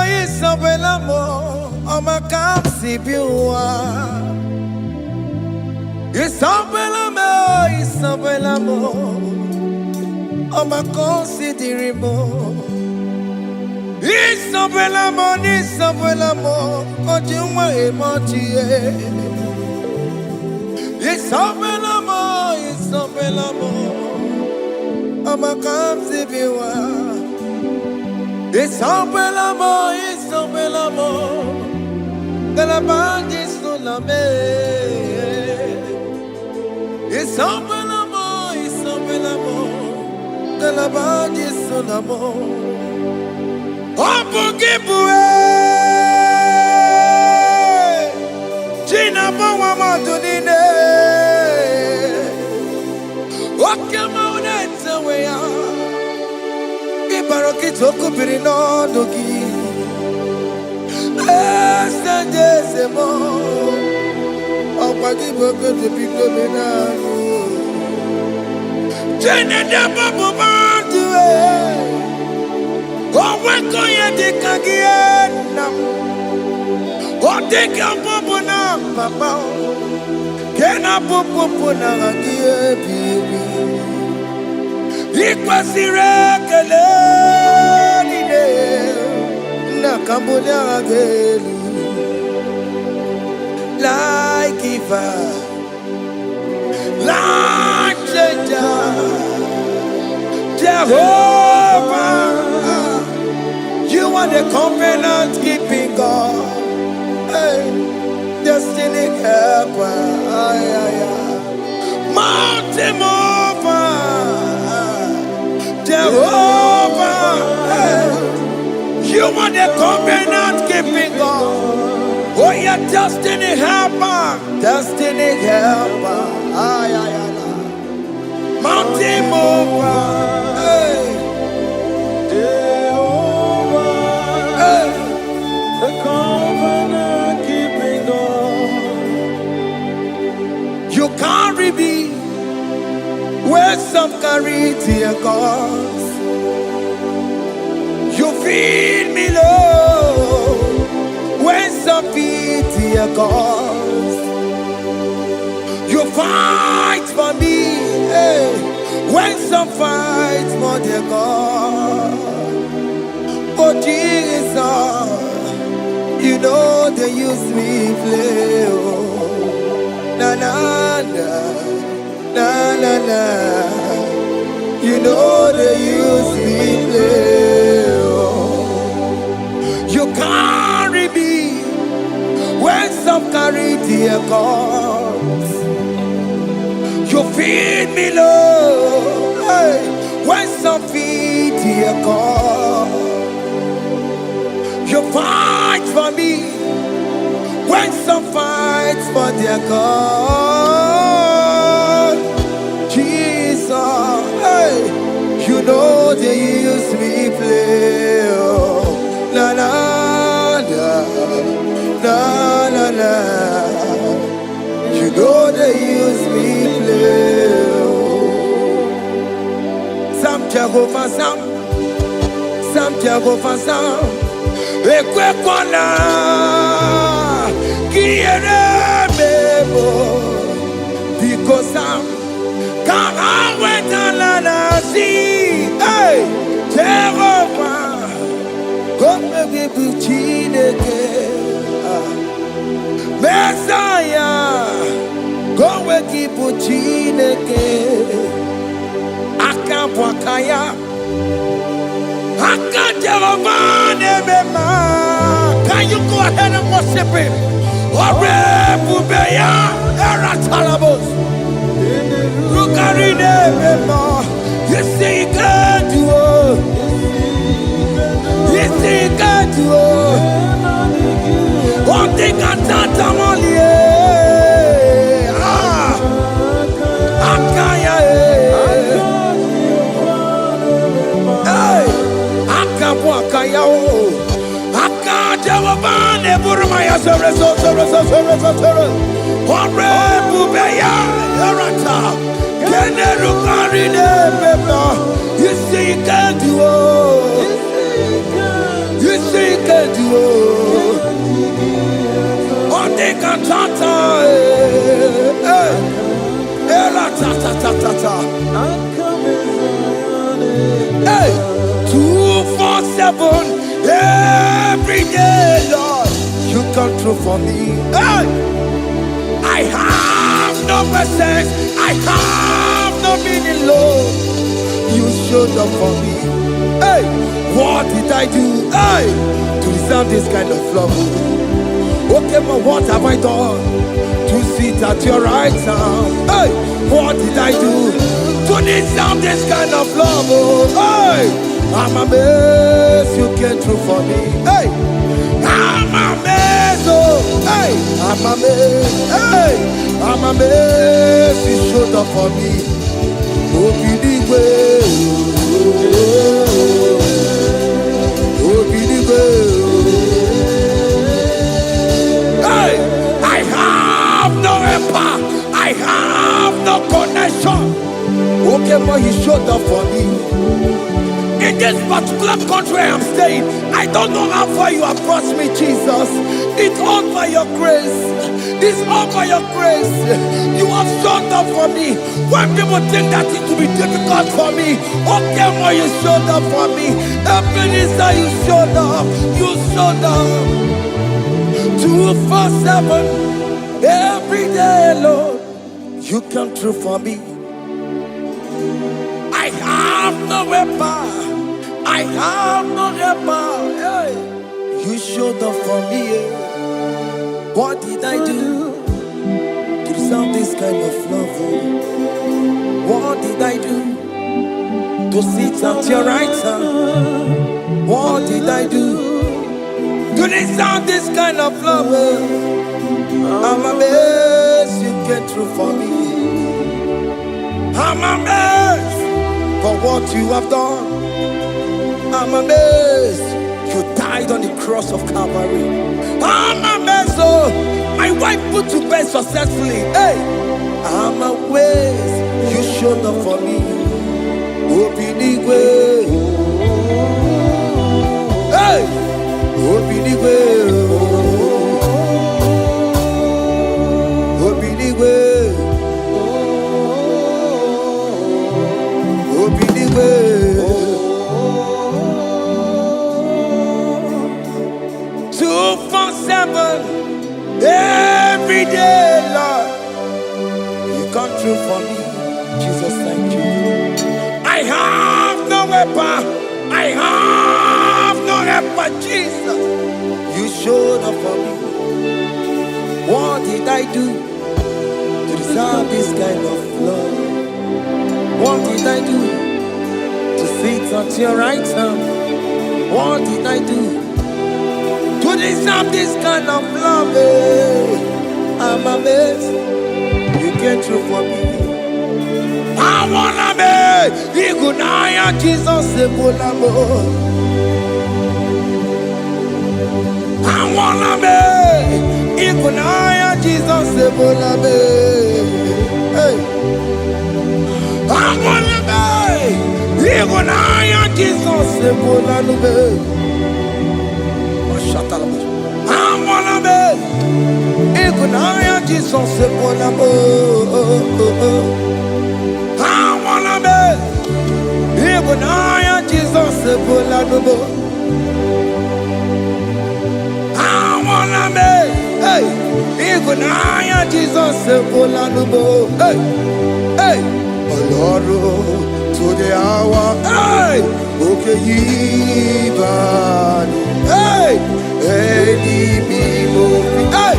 Isabella mo, ama kamsi biwa. Isabella mo, ama consideri mo. Isabella mo, ojuma emotie. Isabella mo, ama kamsi biwa. Isabella mo, de la bande sulla me. Isabella mo, de la bande sulla mo. Opugibue, Gina Bawa Madunine, Okamauneta Wea. Barokitoko pirino dogi Sandesemo Opagi boko de piko menano Jenenda babo bandue Oweko ye dikagiena Odeka babo na papa Kena popo na agie bibi Ikwasire kelelide na kambonya agelu like Eva, like Jehovah, you are the covenant keeping God, hey, destiny helper, mountain mover. Jehovah, you are the covenant keeping God. Oh, your destiny helper, mountain mover, Jehovah, the covenant keeping God. You carry me where some carry tear gas. You feed me low when some feed tear gas. You fight for me when some fight for their God. Oh Jesus, you know they use me play. Oh, na na na. Na na na, you know they use me play. You carry me when some carry their cause. You feed me low when some feed their cause. You fight for me when some fight for their cause. Jesus, hey, you know they use me play. Oh, na na na na na na. You know they use me play. Oh, Sam Jehovah Sam. Ekwe kwana kiere bebo because Sam. Kara wetala na si, hey, Jehovah, come give you chineke, Messiah, come give you chineke, Akapwakaya, Jehovah nebema. Can you go ahead and worship him? Ore bubeya eratalabos. Rukarine bema. You see you can do it. You see you can do it. One thing I thought I'm only Akaya hey Akapwakaya Akajawabane Burmaya Sore Ore bubeya erata. You see you can do it. You see you can do On the cantata, la ta ta ta ta ta. Hey, 247 every day, Lord, you come through for me. Hey, I have no presence, I have no meaning, Lord. You showed up for me. Hey, what did I do? Hey, to deserve this kind of love? Okay, but what have I done to sit at your right hand? Hey, what did I do to deserve this kind of love? Oh, hey, I'm amazed you came through for me. Hey, I'm amazed. Oh, hey, I'm amazed. Hey, I'm amazed you showed up for me. Oh, Igbo. Oh, Igbo. Hey, I have no helper. I have no connection. Okay, but you showed up for me. In this particular country I am staying, I don't know how far you have brought me, Jesus. It's all by your grace. It's all by your grace. You have showed up for me. When people think that it will be difficult for me, okay, but you showed up for me. Ebenezer, you showed up. You showed up. 247 every day, Lord, you come through for me. I have no weapon, I have no helper. Hey, you showed up for me. What did I do to deserve this kind of love? What did I do to sit at your right hand? What did I do to deserve this kind of love? I'm amazed you came through for me. I'm amazed for what you have done. I'm amazed you died on the cross of Calvary. I'm amazed, oh, my wife put to bed successfully. Hey, I'm amazed you showed up for me. Open Igbo. Hey, Open Igbo. Open Igbo. Open Igbo. 247 every day, Lord, you come through for me. Jesus, thank you. I have no weapon, I have no helper. Jesus, you showed up for me. What did I do to deserve this kind of love? What did I do to sit at your right hand? What did I do to deserve this kind of love? I'm amazed you came through for me. I wanna be Igunaya Jesus Ebulamo. I wanna be Igunaya Jesus Ebulamo. Hey, I wanna be Igunaya Jesus Ebulamo. I wanna be Igunaya Jesus Ebulamo. I wanna be Igunaya Jesus Ebulamo. I wanna be, hey, Igunaya Jesus Ebulamo. Hey, hey, Oloro to the hour. Hey, okay, Ibani. Hey, any people. Hey,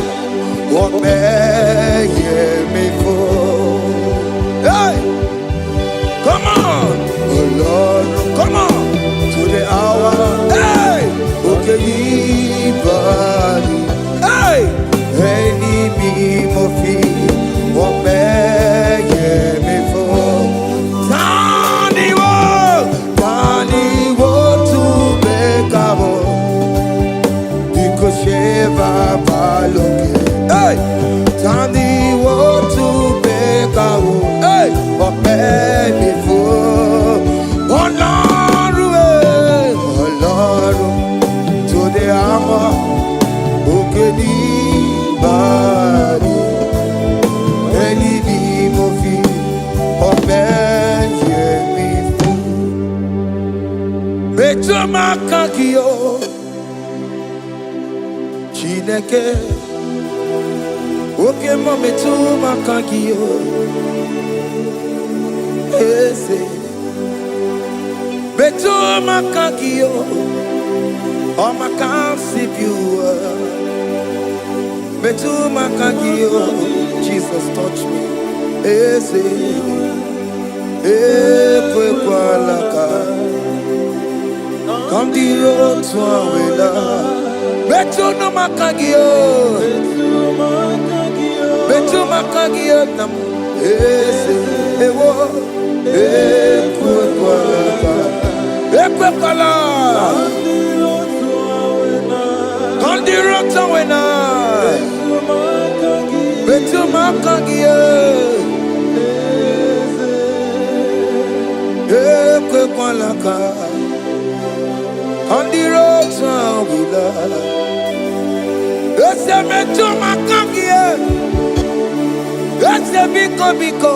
what may me for? Hey, come on, oh Lord, come on to the hour. Hey, okay, Ibani. Hey, any people feel what may me for? Tani wo to make up. Because Sheva Baloke. Hey, Tani wo. makagio Chineke Oke mo metu makagio Ese Metu makagio Oh my can't sip you Metu makagio Jesus touch me Ese Ekwe kwa laka Come the road to Awela Metu no makagio Metu makagio nam Ese Ewo Ekwe kwa laka Ekwe kwa laka Come the road to Awela Metu makagio Ekwe kwa laka On the road to Awela Ese metu makagie Ese biko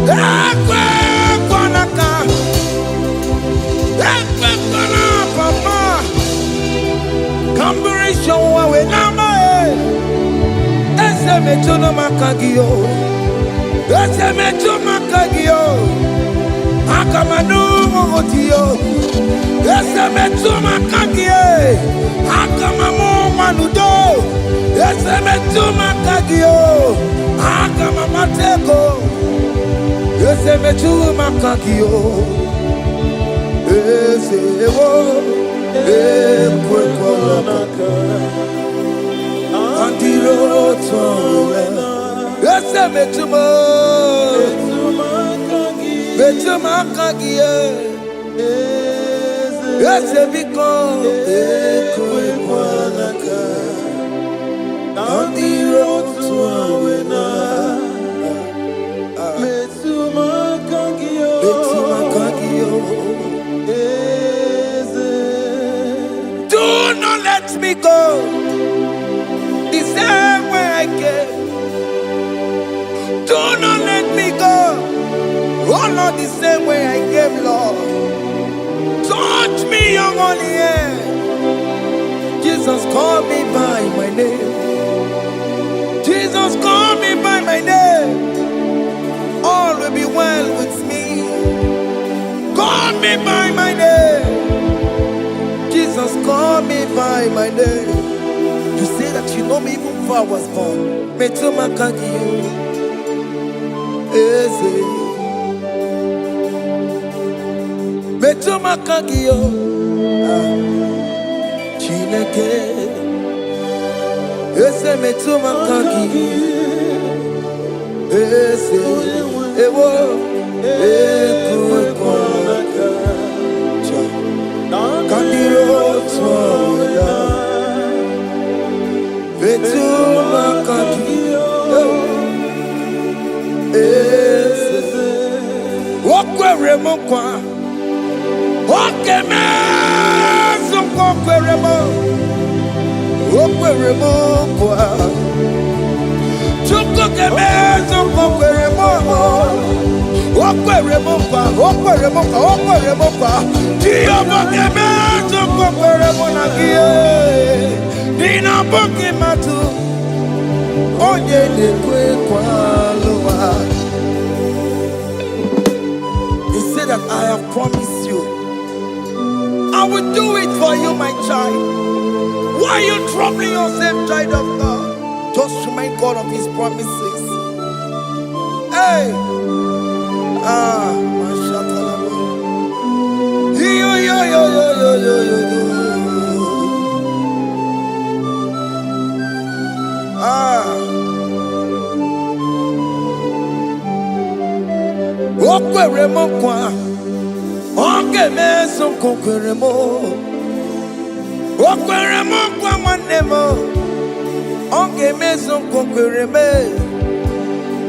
Ekwe kwa laka Ekwe kwa la papa Kamburisho wawe nama Ese metu no makagio Ese metu makagio Akamanu mogotiyo Ese metu makagie Akamamu manudo Ese metu makagio Akamamateko Ese metu makagio Ese ewo Ekwe kwa laka Andiro towe Ese metu Metu makagie Ese biko Ekwe kwa laka Andiro towe Metu makagio Do not let me go the same way I came. Do not let me go. Oh Lord, the same way I came, Lord. Touch me, young only hand. Jesus, call me by my name. Jesus, call me by my name. All will be well with me. Call me by my name. Jesus, call me by my name. You say that you know me even before I was born. Metu makagio. Eze. Metu makagio. Chineke. Eze metu makagio. Eze. Ewo. Ekwe kwa laka. Kandiro twawela. Metu makagio. Eze. Okwere mokwa. Okeme okwere mokwa. Chuko keme okwere mokwa. Okwere mokwa. Diyobo keme okwere monagie. Dina boki matu. Onye dekwe kwa loa. He said that I have promised you. I will do it for you, my child. Why are you troubling yourself, child of God? Just remind God of His promises. Hey! Mashatalabo. Yo. Okwere mokwa. Oke meso kokwere mo. Okwere mokwa manemo. Oke meso kokwere me.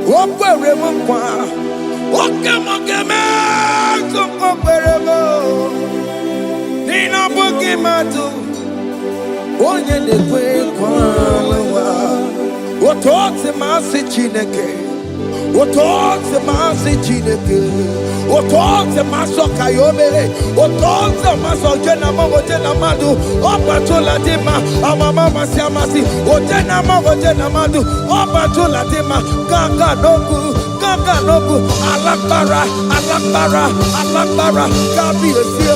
Okwere mokwa. Oke meso kokwere mo. Nina boki matu. Onye dekwe kwa lewa. Otote masi Chineke. Otonze masi chineke, otonze maso kayome, otonze maso jena madu, opatola dima, amama masi amasi, ojena madu, opatola dima, ganga nogu, alakbara, kabi esio.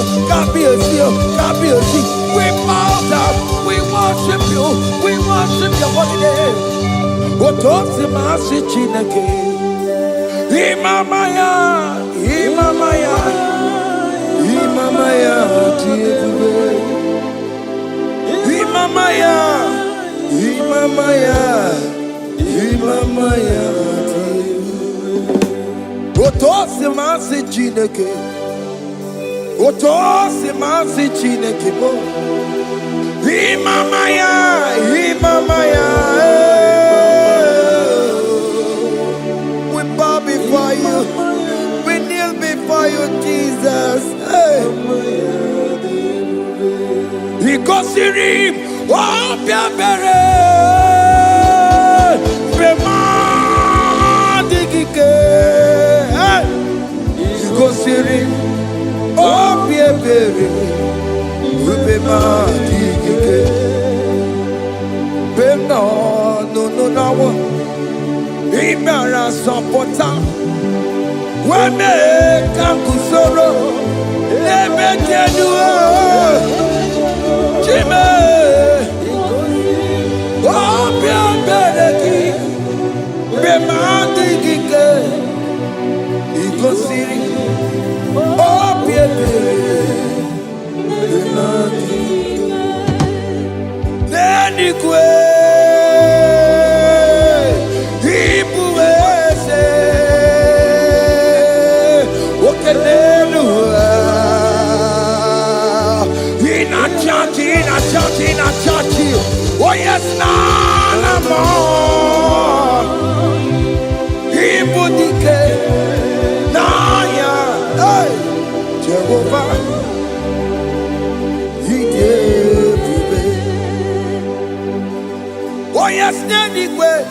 We bow down, we worship your holy name. Otonze masi chineke. Imamaya, Otosi masi chineke bo. Imamaya. We bow before you. We kneel before you, Jesus. Hey. Ikosirim, obiabere, bemadikike. Hey. Ikosirim, obiabere, bemadikike. No. Imara sopota weme kankusoro ebe keduo chime obia bereki bemandigike ikosiri obia bereki nenikwe in a church. Oh yes, no more. Ibudike, Naya, hey, Jehovah, He gave me. Oh yes, anyway,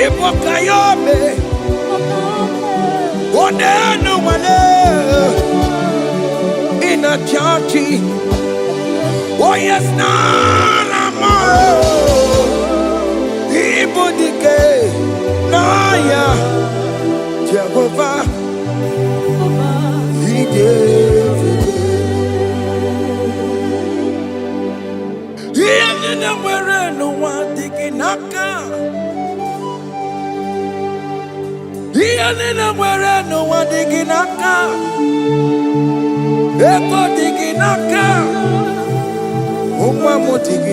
Ibokayobe, oh no one in a church. Oh yes, Nana, Ibudike, Naya, Jehovah, He gave it. He didn't wear no one digging naka. He didn't wear no one digging naka. Eko digging naka.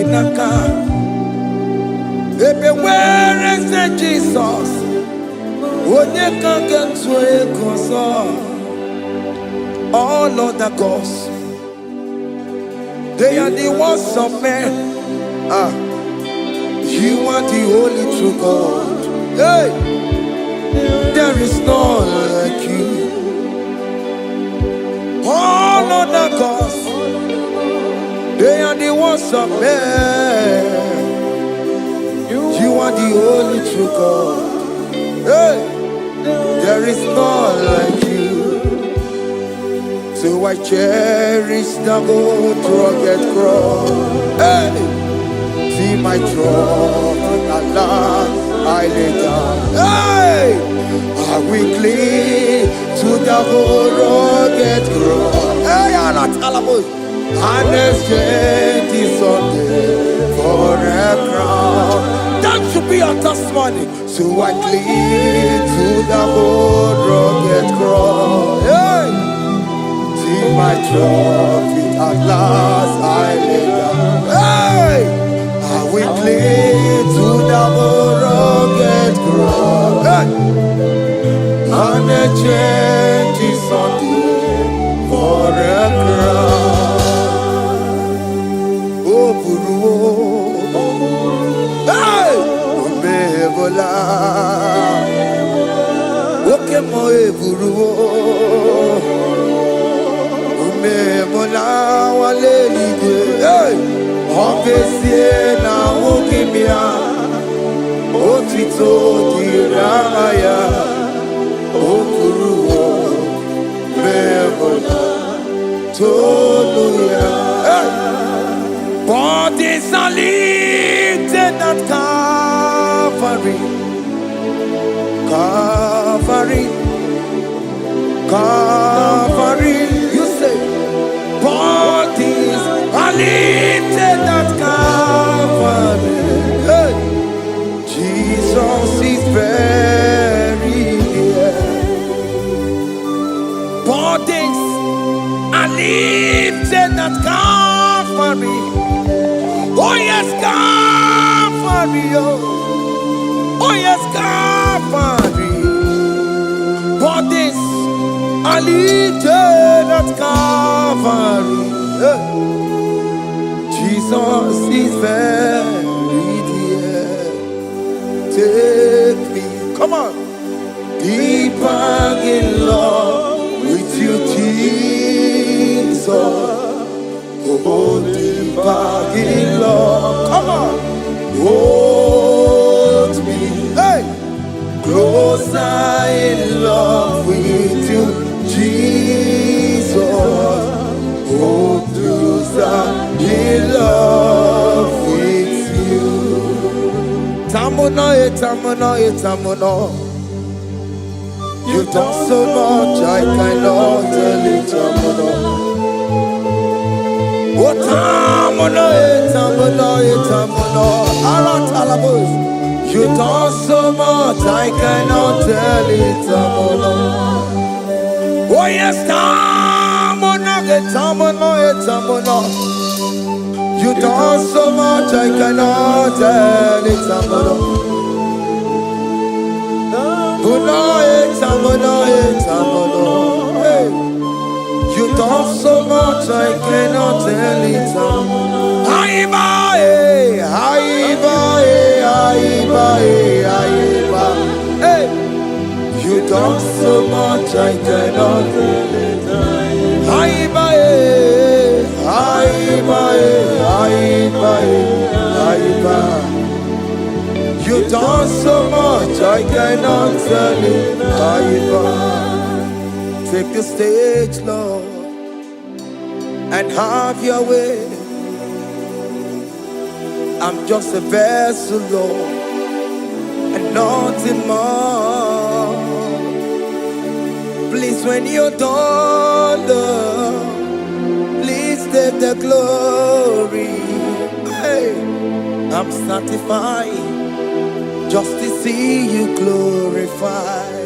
Naka. Ebe where is the Jesus? Onye can get to a console. All other gods, they are the ones of men. You are the only true God. Hey, there is none like you. All other gods, they are the ones of men. You are the only true God. Hey, there is none like you. So I cherish the old rugged cross. Hey, see my throne, Allah, I lay down. Hey, I will cling to the old rugged cross. Hey, Allah, and exchange is Sunday for a crown. That should be our testimony. So I cling to the old rugged cross. Hey, see my trophy at last I lay down. Hey, I will cling to the old rugged cross. Hey, and exchange is Sunday for a crown. Hey! Omebola. Oke mo eburu. Omebola wale ligwe. Hey! Obesie na okimia. otito diramaya okuruwo mebona toluya. Bodies are lifted at Calvary, Calvary, Calvary. You say, bodies are lifted at Calvary. Hey. Jesus is very near. Bodies are lifted at Calvary. Oh yes, Calvary. Oh yes, Calvary. Bodies are lifted at Calvary. Jesus is very dear. Take me, come on, deeper in love with you, Jesus. Oh, deeper in love, come on, hold me, hey, closer in love with you, Jesus. Oh, closer in love with you. Tamuno, tamuno, tamuno. You've done so much, I cannot tell it, tamuno. Oh, tamuno, tamuno, tamuno. Aratalabos. You've done so much, I cannot tell it, tamuno. Oh yes, tamuno, tamuno, tamuno. You've done so much, I cannot tell it, tamuno. Hey. You've done so much, I cannot tell it. Hey. You've done so much, I cannot tell it. You've done so much, I cannot tell it. Take the stage, Lord, and have your way. I'm just a vessel, Lord, and nothing more. Please, when you're done, Lord, please take the glory. Hey, I'm satisfied just to see you glorified.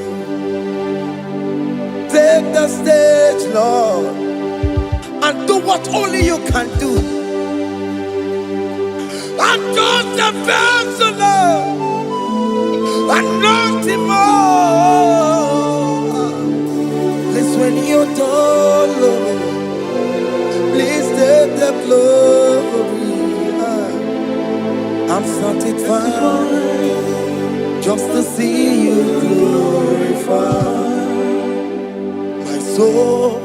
Take the stage, Lord, and do what only you can do. I'm just a vessel, Lord, and nothing more. Please, when you're done, Lord, please take the glory. I'm satisfied just to see you glorified. My soul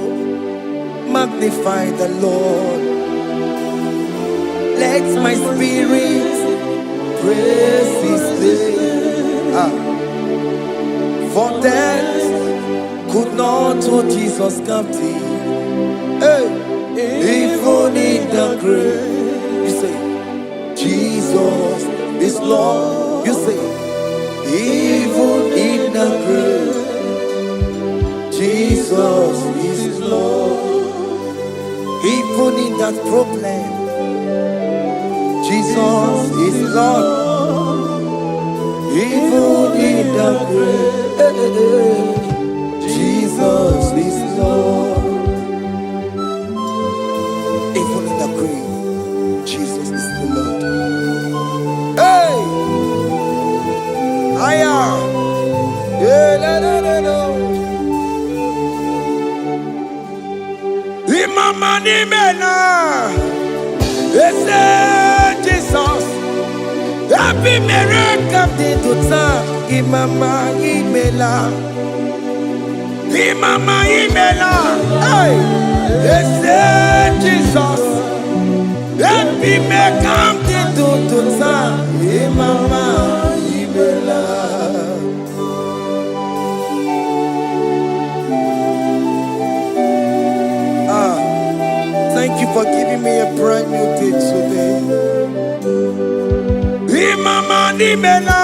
magnify the Lord. Let my spirit praise His name. For death could not hold Jesus captive. Hey, even in the grave, you say, Jesus is Lord. You say, even in the grave, Jesus is Lord. Even in that problem, Jesus is Lord. Even in the grave, Jesus is Lord. Even in the grave, Jesus is the Lord. Hey! I am. Imama ni mena, ese Jesus. Happy miracle de tutsa. Imama imela, Imama imela. Hey, ese Jesus. Happy miracle de tutsa. Imama imela. for giving me a brand new day today. Imama Nimela,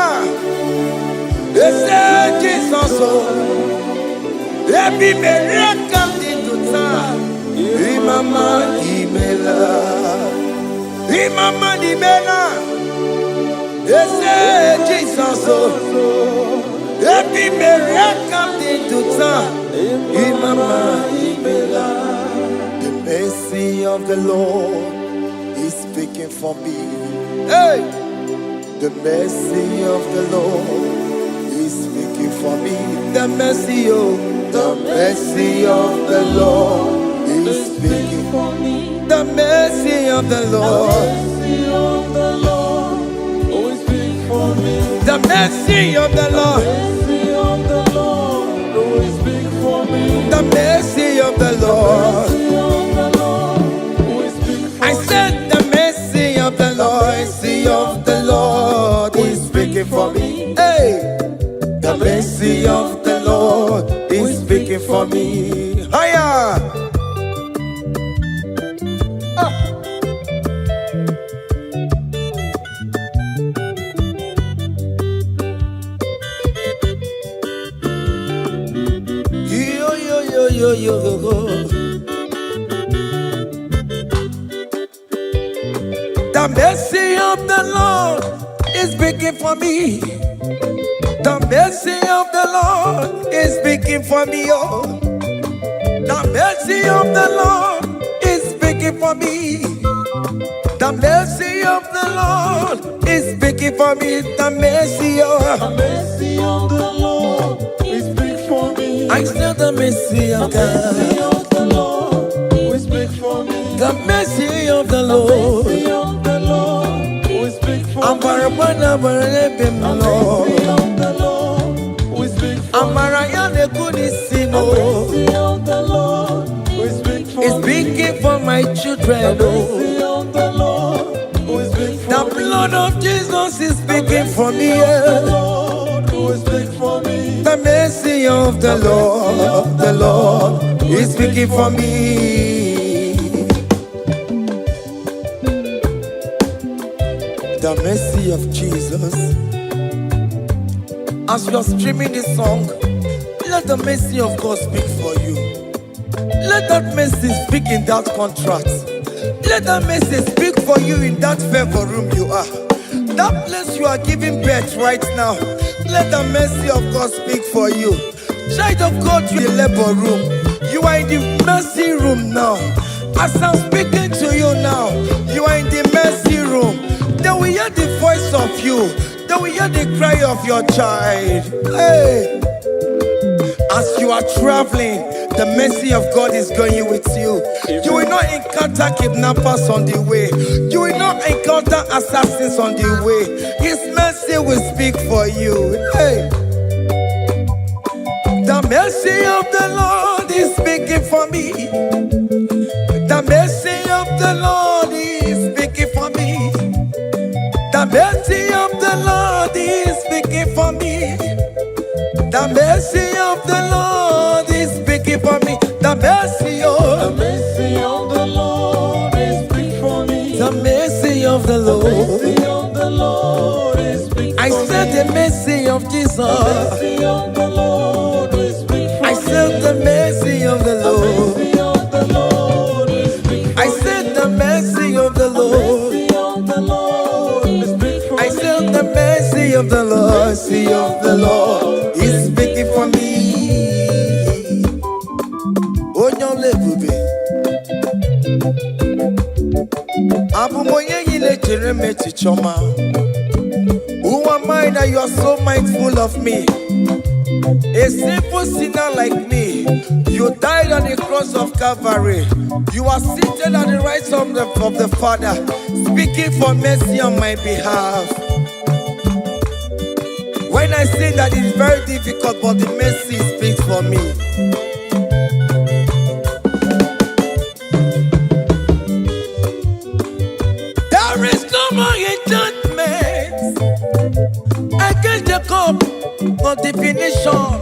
they say Jesus, every miracle into time. Imama Nimela, Imama Nimela, they say Jesus, every miracle into time. Imama Nimela. The mercy of the Lord is speaking for me. Hey! The mercy of the Lord is speaking for me. The mercy of the Lord is speaking for me. The mercy of the Lord is speaking for me. The mercy of the Lord is speaking for me. The mercy of the Lord. I said the mercy of the Lord, mercy of the Lord is speaking for me. Hey, the mercy of the Lord is speaking for me. Higher. Yo yo yo yo yo yo. The mercy of the Lord is speaking for me. The mercy of the Lord is speaking for me. Oh, the mercy of the Lord is speaking for me. The mercy of the Lord is speaking for me. The mercy of the Lord is speaking for me. I said the mercy of God. The Lord will speak for me. The mercy of the Lord. Ambarabana barabem Lord. The Lord will speak for me. Amarayane kunisimo. The Lord will speak for me. It's speaking for my children. The Lord will speak for me. The blood of Jesus is speaking for me. The Lord will speak for me. The mercy of the Lord is speaking for me. The mercy of Jesus. As you are streaming this song, let the mercy of God speak for you. Let that mercy speak in that contract. Let that mercy speak for you in that favor room you are. That place you are giving birth right now. Let the mercy of God speak for you. Child of God, you are in the labor room. You are in the mercy room now. As I'm speaking to you now, you are in the mercy room. They will hear the voice of you. They will hear the cry of your child. Hey! As you are traveling, the mercy of God is going with you. You will not encounter kidnappers on the way. You will not encounter assassins on the way. His mercy will speak for you. Hey! The mercy of the Lord is speaking for me. The mercy of the Lord is speaking for me. The mercy of the Lord is speaking for me. The mercy of the Lord is speaking for me. The mercy of the Lord is speaking for me. The mercy of the Lord. The Lord is speaking for me. I said the mercy of Jesus. The Lord is speaking for me. I said the mercy of the Lord. The Lord is speaking for me. I said the mercy of the Lord. The Lord is speaking for me. I said the mercy of the Lord. Mercy of the Lord is speaking for me. Oh, no, lebube. Abu moye yile jereme chichoma. Who am I that you are so mindful of me? A simple sinner like me. You died on the cross of Calvary. You are seated at the right hand of the Father, speaking for mercy on my behalf. When I say that it is very difficult, but the mercy speaks for me. There is no more enchantment against Jacob, no definition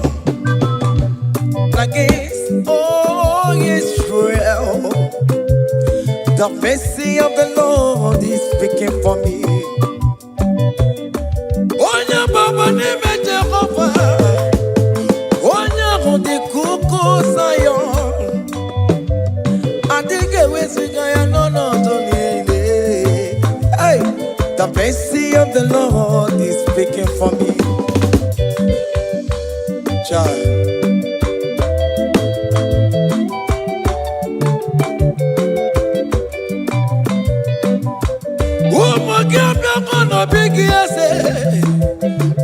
against, oh Israel. The mercy of the Lord is speaking for me. Onya baba nime Jehovah, onya hundi kuku sayon. Adige wesigaya no tonile. Hey, the mercy of the Lord is speaking for me. Child. Big yes,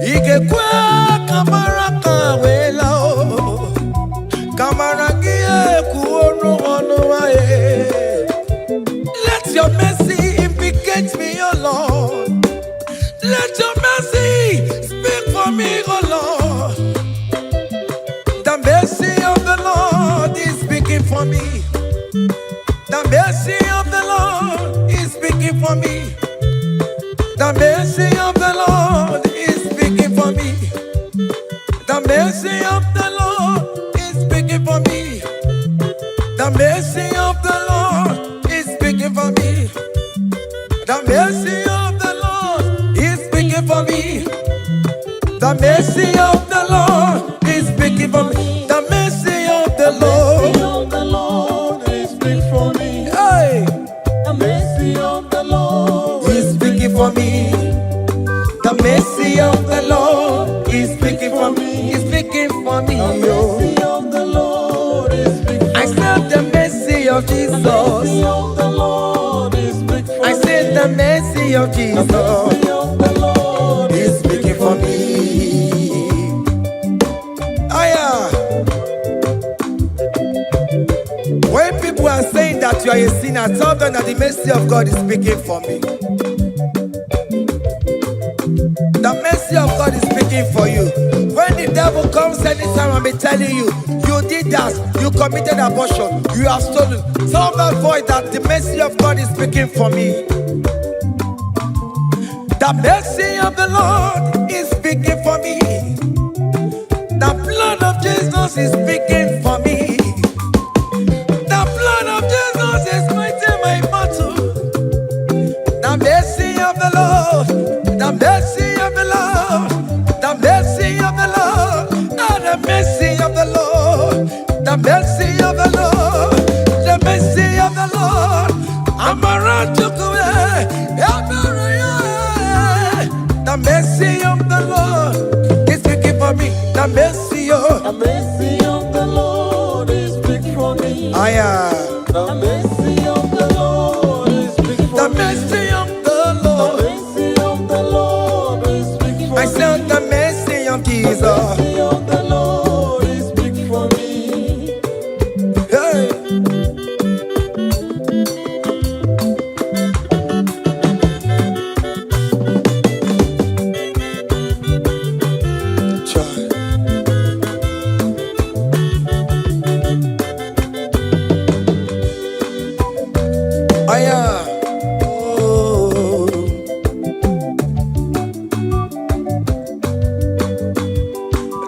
Ike kwa kamara kawela o, kamara gie kuonu onu aye. Let your mercy implicate me, O Lord. Let your mercy speak for me, O Lord. The mercy of the Lord is speaking for me. The mercy of the Lord is speaking for me. The mercy of the Lord is speaking for me. The mercy of the Lord is speaking for me. The mercy of the Lord is speaking for me. The mercy of the Lord is speaking for me. The mercy of the Lord is speaking for me. The mercy of the Lord is speaking for me. Hey. The mercy of the Lord is speaking for me. The mercy of the Lord is speaking for me. Is speaking for me. The mercy of the Lord is speaking for me. I said the mercy of Jesus. The mercy of the Lord is speaking for me. I said the mercy of Jesus. The mercy of the Lord is speaking for me. Aya. When people are saying that you are a sinner, tell them that the mercy of God is speaking for me. The mercy of God is speaking for you. When the devil comes anytime and be telling you, you did that, you committed abortion, you have stolen, tell that voice that the mercy of God is speaking for me. The mercy of the Lord is speaking for me. The blood of Jesus is speaking for me. The blood of Jesus is fighting my battle. The mercy of the Lord. The mercy of the Lord, the mercy of the Lord, oh, the mercy of the Lord, the mercy of the Lord, the mercy of the Lord. The mercy of the Lord is speaking for me. The mercy of the Lord is speaking for me. The mercy of the Lord is speaking for me. The mercy of the Lord. I said the mercy of Jesus. The mercy of the Lord is speaking for me. Hey. Child.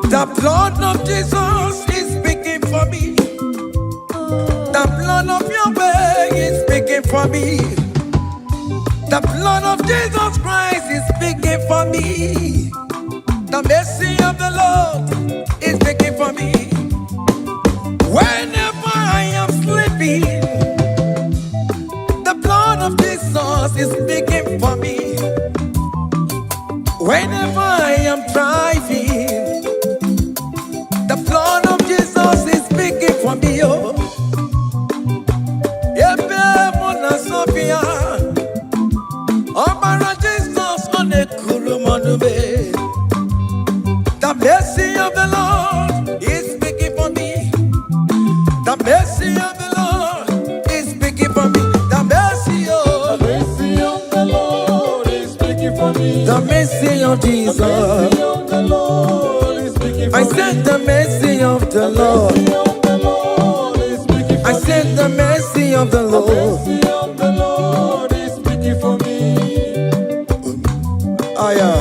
The blood of Jesus is speaking for me. The blood of Yahweh is speaking for me. The blood of Jesus Christ is speaking for me. The mercy of the Lord is speaking for me. Whenever I am sleeping, the blood of Jesus is speaking for me. Whenever I am driving, the blood of Jesus is speaking for me. Oh, Sophia, oh, Jesus on the Kurumanume. The mercy of the Lord is speaking for me. The mercy of the Lord is speaking for me. The mercy of the Lord is speaking for me. The mercy of Jesus. The mercy of the Lord is speaking for I me. said the mercy of the Lord. The mercy of the Lord is speaking for I said the mercy of the Lord. The mercy of the Lord is speaking for me. Aya.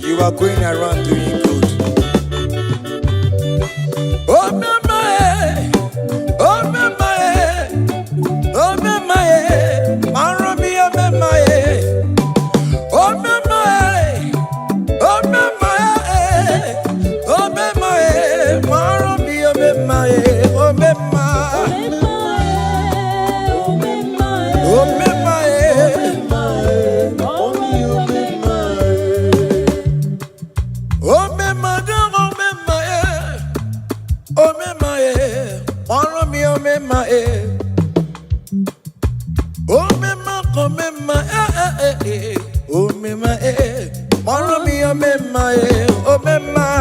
You are going around doing good. Oh, my, oh, my, oh, my, Maromi, oh, my, oh, my, oh, my, oh, my, Maromi, oh, my, oh, my, oh, my.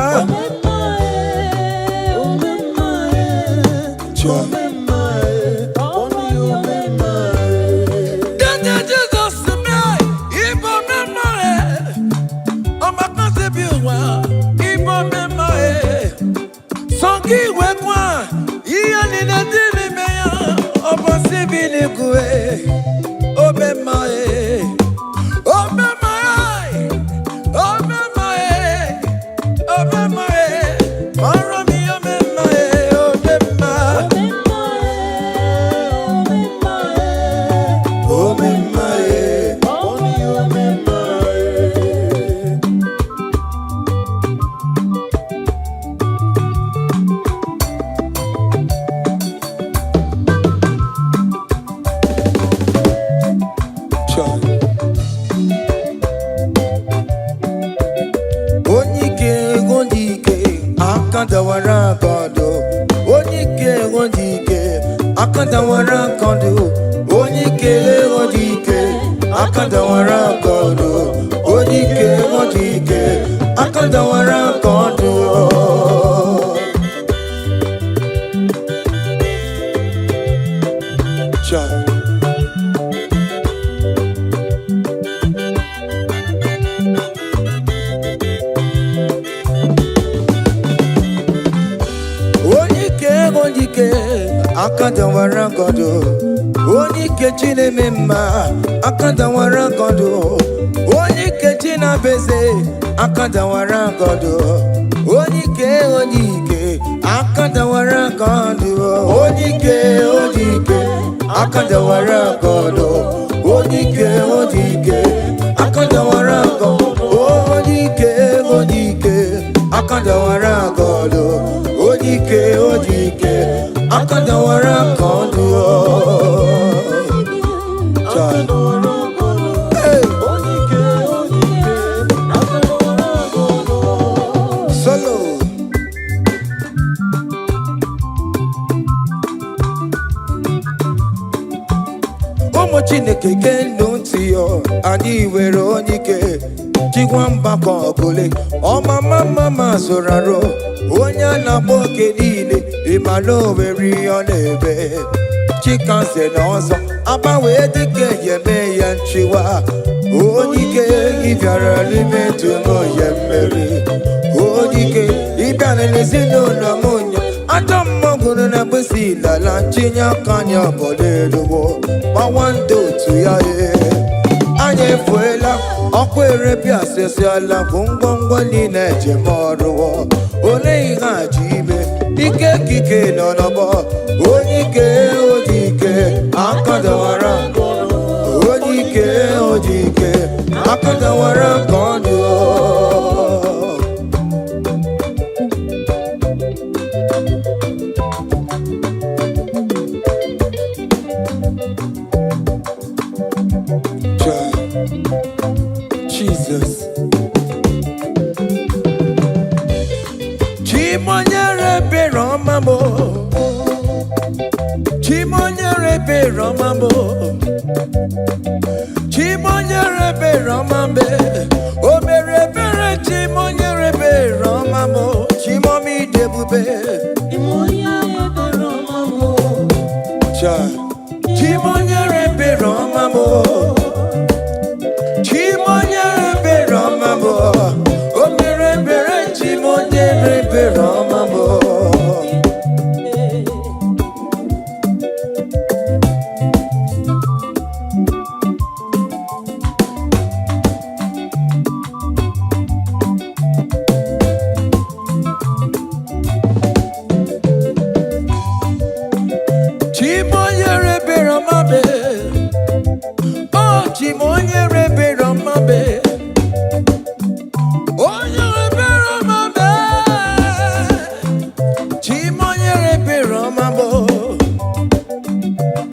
nyere beromabo.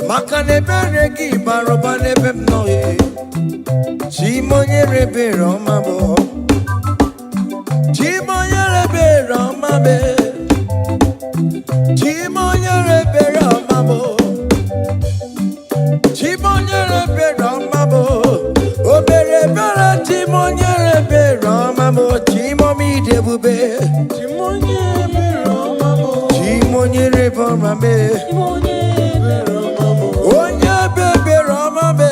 Makane beregi barobane bemnoye. Chimo nyere beromabo. Chimo nyere beromabe. Chimo nyere beromabo. Chimo nyere beromabo. Obere bere chimo nyere beromabo. Chimo mi debube. Chimo nyere beromabo. Chimo nyere beromabo. Onye bebe romabe.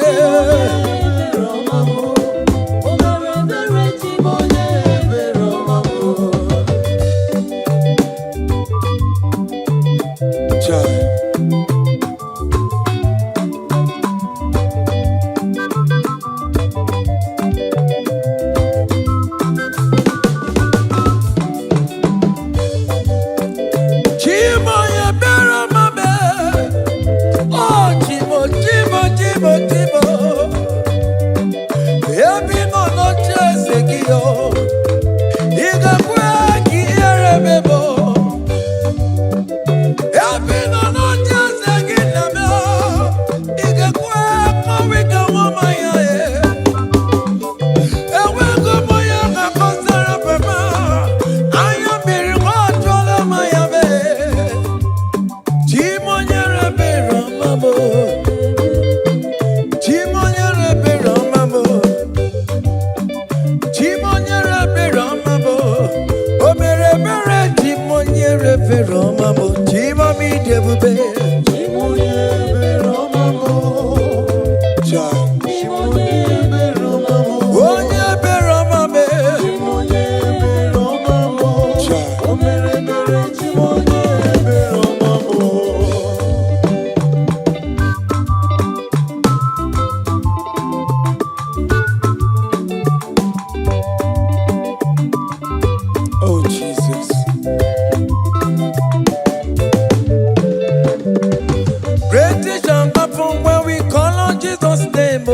When we call on Jesus' name,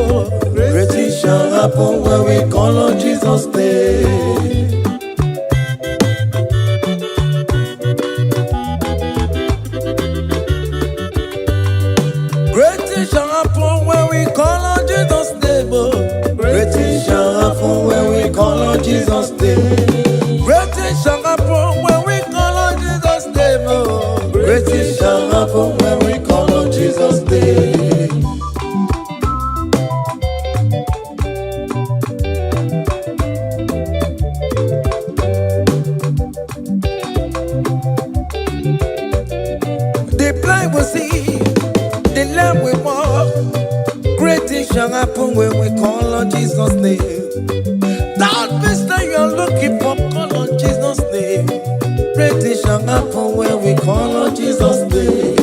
great things shall happen when we call on Jesus' name. Great things shall happen when we call on Jesus' name. Great things shall happen when we call on Jesus' name. Great things shall happen when we call on Jesus' name. Shall happen when we call on Jesus' name. That business you're looking for, call on Jesus' name. Great things shall happen when we call on Jesus' name.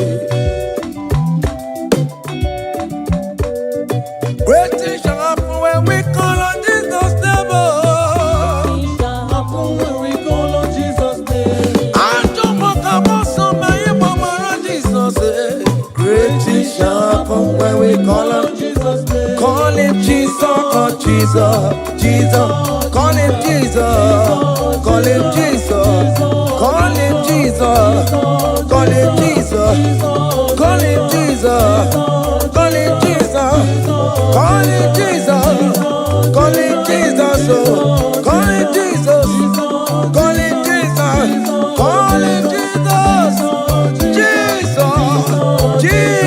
Great things shall happen when we call on Jesus' name. Things shall happen when we call on Jesus' name. I don't want to want somebody on Jesus' name. Great things shall happen when we call on Jesus' name. Call him Jesus, oh Jesus, Jesus. Call him Jesus, call him Jesus, call him Jesus, call him Jesus, call him Jesus, call him Jesus, call him Jesus, call him Jesus, call him Jesus, call him Jesus, call him Jesus, Jesus, Jesus.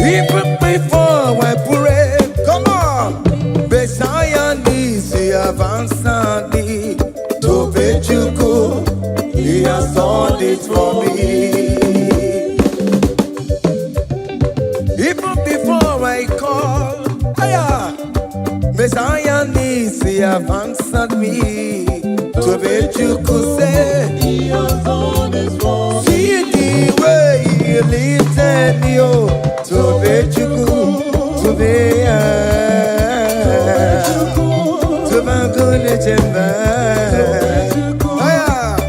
Even before I pray, come on, Messiah needs the advance to Bejuku. He has done it for me. Even before I call, Messiah needs to have answered me. To be Chuku say, He has done His work. see the way He lifted me, oh. To be Chuku, to be to be good legend.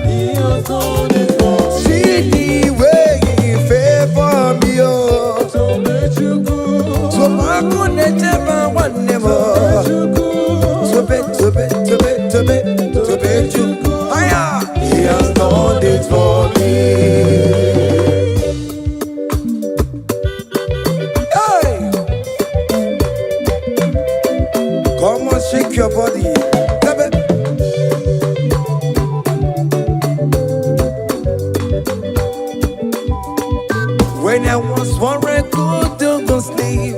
He has done His work. See the way He favor me, oh. To be Chuku, To be good legend, one never. To be Chuku. He has done it for me. Hey! Come on, shake your body. When I was worried, good to go sleep,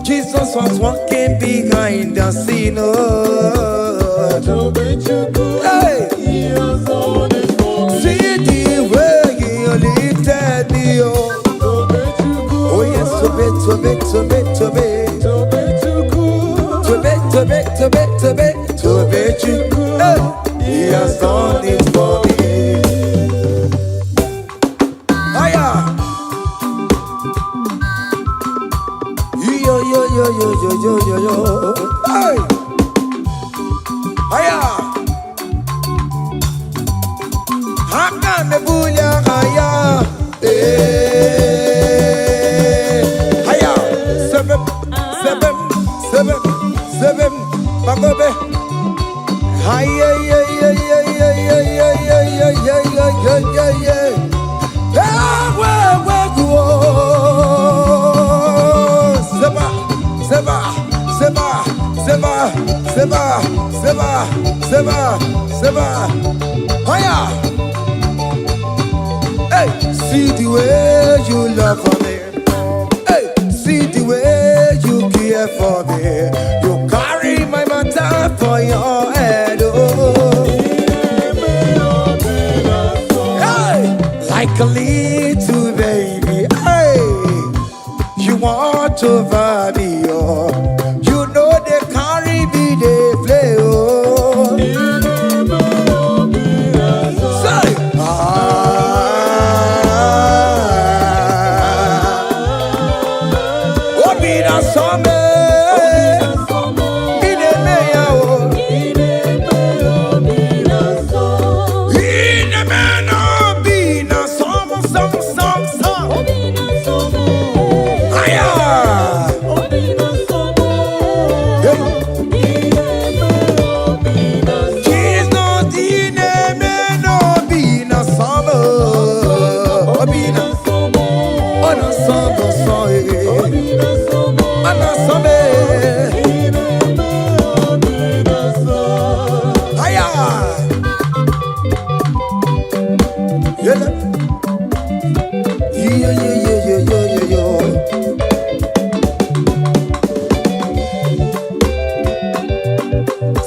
Jesus was walking behind the scene. Oh. to be Chuku. Hey! He has done His work. See the way He lifted me, oh. To be Chuku, Oh yes, to be. to be Chuku. Hey, He has done it for me. Hiya. Yo. Hey. Hiya. Haka me bunya hiya. Hiya. Seven. Bagobe. Hiya. Seba. Hiya. Hey, see the way you love for me. Hey, see the way you care for me. You carry my matter for your head. Oh. Hey, like a little baby. Hey, you want over me. Oh. You know they carry me, they play. Oh. Say,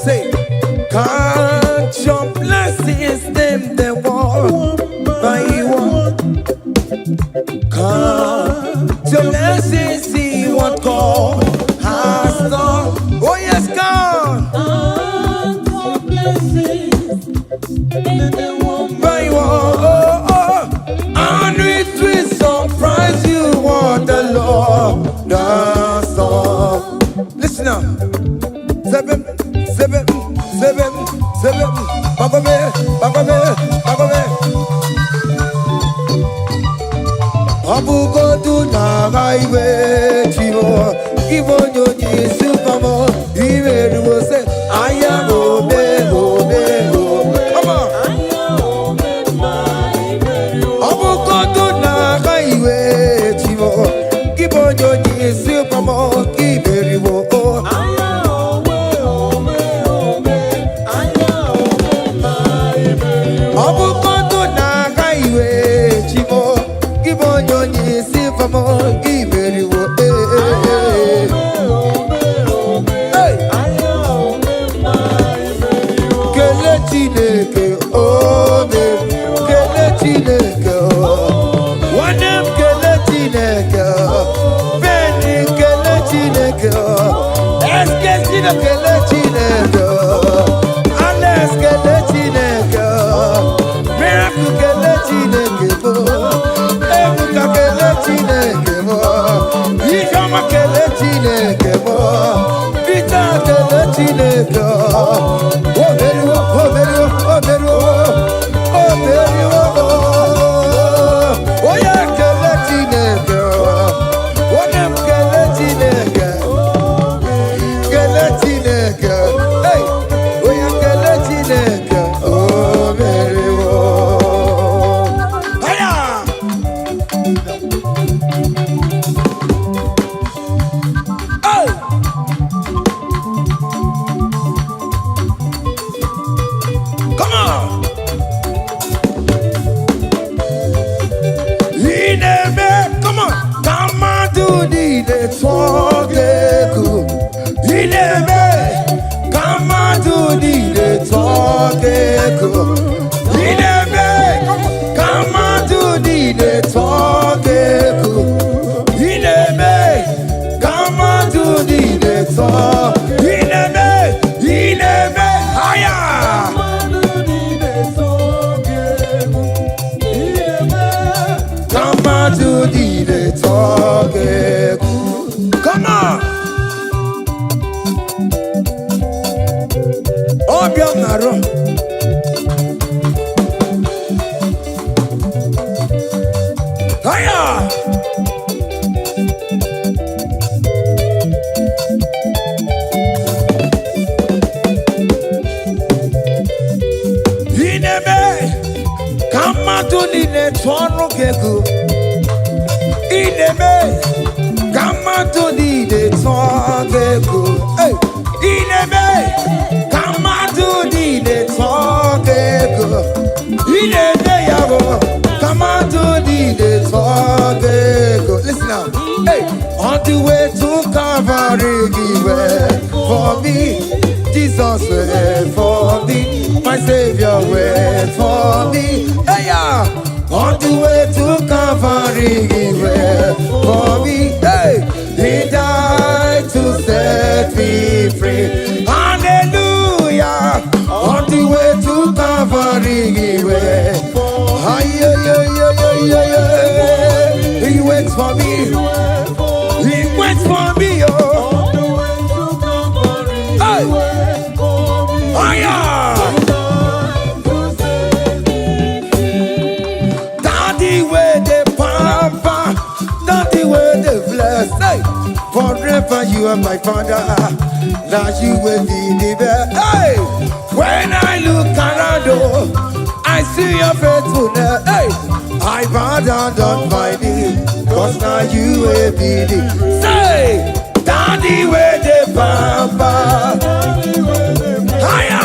Say, count your blessings, them they walk by one. Count your blessings, see what God has done. Oh yes, God. Count your blessings, By one. And it will surprise you what the Lord does done. Listen now. Seven. Bagobe. Abugo do na highway chivo. Ibo nyonyi supamo. Ibe do say aya obe. Come on. Abugo do na highway chivo. Ibo nyonyi supamo. Ibe do. Abukoto na highway chivo, gibonyo nyisi famo giberiwo. Kele Chineke ome, kele Chineke wanem kele Chineke, beni kele Chineke. Alex kele Chineke, Miracle kele Chineke bo, Ebuka kele Chineke bo, Ifeoma kele Chineke bo, Peter kele Chineke, Oberio, Oberio, Oberio, Oberio, Oya kele Chineke, Onem kele Chineke, kele Chineke, hey, Oya kele Chineke, Oberio, Aya. Hey! Come on! Ineme, come on! Come on, do the talk, Ineme, come on, do the talk, Ineme, come on, do the talk, Ineme, come on, do the talk, Ineme, Ineme, higher. Come on to the talk. Come on. Oh, Bianaro. Hiya. Ineme. Come on to the talk. Ineme, come on to the talk. Hey, Ineme, come on to the talk. Ineme, yabo, come on to the talk. Listen now. Hey, on the way to Calvary, he went for me. Jesus went for me. My Savior went for me. Hey, yeah. On the way to Calvary, he went for me. Hey, he died to set me free. Hallelujah. On the way to Calvary, he went. He waits for me. He waits for me. Oh. Hey. Oh, yeah. Hey, forever you are my father, now you will be the best. Hey, when I look around, oh, I see your faithfulness. Hey, I bow down on my knees, cause now you will be the. Say, Daddy, where the papa. Higher.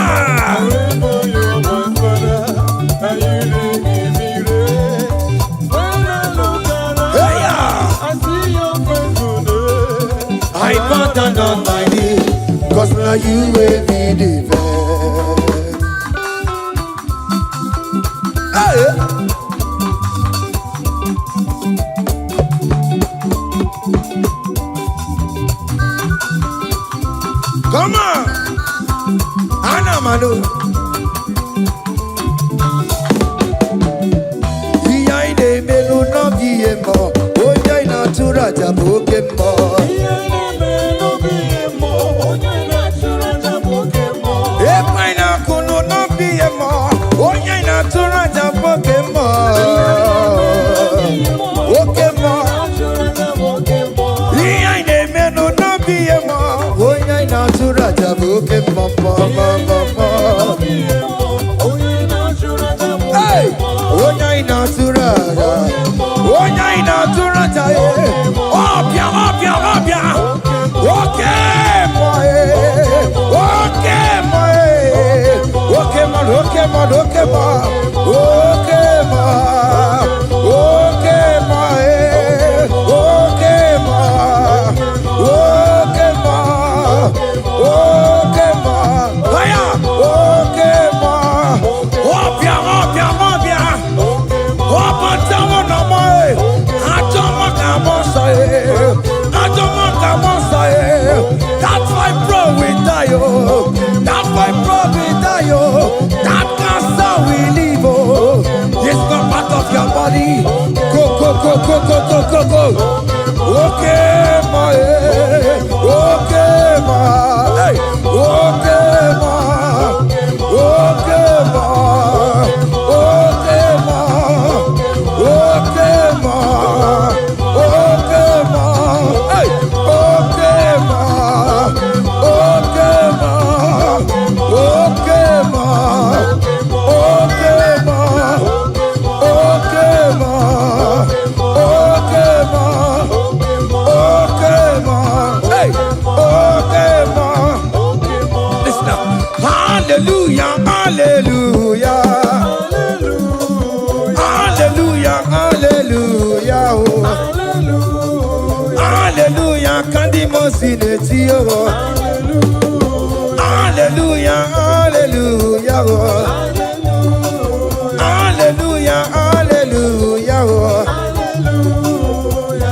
I bow down on my knees, cause now you will be the best. Hey. Come on, Anna Manu. Iya ide melu no giemo, oya ina turaja bokemo. That's my bro. Hallelujah, hallelujah, hallelujah, hallelujah, oh. Hallelujah, kandi mosineti oh. Hallelujah, hallelujah, oh. Hallelujah, hallelujah, oh.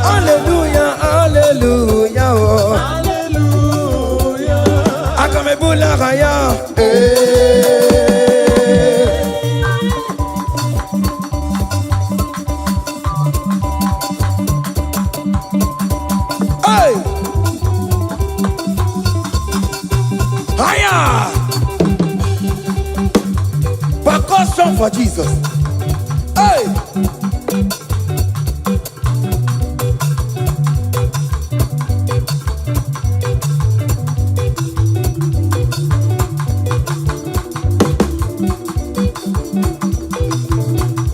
Hallelujah, hallelujah, oh. Akamebula raya. Hey! Higher! Percussion for Jesus. Hey!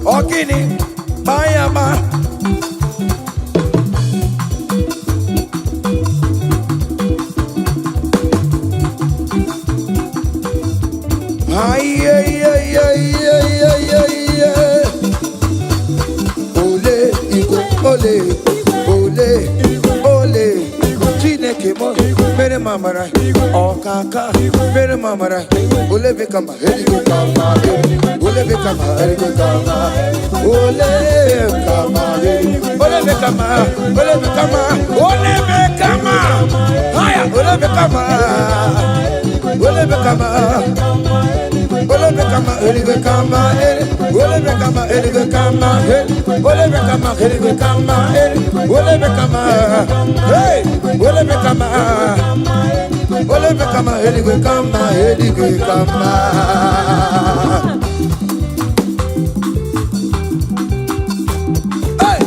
Ogini, Bayama. Ole, Igbo, ole, ole, ole. Chineke mo, mere mamara, okaka, mere mamara. Ole bekama, heligo kama, ole bekama, heligo kama, ole kama, ole bekama, ole bekama, ole bekama. Haya, ole bekama, ole bekama. Ole bekama, heligo kama, ole bekama, heligo kama, ole bekama, heligo kama, ole bekama, hey, ole bekama, ole bekama, heligo kama, heligo kama. Hey,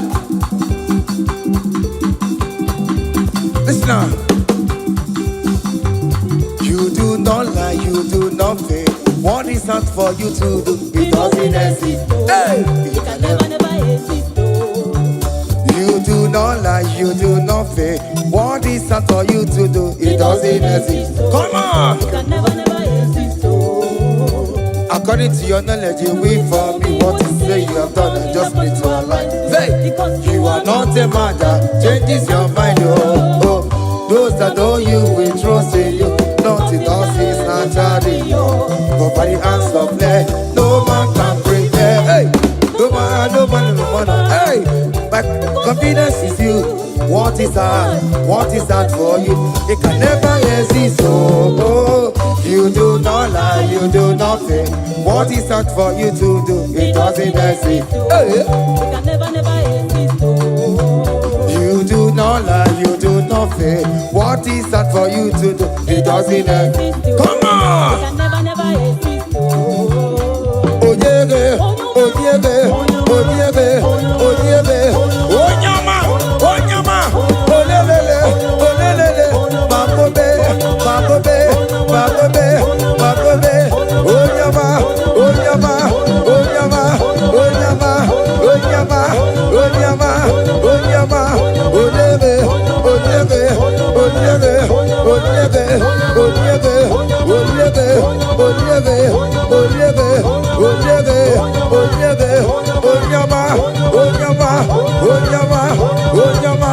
listen now. You do not lie, you do not fail. What is not for you to do? It doesn't exist. Hey! It can never exist. You do not lie, you do not fail. What is not for you to do? It doesn't exist. Come on! It can never exist. According to your knowledge, you will for me. What you say you have done, I just need to align. Hey! You are not a man that changes your mind, oh, oh. Those that know you will trust in you. Nothing else is naturally. But by the hands of flesh, no man can prepare. Hey, no man, no man, no man. Hey, my confidence is you. What is that? What is that for you? It can never exist. Oh, you do not lie, you do not fail. What is that for you to do? It doesn't exist. Hey, it can never exist. you do not lie, you do not fail. What is that for you to do? It doesn't exist. Come on! It can never exist. Oh yeah, oh yeah, oh yeah, oh yeah, oh nyama, oh lelele, bakobe, bakobe, bakobe, bakobe, oh nyama, oh nyama, oh nyama, oh nyama, oh nyama, oh nyama, oh nyama, oh lebe, oh lebe, oh lebe, oh lebe, oh lebe, oh lebe, oh lebe, oh lebe, oh lebe, oh lebe, oh nyama, oh nyama, oh nyama, oh nyama.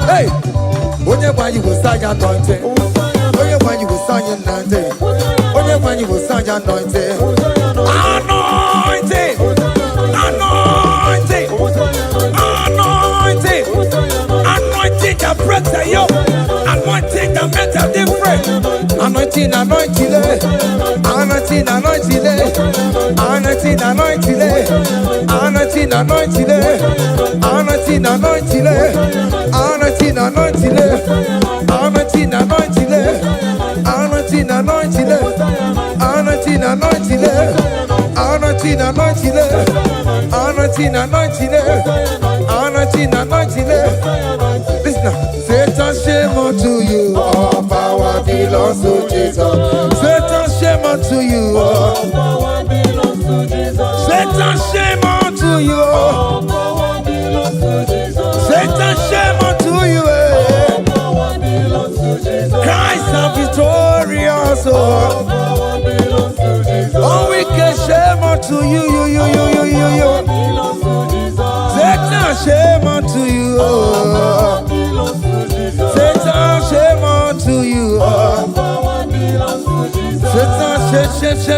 Hey, onye kwa you go sign anointing. Onye kwa you go sign anointing. Onye kwa you go sign anointing. Anointing, anointing, anointing, anointing that breaks the yoke, anointing that makes a difference. Anointing, anointing, anointing, anointing, anointing, anointing, anointing, anointing, anointing, anointing, anointing, anointing, anointing, anointing, anointing, anointing, anointing, anointing, anointing, anointing, anointing, anointing, listen now. Satan, shame unto you. All power belongs to Jesus. Satan, shame unto you. All power belongs to Jesus. Satan, shame unto you. All power belongs to Jesus. Satan, shame unto you. All power belongs to Jesus. Christ is victorious. All power belongs to Jesus. Oh, we can shame unto you. Belongs to Jesus. Satan, shame unto you. Belongs to Jesus. Satan, shame unto you. All power belongs to Jesus. Satan,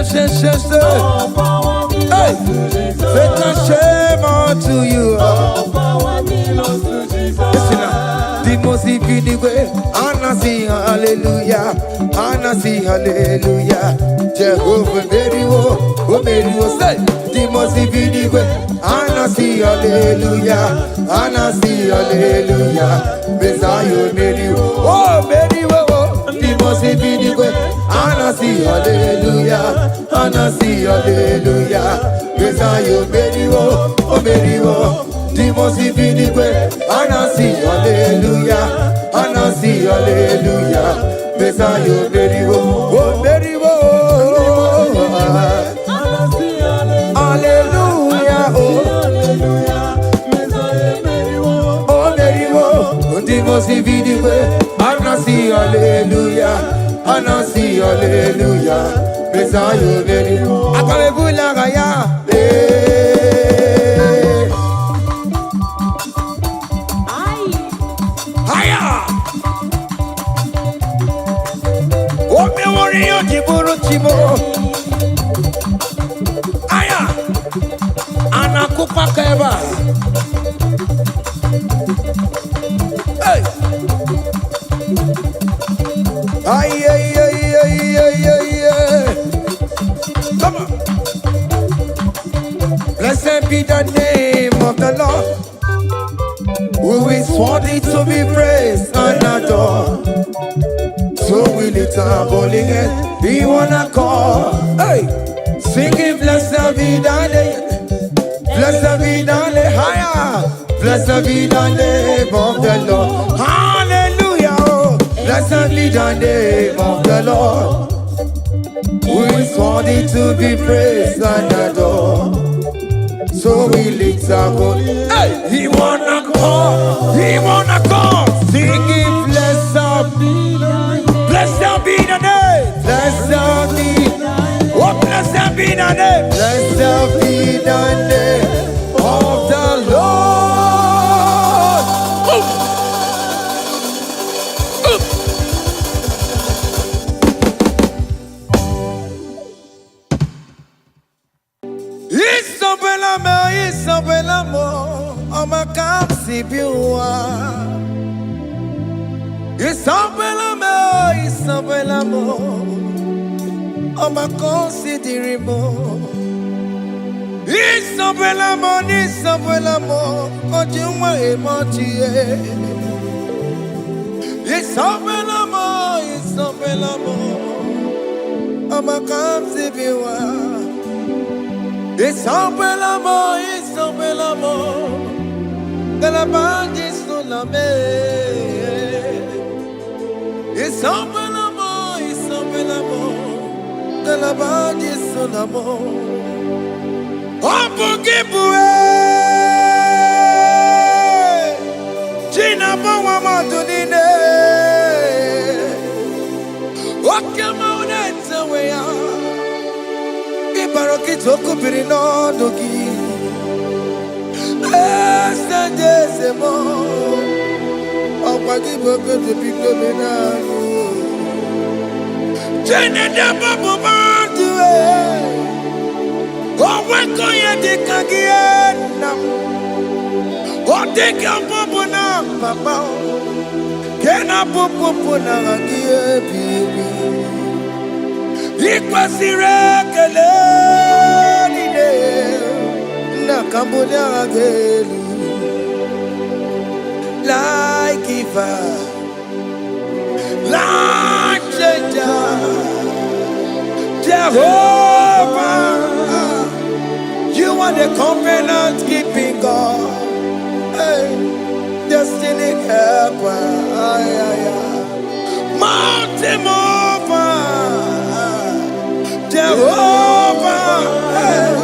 shame. All power belongs to Jesus. Satan, shame unto you. All power belongs to Jesus. Listen now. The most way, Anna see hallelujah, Anna see hallelujah. Jehovah very oh, say. The most way, Anna see hallelujah, Anna see hallelujah. Messiah very oh, very oh. The most way, Anna see hallelujah, Anna see hallelujah. Messiah very oh, very oh. The most way, Anna see hallelujah, Anna see hallelujah. Messiah very oh, very oh. Hallelujah, oh, Messiah very well. oh, very oh. The most way, Anna see hallelujah, Anna see hallelujah. Messiah very oh. Akamebula gaya. Aya, anakupa keba. Hey, ay. Come on. Blessed be the name of the Lord, who is worthy to be praised and adored. So we lift our holy hand, we wanna call, hey, singing blessed be the name, blessed be the name, higher, blessed be the name of the Lord, hallelujah, oh, blessed be the name of the Lord, who is worthy to be praised and adored. So we lift our holy, hey, he wanna call, singing blessed be. Blessed be the name. Blessed be. Oh, blessed be the name. Blessed be the name of the Lord. Isabella mo, omakam si biwa. Isabella mo, I'ma consider more. Isabella mo, Ojuma emoji. Isabella mo, I'ma consider. Isabella mo, Galabandi sulame. Isabella mo, Galabandi sulamo. Opugibue, Gina Bawa Madunine, Okamaunenza Wea, Ibarokitoku Pirino Dogi, Estandesemo, Opagiboko to Picomino. Jenna Babu Bandue, oh, when go you take again? Oh, take your Popuna, Papa. Can I Popuna again, baby? It was the regular. Cambodia Gelu, like giver, like changer, Jehovah, you are the covenant keeping God, hey, destiny helper, mountain mover, Jehovah, hey.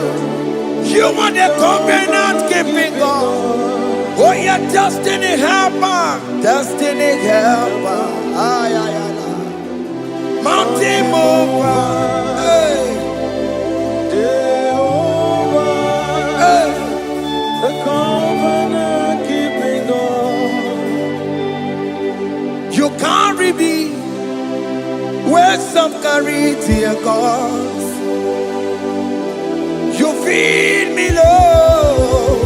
You are the covenant keeping God. Oh, your destiny helper. Destiny helper. Mountain mover. Hey. Jehovah, Hey. the covenant keeping God. You carry me where some carry dear gods. You feed me low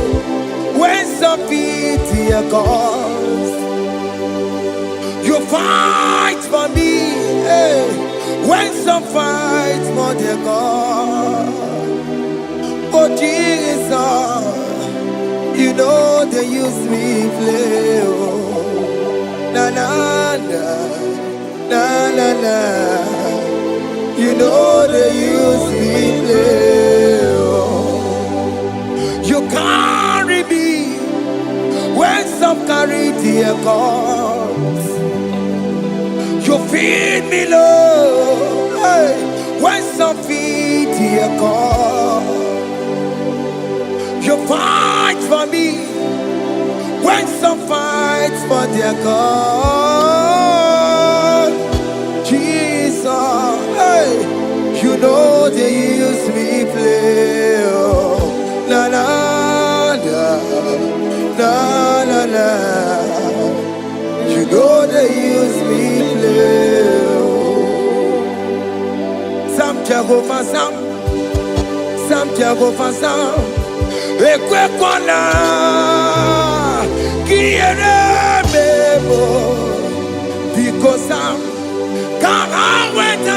when some feed dear gods. You fight for me, hey, when some fight for their God. Oh Jesus, you know they use me play. Oh, na na na, na na na. You know they use me play. You carry me when some carry their gods. You feed me low, hey, when some feed their God. You fight for me when some fight for their God. Jesus, hey, you know they use me play. Oh, na na na na na na. You know they use me play. Sam Jehovah Sam, Sam Jehovah Sam. Ekwe kwana kiere mebo because Sam can't wait to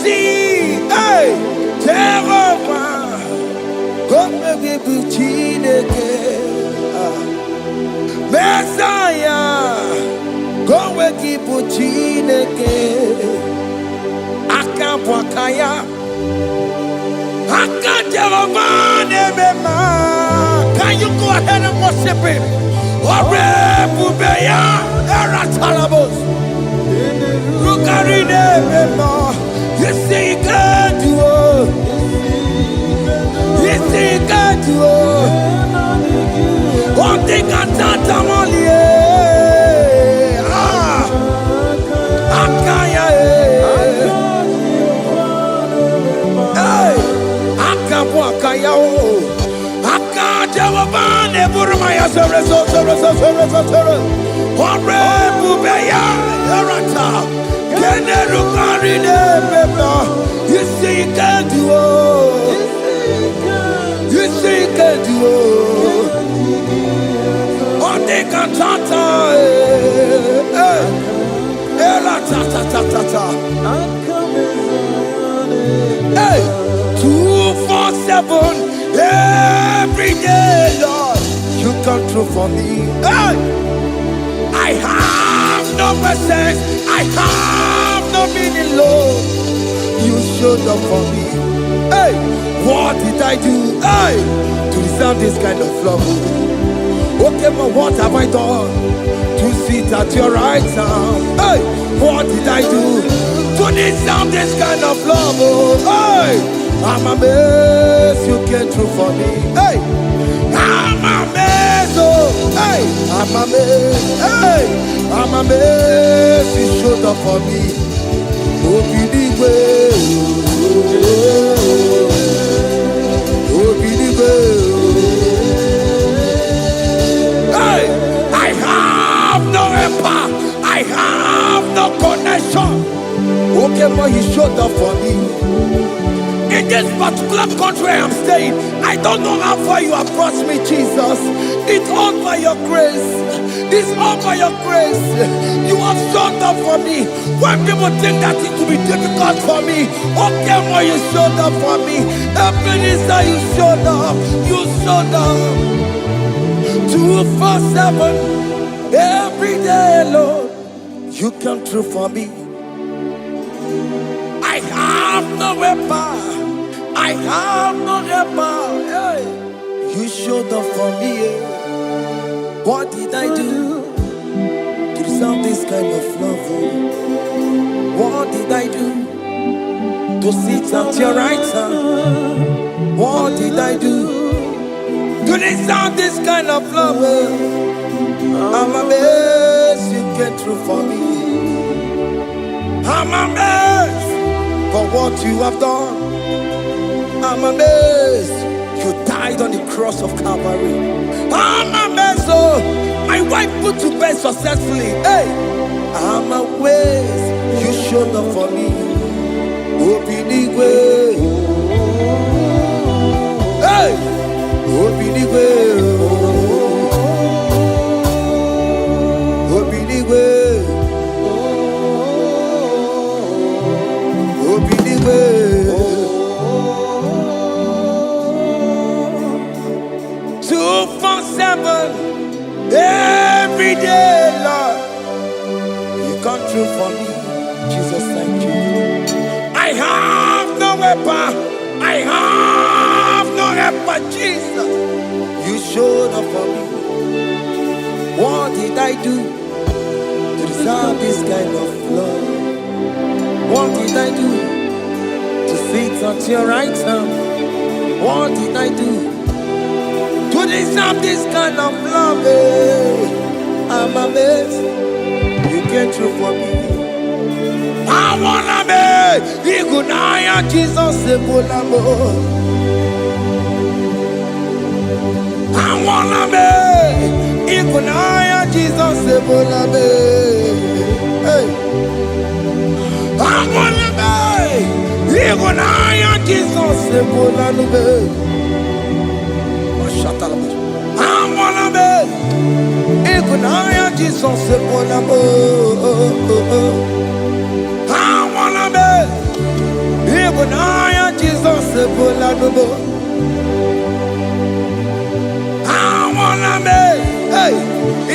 see. Hey, Jehovah. Come give Chineke, Messiah. Come give Chineke, Akapwakaya, Jehovah Nebema. Can you go ahead and worship him? Ore Bubeya, Eratalabos. Rukarine Bema. You see, you can do it. You see, you can do it. One thing I can't tell you. Akaya. Hey, Akapwakaya. Akajawabane Burmaya Sore. Ore Bubeya, Erata. You see, you can do it. You see, you can do it. On the cantata, hey, 247 every day, Lord. You come through for me. Hey, I have no patience. I have no meaning, Lord. You showed up for me. Hey, what did I do? Hey, to deserve this kind of love? Okay, but what have I done to sit at your right hand? Hey, what did I do to deserve this kind of love? Hey, I'm amazed you came through for me. Hey, I'm amazed. Oh, hey, I'm amazed. Hey, I'm amazed you showed up for me. Oh, believe it. Oh, believe it. Hey, I have no empire. I have no connection. Okay, but he showed up for me. In this particular country I am staying, I don't know how far you have brought me, Jesus. It's all by your grace. It's all by your grace. You have shown up for me. When people think that it will be difficult for me, okay, more you showed up for me. Ebenezer, you showed up. You showed up. 247 every day, Lord. You come through for me. I have no weapon. I have no weapon. Hey. You showed up for me. What did I do to deserve this kind of love? What did I do to sit at your right hand? What did I do to deserve this kind of love? I'm amazed you came through for me. I'm amazed for what you have done. I'm amazed you died on the cross of Calvary. I'm amazed, oh, my wife put to bed successfully. Hey, I'm amazed you showed up for me. Obinigwe, hey, Obinigwe, Obinigwe, Obinigwe. 247 every day, Lord. You come through for me, Jesus. Thank you. I have no weapon. I have no weapon, Jesus. You showed up for me. What did I do to deserve this kind of love? What did I do to sit at your right hand? What did I do to deserve this kind of love? I'm amazed you came through for me. I wanna be Igunaya Jesus Sebulamo. I wanna be Igunaya Jesus Sebulame. Hey, I wanna be Igunaya Jesus Sebulame. I wanna be Igunaya Jesus Sebulamo. I wanna be Igunaya Jesus Sebulamo. I wanna be, hey,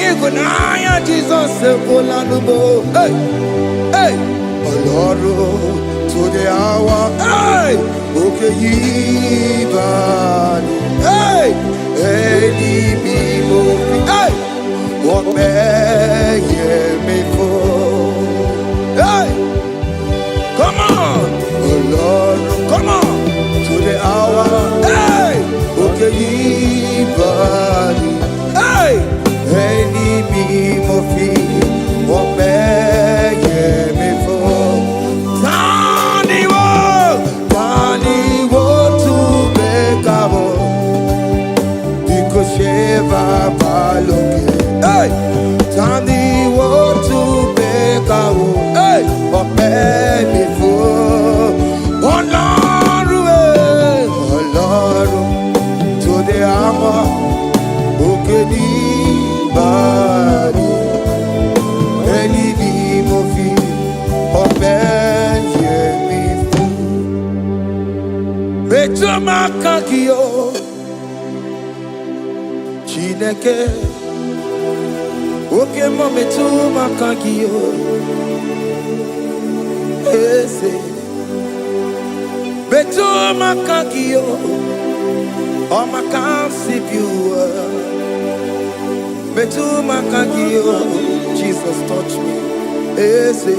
Igunaya Jesus Sebulamo. Hey, hey, Oloro to the hour. Hey, okay, Yibani. Hey, hey, hey, what may me for? Hey, come on, oh Lord, come on to the hour. Hey, okay, body. Hey, any me what may me for? Tani wo to make up. Sheva Baloke, hey, Tani want to make a hey, but baby for Lord, to the armor, Okedi body, any movie, or baby for Betoma Kakio. Chineke, oke mometu makagiyo, ese, betu makagiyo, o makansibiwa, betu makagiyo, Jesus touch me, ese,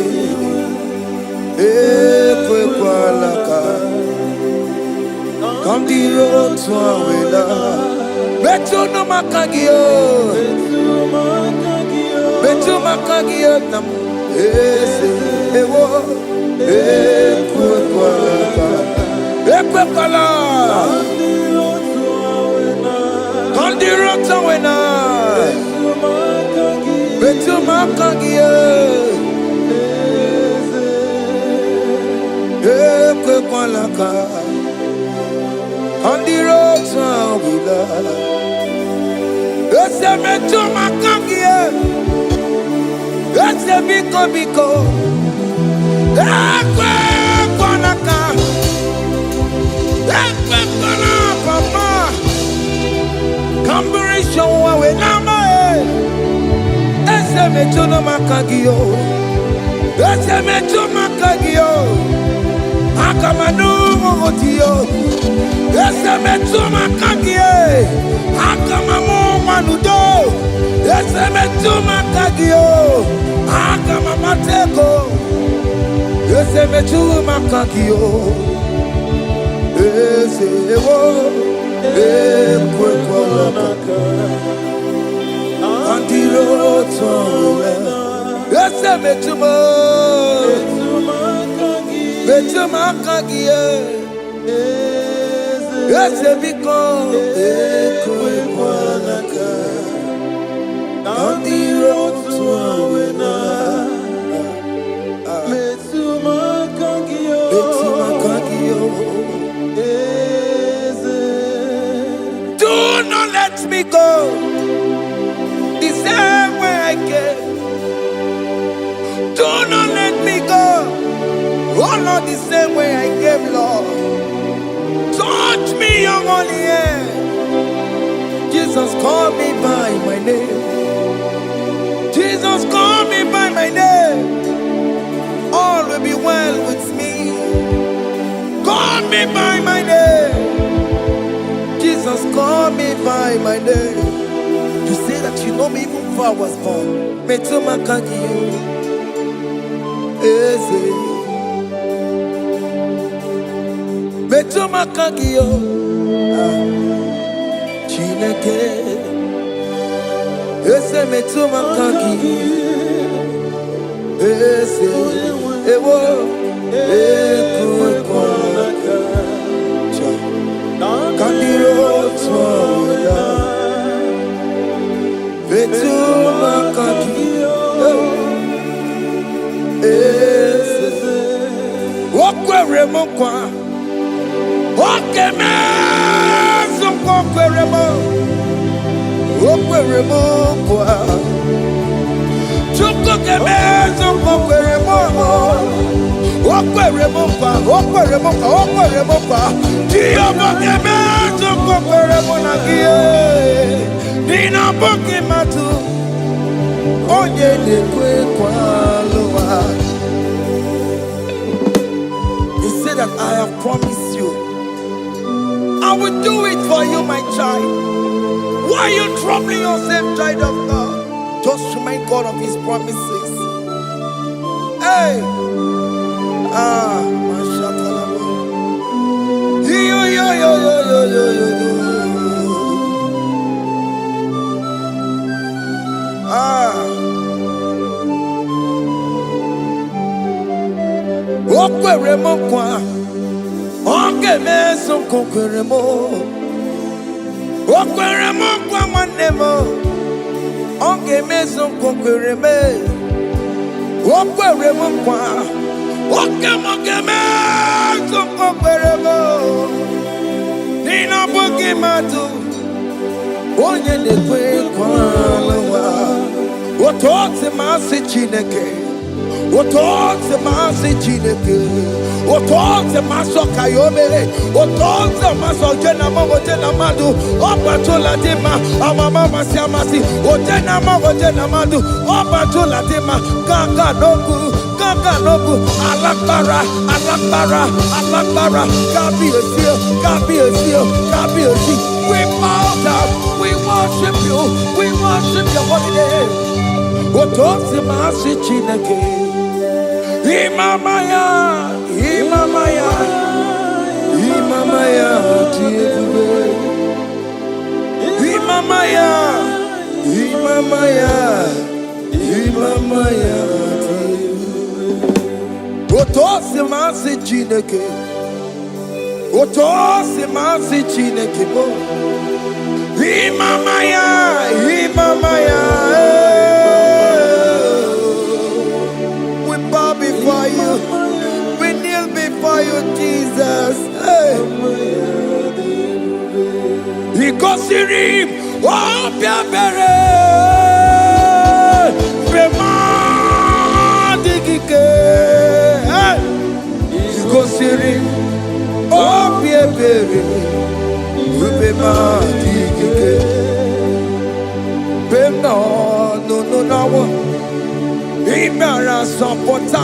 ekwe kwa laka, come the road to Awela. Betu no makagio, betu makagio nam, ese ewo, ekwe kwala, kandi rota wena, betu makagio, ekwe kwala ka. On the road to we love. Yes, I met to my kangie. Yes, I biko. Ekwe kwanaka. Ekwe kwana papa. Kamburisho wawe nama e. Yes, I met to no makagio. Yes, I met to makagio. Akamanu motiyo. Ese metuma kagie. Akamamu manudo. Ese metuma kagio. Akamamatego. Ese metuma kagio. Ese ewo. Ekwe kwa naka. Andiro towe. Ese metuma. Metuma kagie. Ese biko ekwe kwanaka. Andiro tuawena. Metuma kagio. Do not let me go the same way I came. Do not let me go. Oh Lord, the same way I came, Lord. Touch me, young only hand. Jesus, call me by my name. Jesus, call me by my name. All will be well with me. Call me by my name. Jesus, call me by my name. You say that you know me even before I was born. Metuma kagio. Eze. Metuma kagio. Chineke. Ese metuma kagio. Ese ewo. Ekwe kwanaka. Kandiro toya. Metuma kagio. Ese. Okwere mokwa. Okeme soko kweremo. Okweremo kwa. Chuko keme soko kweremo. Okweremo kwa. Diyobo keme soko kweremo na gie. Nina boki matu. Onye nekwe kwa loa. He said that I have promised you. I will do it for you, my child. Why are you troubling yourself, child of God? Just remind God of His promises. Hey! Mashakalama. Yo. Okweremo kwa. Okeme soko kweremo. Okweremo kwa manemo. Okeme soko kwereme. Okweremo kwa. Okeme soko kweremo. Nina boki matu. Onye nekwe kwa lawa. Otote masi chineke. Otote masi chineke. Otote maso kayome. Otote maso jena madu. Opatola dima. Amama masi amasi. Ojena madu. Opatola dima. Kaka nobu. Alakbara. Gabi osio. We bow down. We worship you. We worship your holy name. Otote masi chineke. Imamaya, Otose masi chineke bo. Imamaya. We bow before you. We kneel before you, Jesus. Hey. Igosirim, oh, Biabere, Bema, Digike, Igosirim, oh, Biabere, Bema, Digike, Bema, no, Imara Sapota,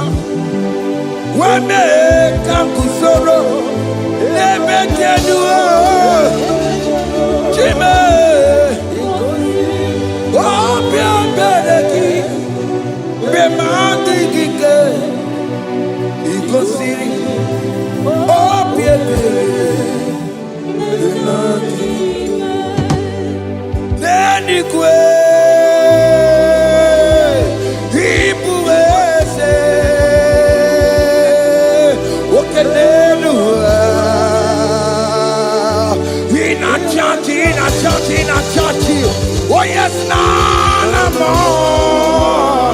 Wame, Kakusoro, Nebetenua. Jime, oh, Biabereki, Bemandi Gike, Igosiri, oh, Biabereki, Nenikwe, Ibuese, Okenelua. In a church, oh yes, none more.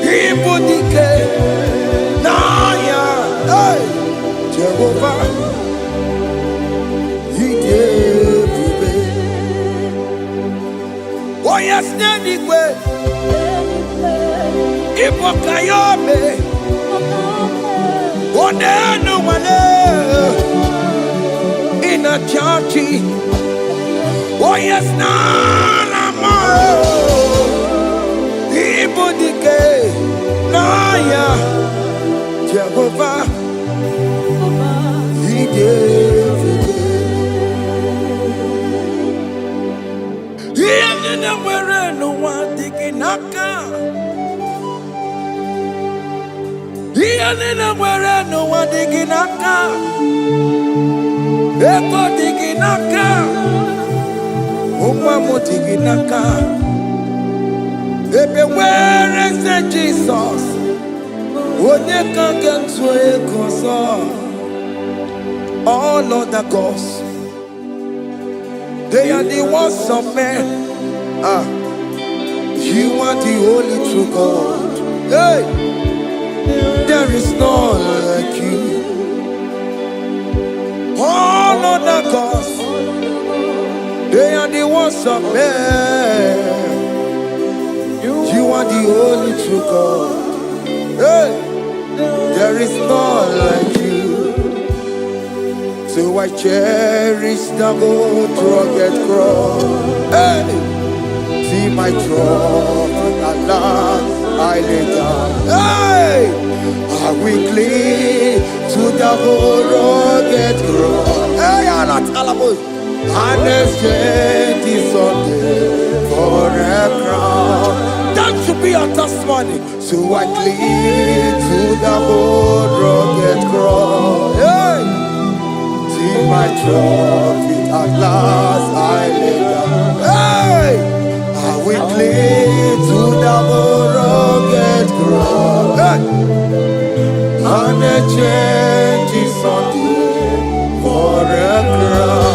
Ibudike, Naya, hey, Jehovah, He gave me. Oh yes, anyway, Ibokayobe, oh no one. In a church, oh yes, nana more. Ibudike, Naya, Jehovah, He gave it. He didn't wear no one digging naka. He didn't wear no one digging naka. Ebo diginaka, Umamo diginaka. Ebe where is the Jesus? Onye can get to a console. All other gods, they are the ones of men. You are the only true God. Hey, there is none like you. All other gods, they are the ones of men. You are the only true God. Hey, there is none like you. So I cherish the old rugged cross. Hey, see my throne, Allah, I lay down. Hey, I will cling to the whole rugged cross. Hey, Allah, Talabos, and exchange is Sunday for a crown. That should be our testimony. So I cling to the whole rugged cross. Hey, see my trophy at last I lay down. Hey, I will cling to the whole rugged cross. Hey, and a change is Sunday for a crown.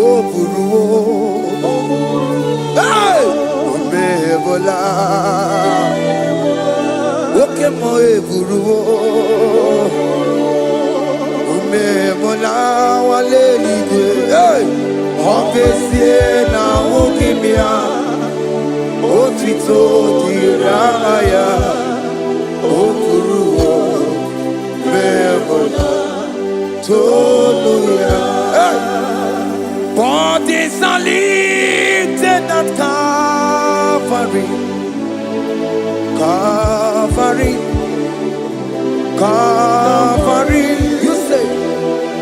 Oh, Buru, hey, Omebola, okay, my Buru, Omemola, Walelide, hey, Obesie na Okimia, Otito Diraya. Bodies are lifted at Calvary, Calvary, Calvary. You say,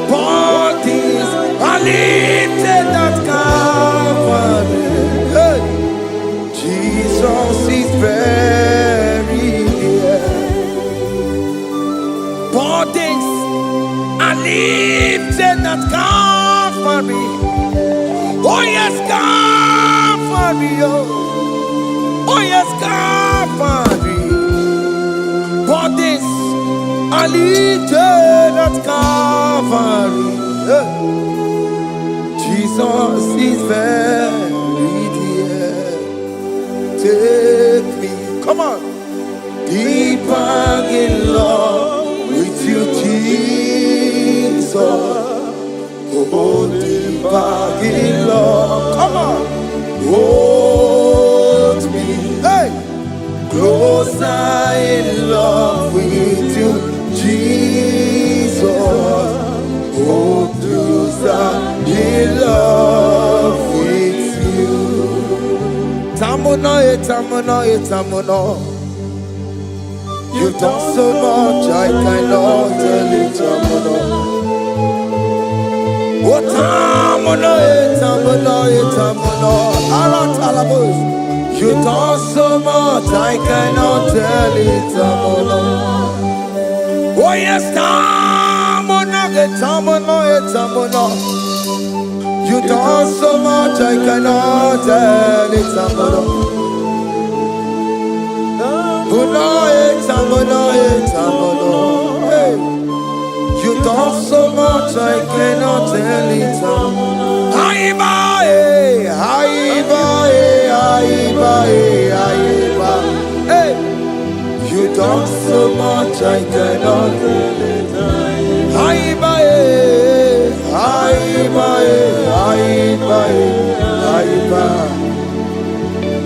bodies are lifted at Calvary. Hey. Jesus is very near. Bodies are lifted at Calvary. Oh yes, Calvary. Oh yes, Calvary. Bodies are lifted at Calvary. Jesus is very dear. Take me, come on, deeper in love with you, Jesus. Oh, You've done so much, I cannot tell it. You've done so much, I cannot tell it. Oh yes, you done so much, I cannot tell it. You done so much, I cannot tell it. You done so much, I cannot tell it.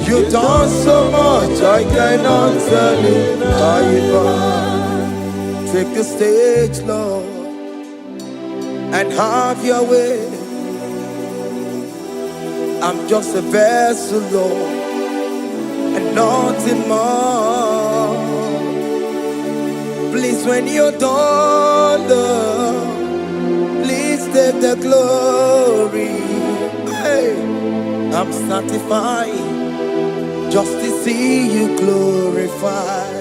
You done so much, I cannot tell it. Take the stage, Lord, and have your way. I'm just a vessel, Lord, and nothing more. Please, when you're done, Lord, please take the glory. Hey, I'm satisfied just to see you glorified.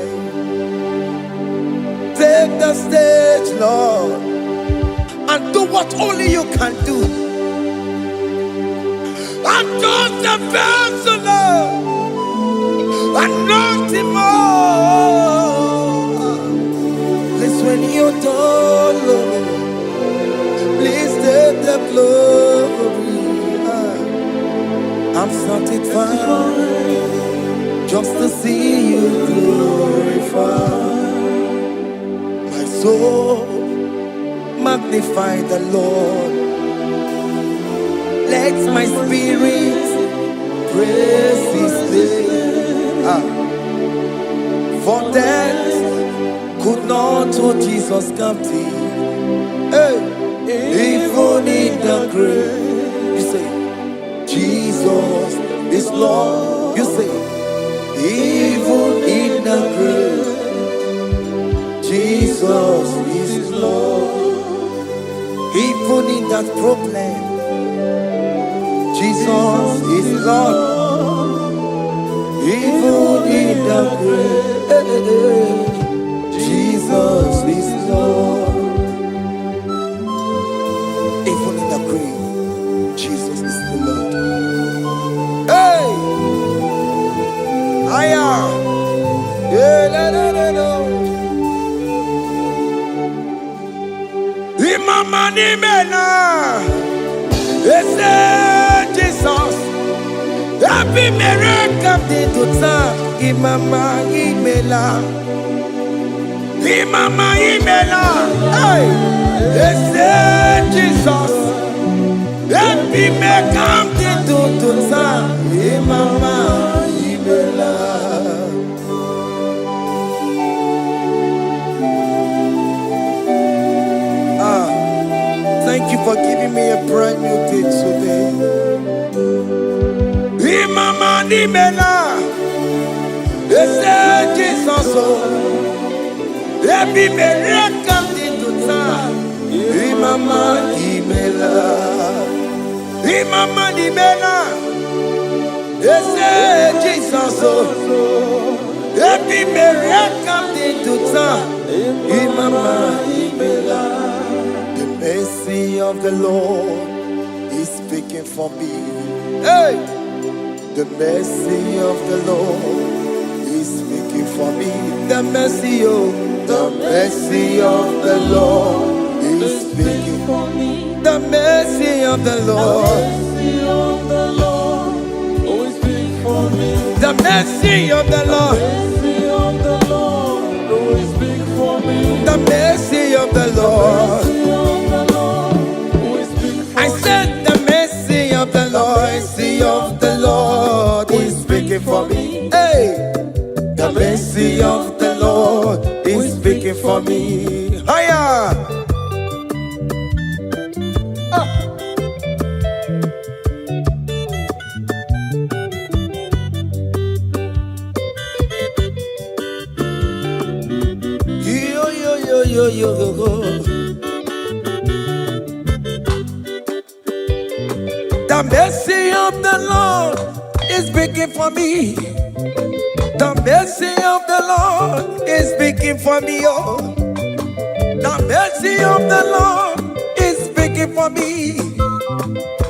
Take the stage, Lord, and do what only you can do. I'm just a vessel, Lord, and nothing more. Please, when you're done, Lord, please take the glory. I'm satisfied just to see you glorified. My soul magnify the Lord. Let my spirit praise His name. For death could not hold Jesus captive. Hey, even in the grave, you say, Jesus is Lord. You say, even in the grave, Jesus is Lord. Even in that problem, Jesus is Lord. Even in the grave, Jesus is Lord. Even in the grave, Jesus is the Lord. Hey! I am. Imama ni mena, ese Jesus. Happy miracle di tuta. Imama imela, Imama imela. Hey, ese Jesus. Happy miracle di tuta. Imama imela. Thank you for giving me a brand new day today. Imama nimela, ese Jesus o, ebi mereka tituta. Imama nimela, Imama nimela, ese Jesus o, ebi mereka tituta. Imama nimela. The mercy of the Lord is speaking for me. Hey! The mercy of the Lord is speaking for me. The mercy, oh, the mercy of the Lord is speaking for me. The mercy of the Lord, always speak for me. the mercy of the Lord, Always speak for me. the mercy of the Lord. I said the mercy of the Lord, mercy of the Lord is speaking for me. Hey, the mercy of the Lord is speaking for me. Higher. The mercy of the Lord is speaking for me. The mercy of the Lord is speaking for me. Oh, the mercy of the Lord is speaking for me.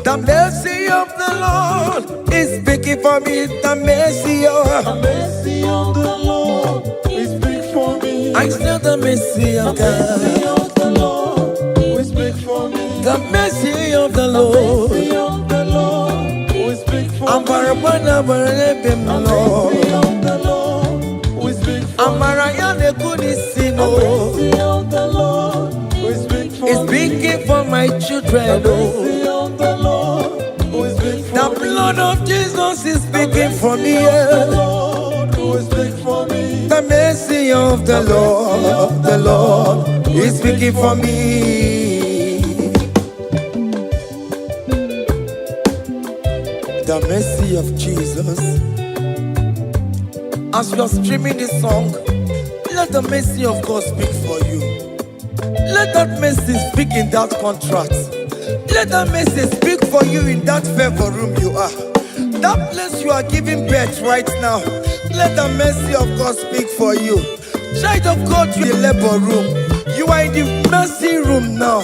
The mercy of the Lord is speaking for me. The mercy of the Lord is speaking for me. I still the mercy of The mercy God. of the Lord will speak for me. The mercy of the Lord. The mercy of the Lord will speak for me. Amara bana barele The bemlo. mercy of the Lord will speak for me. Amara yane kuni The sino. mercy of the Lord will speak for It's me. speaking for my The children. Oh, mercy of the Lord will speak for the me. blood of Jesus is The speaking for mercy me. of the Yeah. Lord will speak for me. The mercy of the Lord, the Lord is speaking for me. The mercy of Jesus. As you are streaming this song, let the mercy of God speak for you. Let that mercy speak in that contract. Let that mercy speak for you in that favor room you are. That place you are giving birth right now. Let the mercy of God speak for you. Child of God, you are in the labor room. You are in the mercy room now.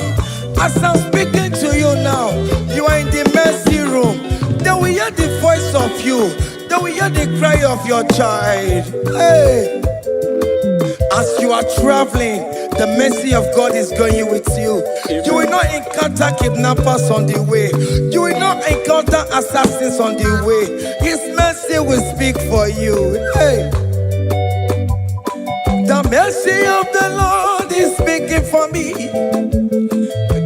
As I'm speaking to you now, you are in the mercy room. They will hear the voice of you. They will hear the cry of your child. Hey. As you are traveling, the mercy of God is going with you. You will not encounter kidnappers on the way. You will not encounter assassins on the way. His mercy will speak for you. Hey. The mercy of the Lord is speaking for me.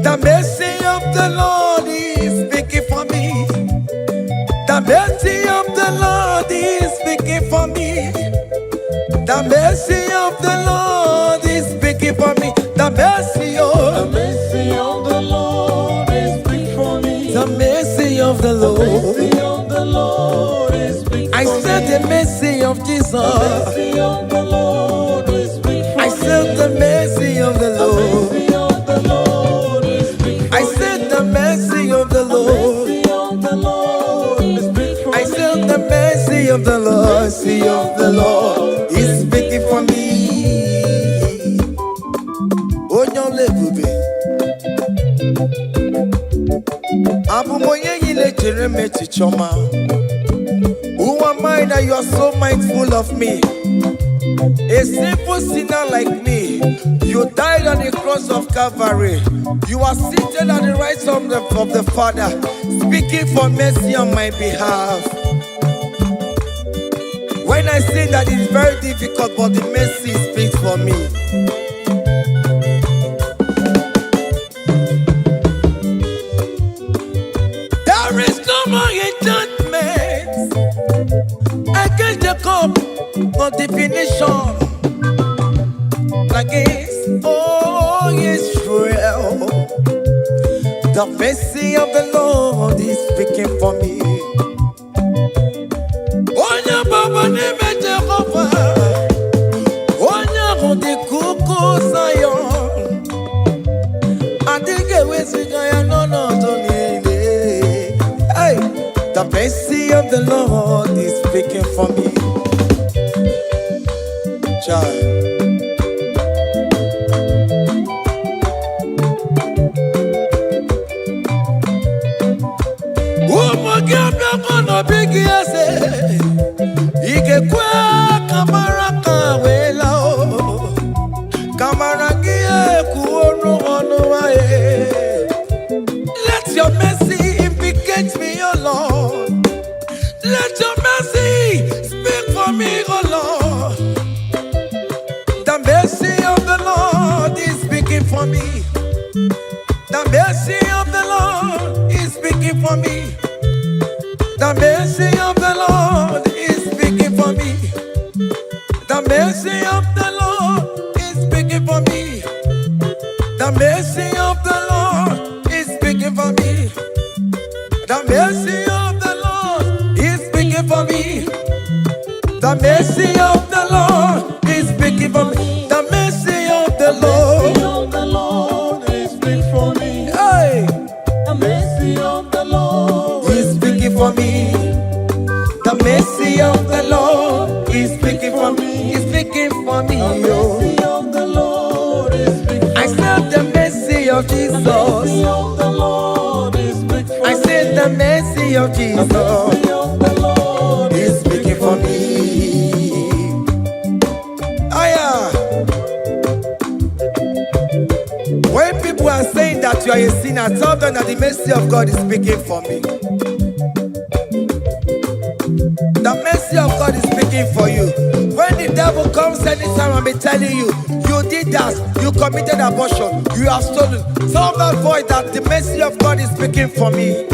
The mercy of the Lord is speaking for me. The mercy of the Lord is speaking for me. The mercy of the Lord is speaking for me. The mercy The of mercy of the Lord is speaking for me. the mercy of the The Lord. mercy of the Lord is speaking I for me. said the mercy of Jesus. The mercy of the Lord is speaking for I me. said the mercy of the The Lord. mercy of the Lord is speaking for I me. said the mercy of the The Lord. mercy of the Lord is speaking for I me. said the mercy of the Lord. Mercy of the Lord is speaking for me. Onyolebube. Abumoye yile jereme chichoma. Who am I that you are so mindful of me? A simple sinner like me. You died on the cross of Calvary. You are seated at the right hand of the Father, speaking for mercy on my behalf. When I say that it's very difficult, but the mercy speaks for me. There is no more enchantment against Jacob, no definition against all Israel. The mercy of the Lord is speaking for me. Onya baba neme Jehovah, onya hodi kuku Zion, adige wesigaya no to nile. Hey, the mercy of the Lord is speaking for me. Child. Umugiabiakono bigi ese Igekwe kamara kawela o Kamara gie kuonu onu wae. Let your mercy implicate me, O Lord. Let your mercy speak for me, O Lord. The mercy of the Lord is speaking for me. The mercy of the Lord is speaking for me. The mercy of the Lord is speaking for me. The mercy of the Lord is speaking for me. The mercy of the Lord is speaking for me. The mercy of the Lord is speaking for me. The mercy of the Lord is speaking for me. The mercy of the Lord of Jesus the Lord is speaking for me. When people are saying that you are a sinner, tell them that the mercy of God is speaking for me. The mercy of God is speaking for you. When the devil comes anytime and be telling you, you did that, you committed abortion, you have stolen, tell that voice that the mercy of God is speaking for me.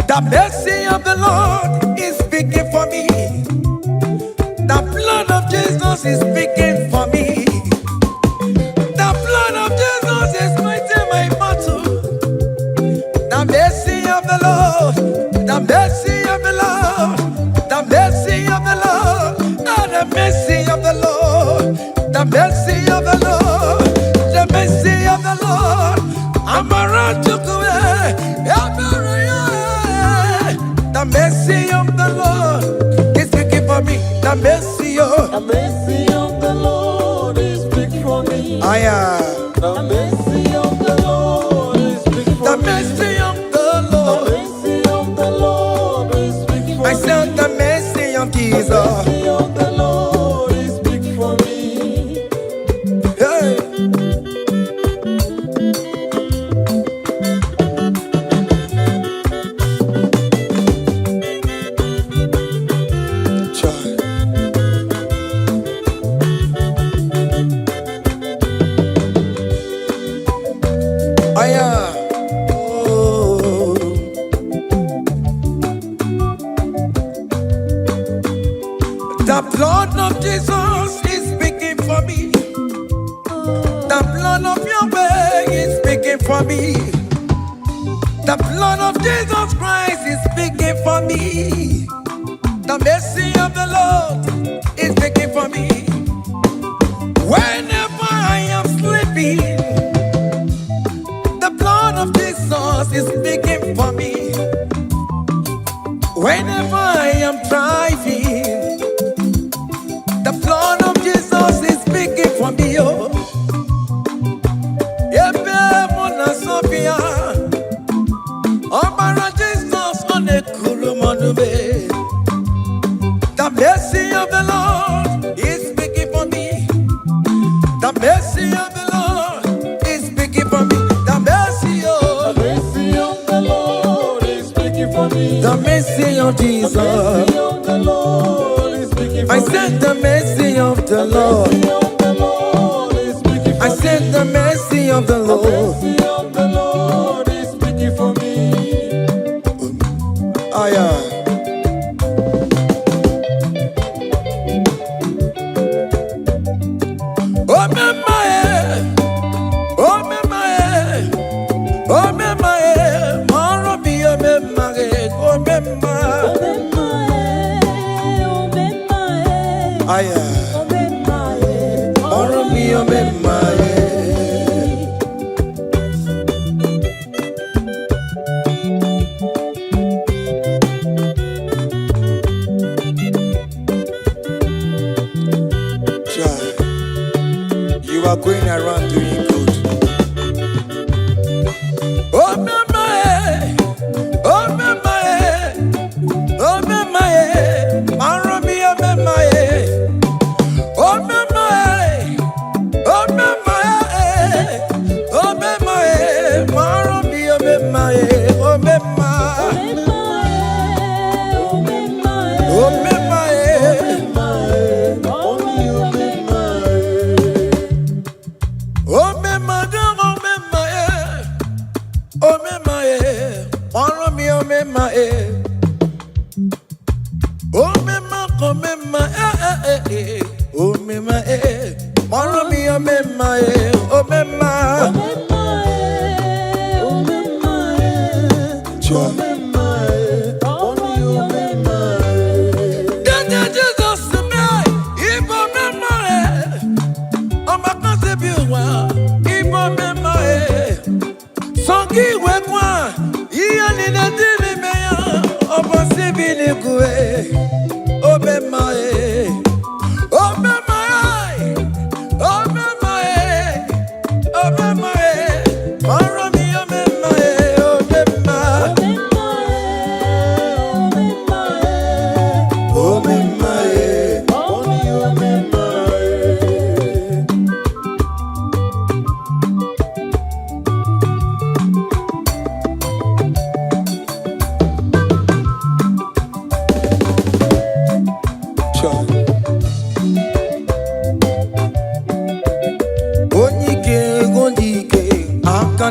The mercy of the Lord is speaking for me. The blood of Jesus is speaking for me. The blood of Jesus is fighting my battle. The mercy of the Lord, the mercy of the Lord, the mercy of the Lord, the mercy of the Lord, the mercy of the Lord, the mercy of the Lord. I'm around to go. The mercy of the Lord is speaking for me. The mercy of the Lord is speaking for me. I am. The mercy of the Lord is speaking for The me. mercy of the Lord. The mercy of the Lord is speaking for me. I said the mercy of Jesus. The mercy of the Lord is speaking for me. Hey. The blood of Jesus is speaking for me. The blood of Yahweh is speaking for me. The blood of Jesus Christ is speaking for me. The mercy of the Lord is speaking for me. Whenever I am sleeping, the blood of Jesus is speaking for me. Whenever I am driving, the blood of Jesus is speaking for me. Oh, Ebe Mona Sophia, Obara Jesus on a Kurumanube. The mercy of the Lord is speaking for me. The mercy of the Lord is speaking for me. The mercy of the Lord is speaking for me. The mercy of Jesus. The mercy of the Lord is speaking for me. I said the mercy of the Lord. I said the mercy of the Lord. The mercy of the Lord is speaking for me. Oh, my, oh, my, oh, my, oh, be oh, my, oh, you are going around doing good. Oh, my, oh, my, oh, my, Maromi, oh, my, oh, my, oh, my, oh, my, Maromi, oh, my, oh, my, oh, my,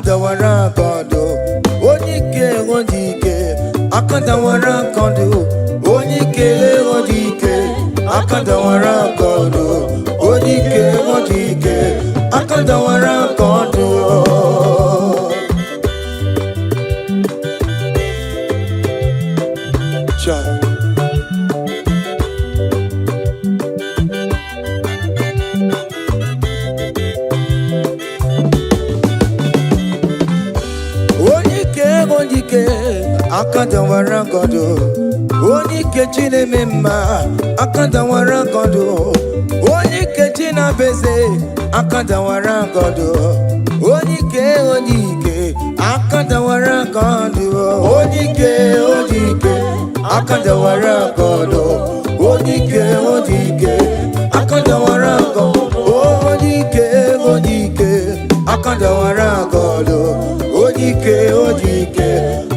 akadawara kondo, onike odike, akadawara kondo, onike odike, akadawara kondo, onike odike, akadawara kondo. Akadawara kondo, onike chineme mma, akadawara kondo, onike chinabeze, akadawara kondo, onike onike, akadawara kondo, onike onike, akadawara kondo, onike onike, akadawara kondo, onike onike, akadawara kondo, onike onike,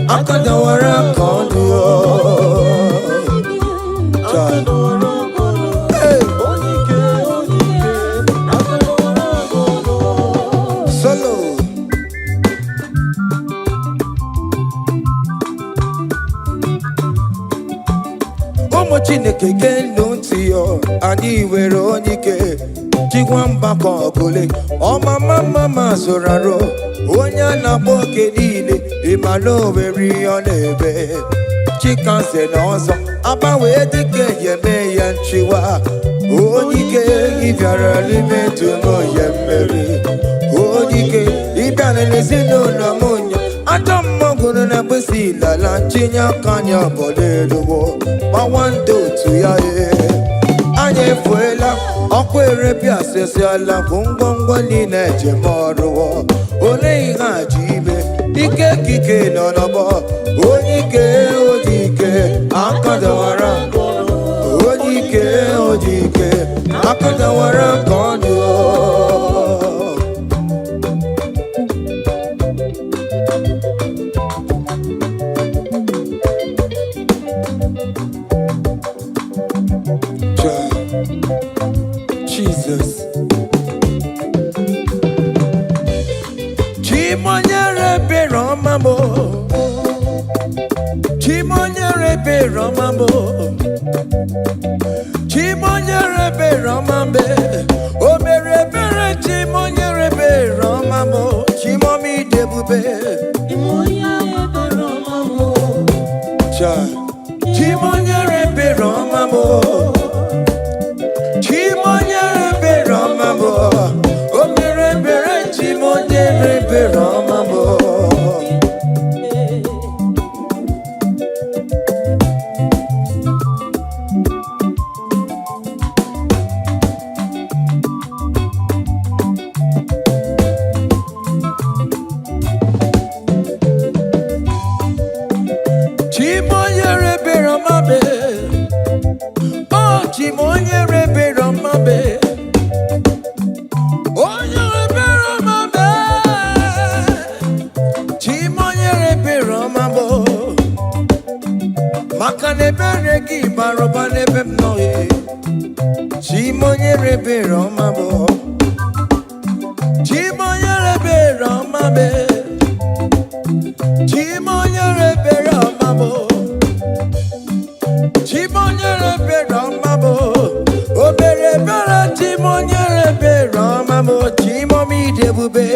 akadawara kondo. Solo. Ụmụ Chineke geenụ ntị yo, anyị nwere onike jikwa mgbakọ ọbụla ọmama mama zụrụ arụ onye a na-akpọ oke niile ịmana o nwere ihe ọ na-eme chikanze na ọzọ agbanwe dịka eme ya nchiwa onike ịbịara n'ime dum ya mmeri onike ịbịara n'ezinụlọ m onye ajọ mmọgụrụ na mgbesi lala chinye aka anya obodo eluwo gbawa ndị otu ya anyị efuela ọkụ erepịa asịsịala bụ ngwongwo niile ejem ọrụwo ole ihe a ji ime ike ekike nọ n'ọgbọ onye ike oji ike akadawara onye ike oji ike akadawara nke ọdụ Jesus. Chimonyere Romambo, Chimonyere Romambo, Chimonyere Romambe, Omere Bere Chimonyere Romambo, Chimomi Debube, Chimonyere Romambo, Chimonyere Romambo. Chimonyere Romambo, Omere Bere Chimonyere Romambo. Chimonyere Romambe, oh Chimonyere Romambe, oh Romambe, Chimonyere Romambo, Makane Bereki Barobane Bemnoe, Chimonyere Romambo, Chimonyere Romambe, Chimonyere Romambo. Chimonyere Romambo, Obere Bera Chimonyere Romambo, Chimomi Debube,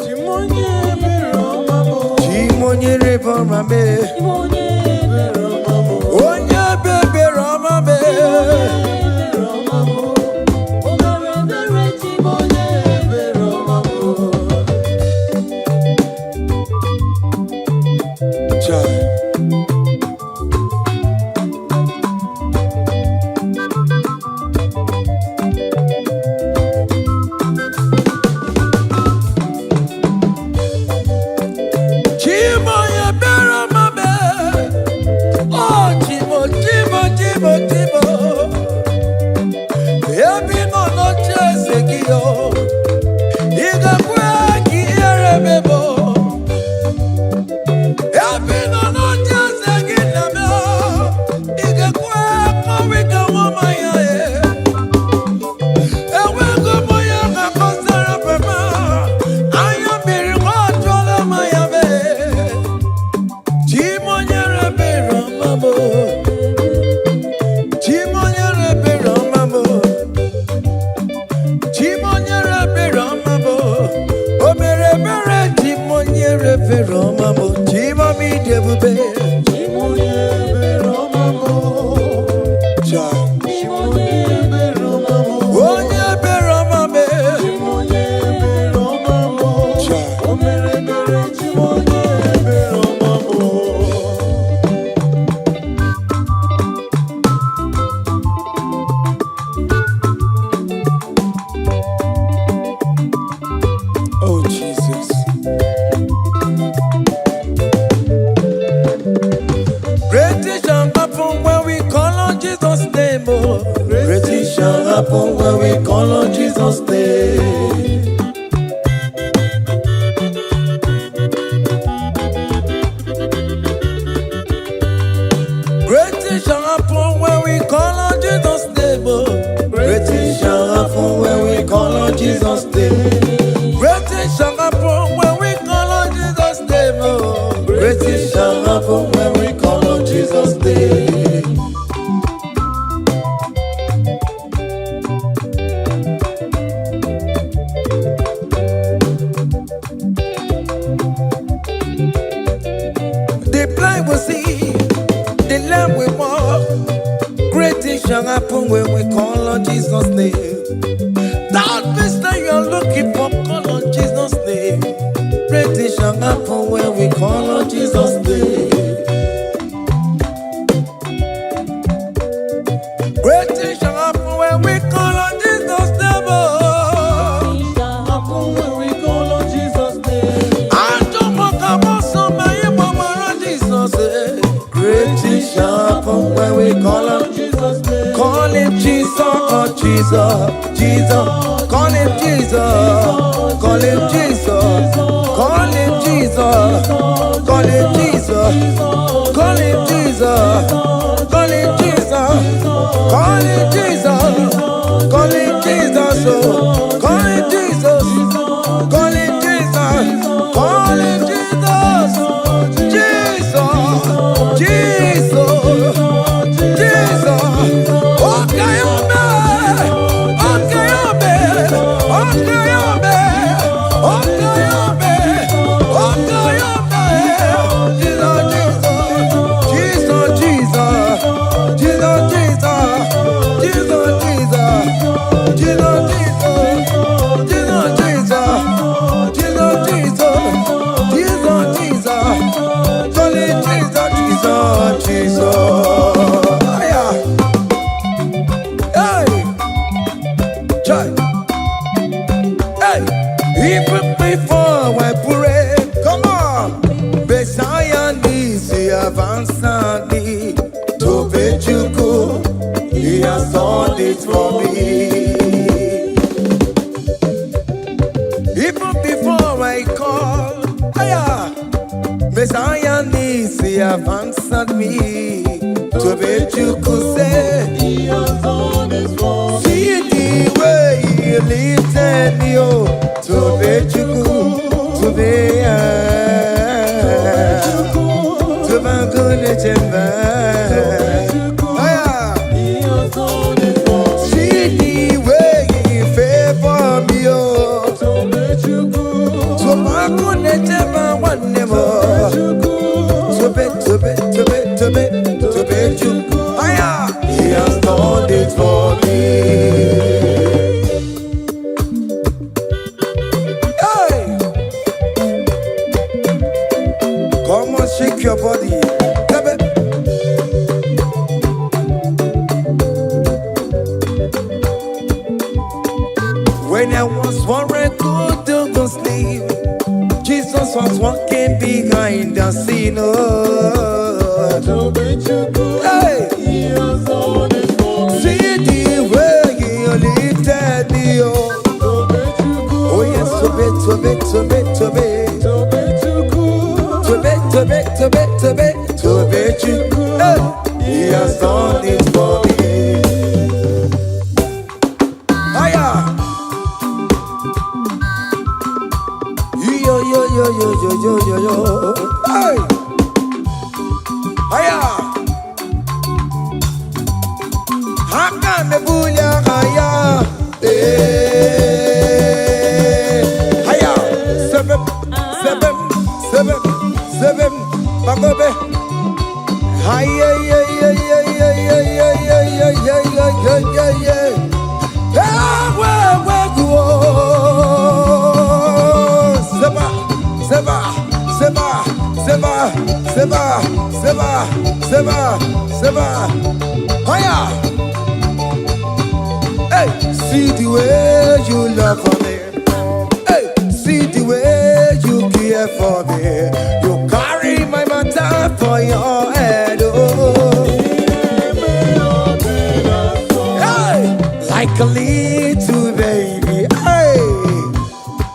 Chimonyere Romambo, Chimonyere Romambe, Chimonyere Romambo, Onya Bebe Romambe, Romambo, Obere Bera Chimonyere Romambo. call on Jesus' name. Great things shall happen when we call on Jesus' name. Oh, great things shall happen when we call on Jesus' name. The blind will see, the lame will walk. Great things shall happen when we call on Jesus' name. That means that you are looking for, call on Jesus' name. Great things shall happen when we call on Jesus' name. Great things shall happen when we call on Jesus' name. Oh. It shall happen when we call on Jesus' name. I don't want to go somewhere, mama, Jesus. Great things shall happen when we call on Jesus' name. Call him Jesus, oh Jesus, Jesus. Call him Jesus, call him Jesus, call him Jesus, call him Jesus, call him Jesus, call him Jesus, call him Jesus, call him Jesus, oh, call him Jesus, call him Jesus, call him Jesus, Jesus, Jesus, Jesus. Okay, even before I pray, come on. Messiah needs to advance me to Bejuku. He has done it for me. Even before I call, Messiah needs to advance me to Bejuku. Say, He has done it for me. see the way He lifted me up to Bejuku, to be to my goodness and He has done it for me. see the way He favor me, oh, to my goodness and one more, to Bejuku, He has done it for me. Come on, shake your body. When I was worried, good to sleep, Jesus was walking behind the scene. Oh. Hey. He has done it for me. See the way He lifted me. Oh, yes, to be. He has done it for me. Yo. Hey. Haka me bulia haya. Seven. Bagobe. Seba. Hiya. Hey, see the way you love for me. Hey, see the way you care for me. You carry my matter for your head. Oh. Hey, like a little baby. Hey,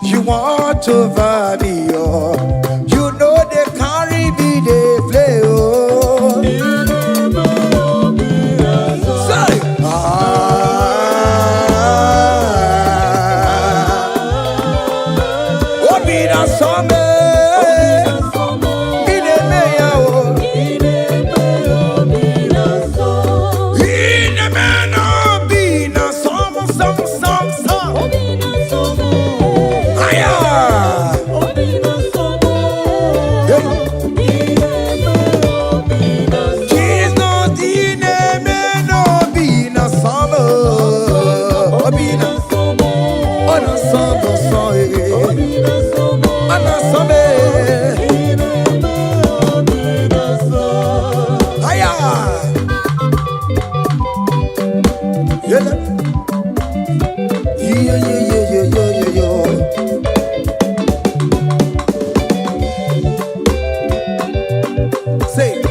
you want over me. Oh. You know they carry me, they play. Oh. Say, Say,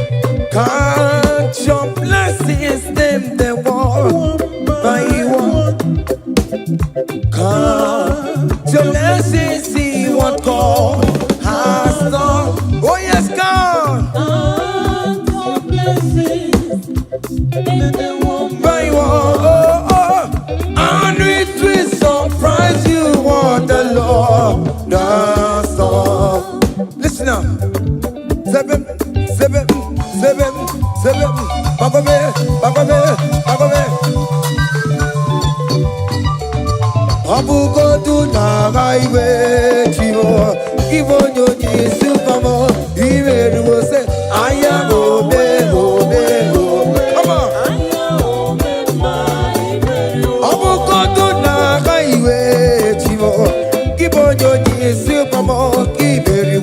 count your blessings, them the one by one. Count your blessings, see what God has done. Oh yes, God. Count your blessings, them the one By one, and it will surprise you what the Lord does done. Listen up. Seven. Bagome. Abugo do na gaiwe chivo. Ivo nyonyi supamo. Iveru se aya obe. Come on. Abugo do na gaiwe chivo. Ivo nyonyi supamo. Iveru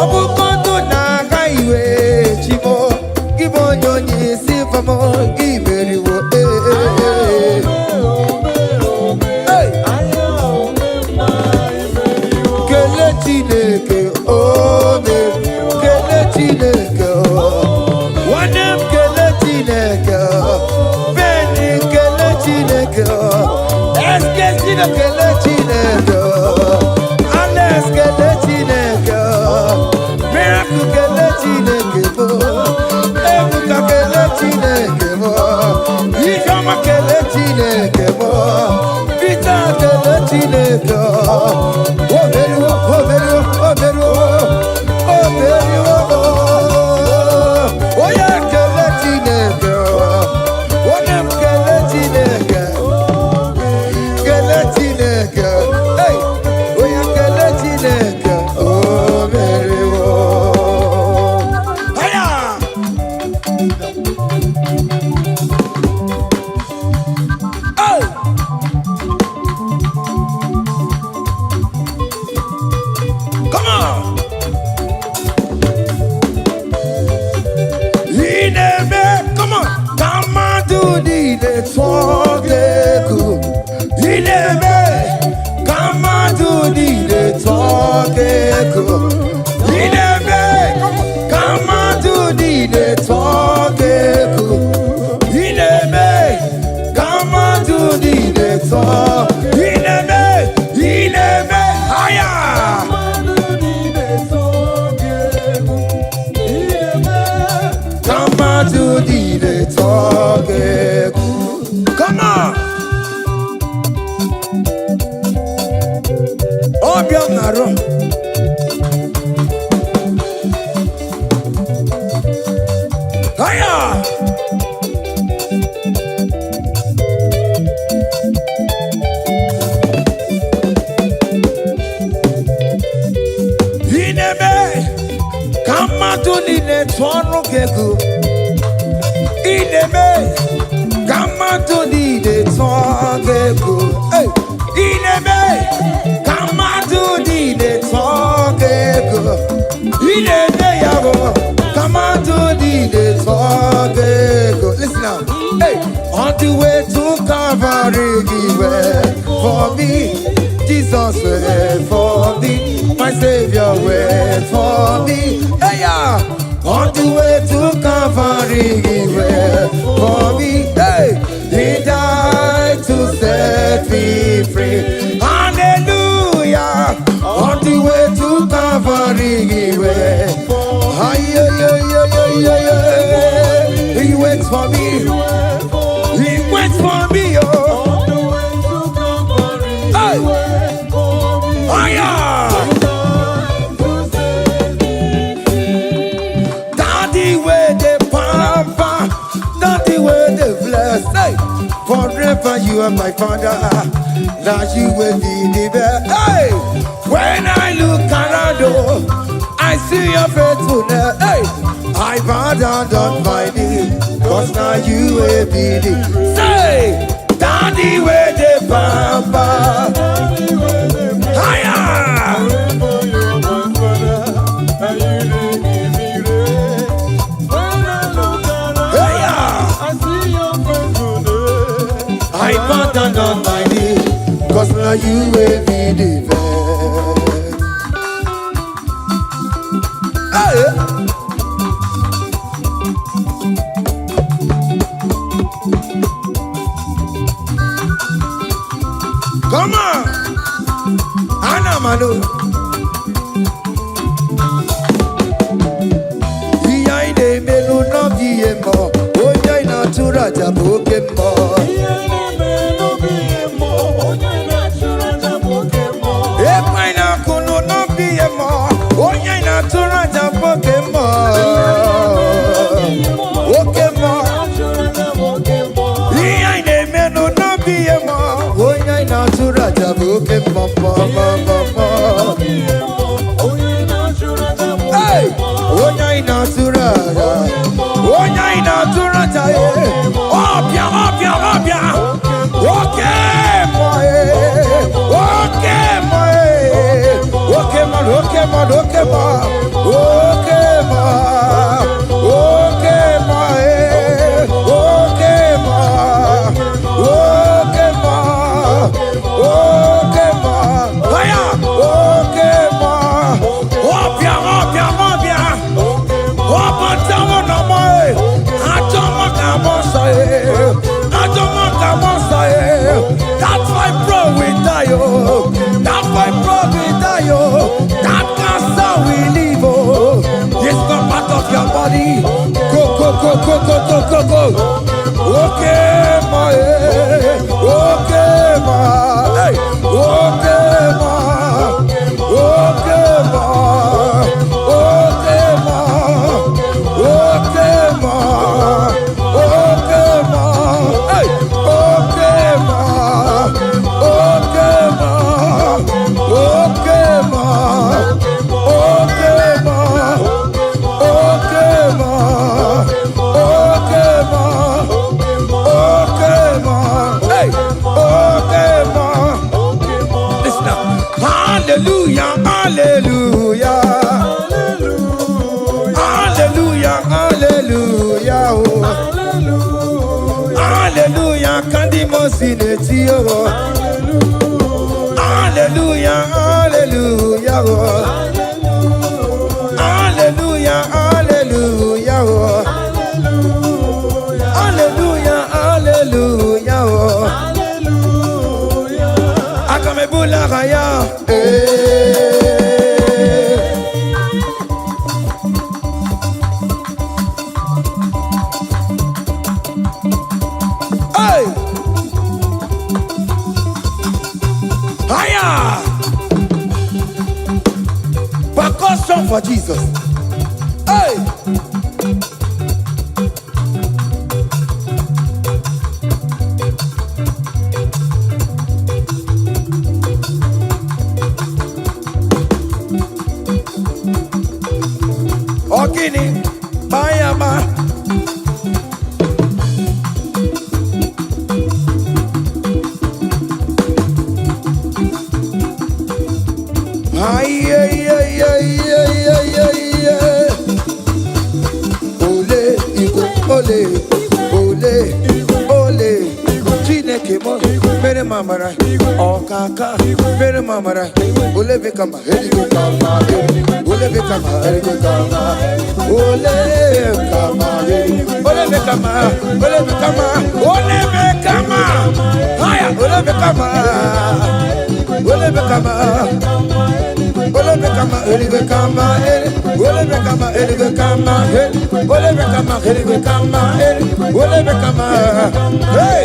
Abukondo na gaiwe chivo. Ivo nyonyi supamo. Iveru Chineke, oh, kele Chineke, wanem kele Chineke, beni kele Chineke, eske kele Chineke, anes kele Chineke, miracle kele Chineke, ebuka kele Chineke, ishama kele Chineke, vita kele Chineke. Come on. Obianaro. Hiya. Inebe. Kama tu nine tono keku. Inebe. Kama tu nine tono keku. Hey. Inebe. Kama tu nine tono keku. Inebe yabo. Kama tu nine tono keku. Listen now. Hey. On the way to Calvary, give way for me. Jesus wait for me. My Savior wait for me. Hey, yeah. On the way to Calvary, he wait for me. Hey, he died to set me free. Hallelujah. On the way to Calvary, he wait. He waits for me. He waits waits for me, oh. On the way to Calvary, Hey. He waits for me. Oh yeah. He died to set me free. Daddy where the pamper, daddy where the bless. Hey. Forever you are my father. Now you will be the best. Hey. When I look around, oh, I see your faithfulness. Hey. I bow down on my knee, cause now you will be the. Say, daddy where the pamper. Daddy, where the bless. Higher. Forever you're my father, and you didn't give me rest. When I look around, Hey, yeah. I see your faithfulness. I bow down on my knee, cause now you will be the best. Hey. Come on, Anna Manu. Behind the melu no biemo, oya ina tura jabokemo. Epa ina kunu no biemo, oya ina tura jabokemo. Okemo. Behind the melu no biemo, oya ina tura jabokemo. Hey, oya ina tura, oya ina tura jaye. Obia, obia, obia. Okay, boy. Okay, boy. Okay, man. Okay, man. Okay, man. Okay, man. Okay, man. Okay, man. Okay, man. Okay, man. Hiya. Okay, man. Obia, obia, obia. Opa, tamo na moi. Atoma kamo sae. Atoma kamo sae. That's why bro we die, oh. That's why bro we die, oh. That cancer we live, oh. It's not part of your body. Go, go, go, go, go, go, go, go. Okay, ma, eh. Okay, ma. Hey. Okay, ma. Okay, ma. Okay, ma. Okay, ma. Okay, ma. Hey. Okay, ma. Okay, ma. Okay, ma. Okay, ma. Okay, ma. Okay, ma. Okay, ma. Hey. Okay, ma. Listen now. Hallelujah, hallelujah. Hallelujah, hallelujah. Oh. Hallelujah, kandi mosineti oh. Hallelujah, hallelujah. Oh. Hallelujah, hallelujah. Oh. Hallelujah, hallelujah. Oh. Akamebula raya. Hey! Higher! Percussion for Jesus. Hey! Ogini, Bayama. Ay, ay, ay, ay, ay, ay, ay, ay. Ole, Igbo, ole, ole, ole. Chineke mo, mere mamara, okaka, mere mamara. Ole bekama, hele kama, ole bekama, hele kama, ole kama, ole bekama, ole bekama, ole bekama. Haya, ole bekama, ole bekama. Ole bekama, ele bekama, ele. Ole bekama, ele bekama, ele. Ole bekama, ele bekama, ele. Ole bekama, hey.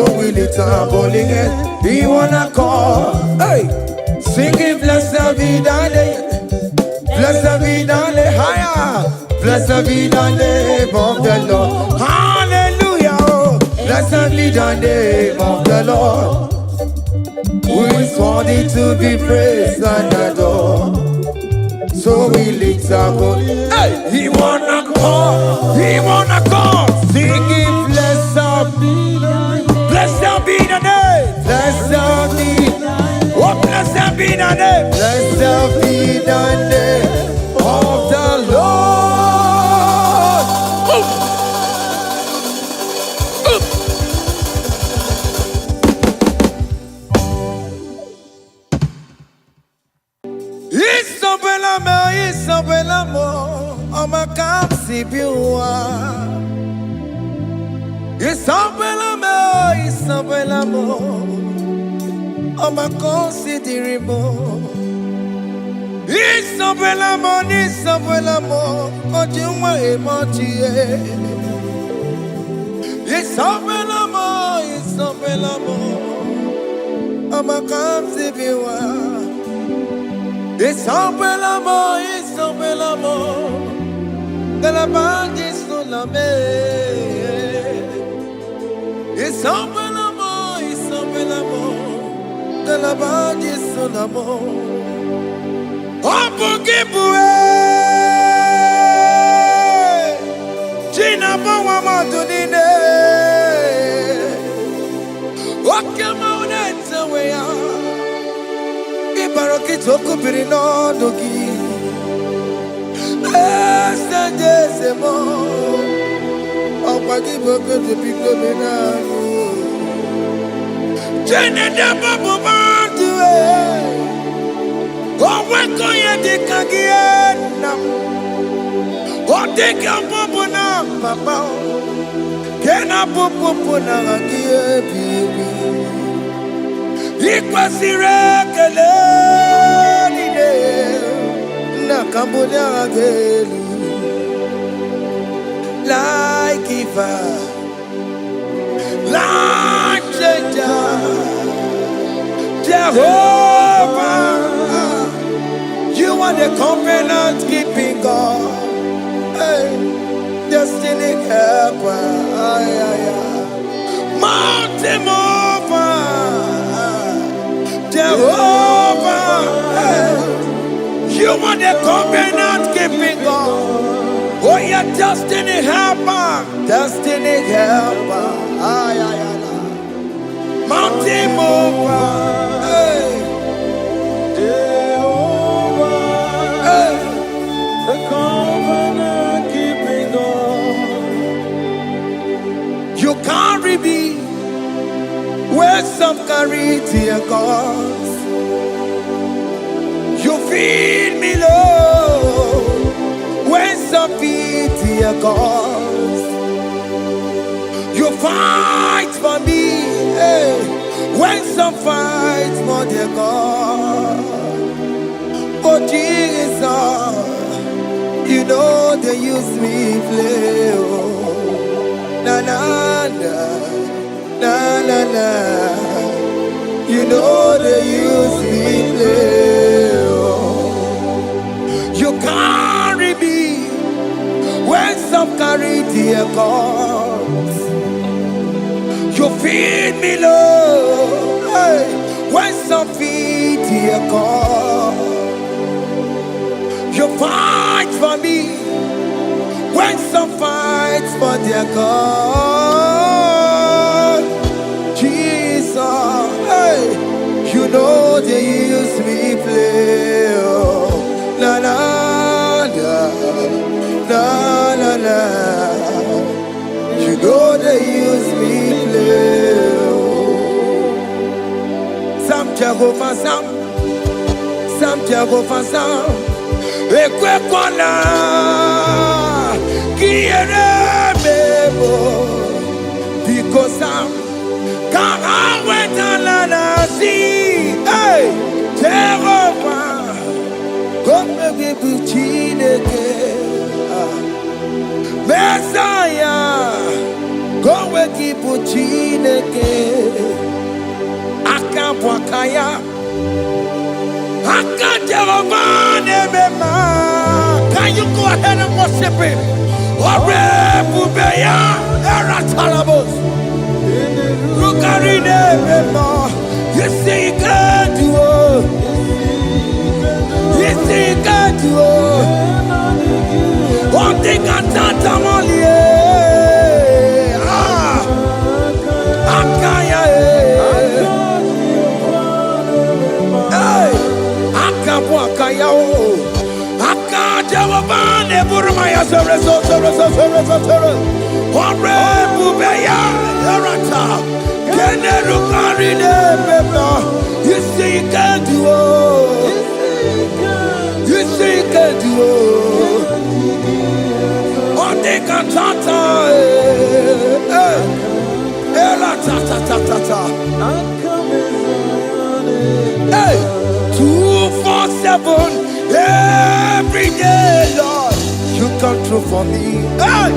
So we lift our bowling head. We wanna call. Hey, singing blessed be thy name. Blessed be thy name. Higher. Blessed be thy name of the Lord. Hallelujah. Oh. Blessed be thy name of the Lord. Who is worthy to be praised and adored. So we lift our voice. Hey, he wanna call. He wanna call. Singing blessed be thy name. Blessed be the name. Blessed be. Oh, blessed be the name. Blessed be the name of the Lord. Isabella mo, ama kamsi biwa. Isabella mo, ama considere mo. Isabella mo, ojuma emoji. Isabella mo, ama kamsi biwa. Isabella mo, de la bande sulla me. Isabella mo, de la bande sulla mo. Opugibue, Gina bawa madunine. Okama unenza weya. Ibaroki toku birino dogi. Estendezemo. Opagi boke de biglo benano. Jene de babu bandue. Oweko ye de kagiena. Odeka babu na papa. Kena pupu na kagie bibi. Ikwasire keleni de na kambonya gelu like giver, like changer, Jehovah. You are the covenant keeping God, hey, destiny helper, mountain mover. Jehovah, you are the covenant keeping God. Oh, your destiny helper, mountain mover, Jehovah, the covenant keeping God. You carry me where some carry tear gods. You feed me, Lord, when some feed tear gods. You fight for me, hey, when some fight for their God. Oh Jesus, you know they use me play. Oh, na na na. You know they use me play. Oh. You carry me when some carry their gods. You feed me, Lord, hey, when some feed their God. You fight for me when some fight for their God. Jesus, hey, you know they use me play. Oh, na na na. You know they use me play. Oh. Sam Jehovah Sam. Ekwe kwana kiere mebo because Sam. Kara wetala na si, hey, Jehovah, come give you Chineke, Messiah, go with ibu Chineke aka bụ aka ya aka Jehova na-eme mma. Can you go ahead and worship him? Ọrụ ebube ya eratarabos rugari na-eme mma. Isi ike dị o, isi ike dị o, ọ dị ka tata molie. Aka Jehova na-eburu ma ya zoro ọrụ ebube ya erata kenerugari na-eme mma. Isi ike dị o, isi ike dị o, ọ dị ka tata eratatatata. Hey, 247 every day, Lord, you come through for me. Hey,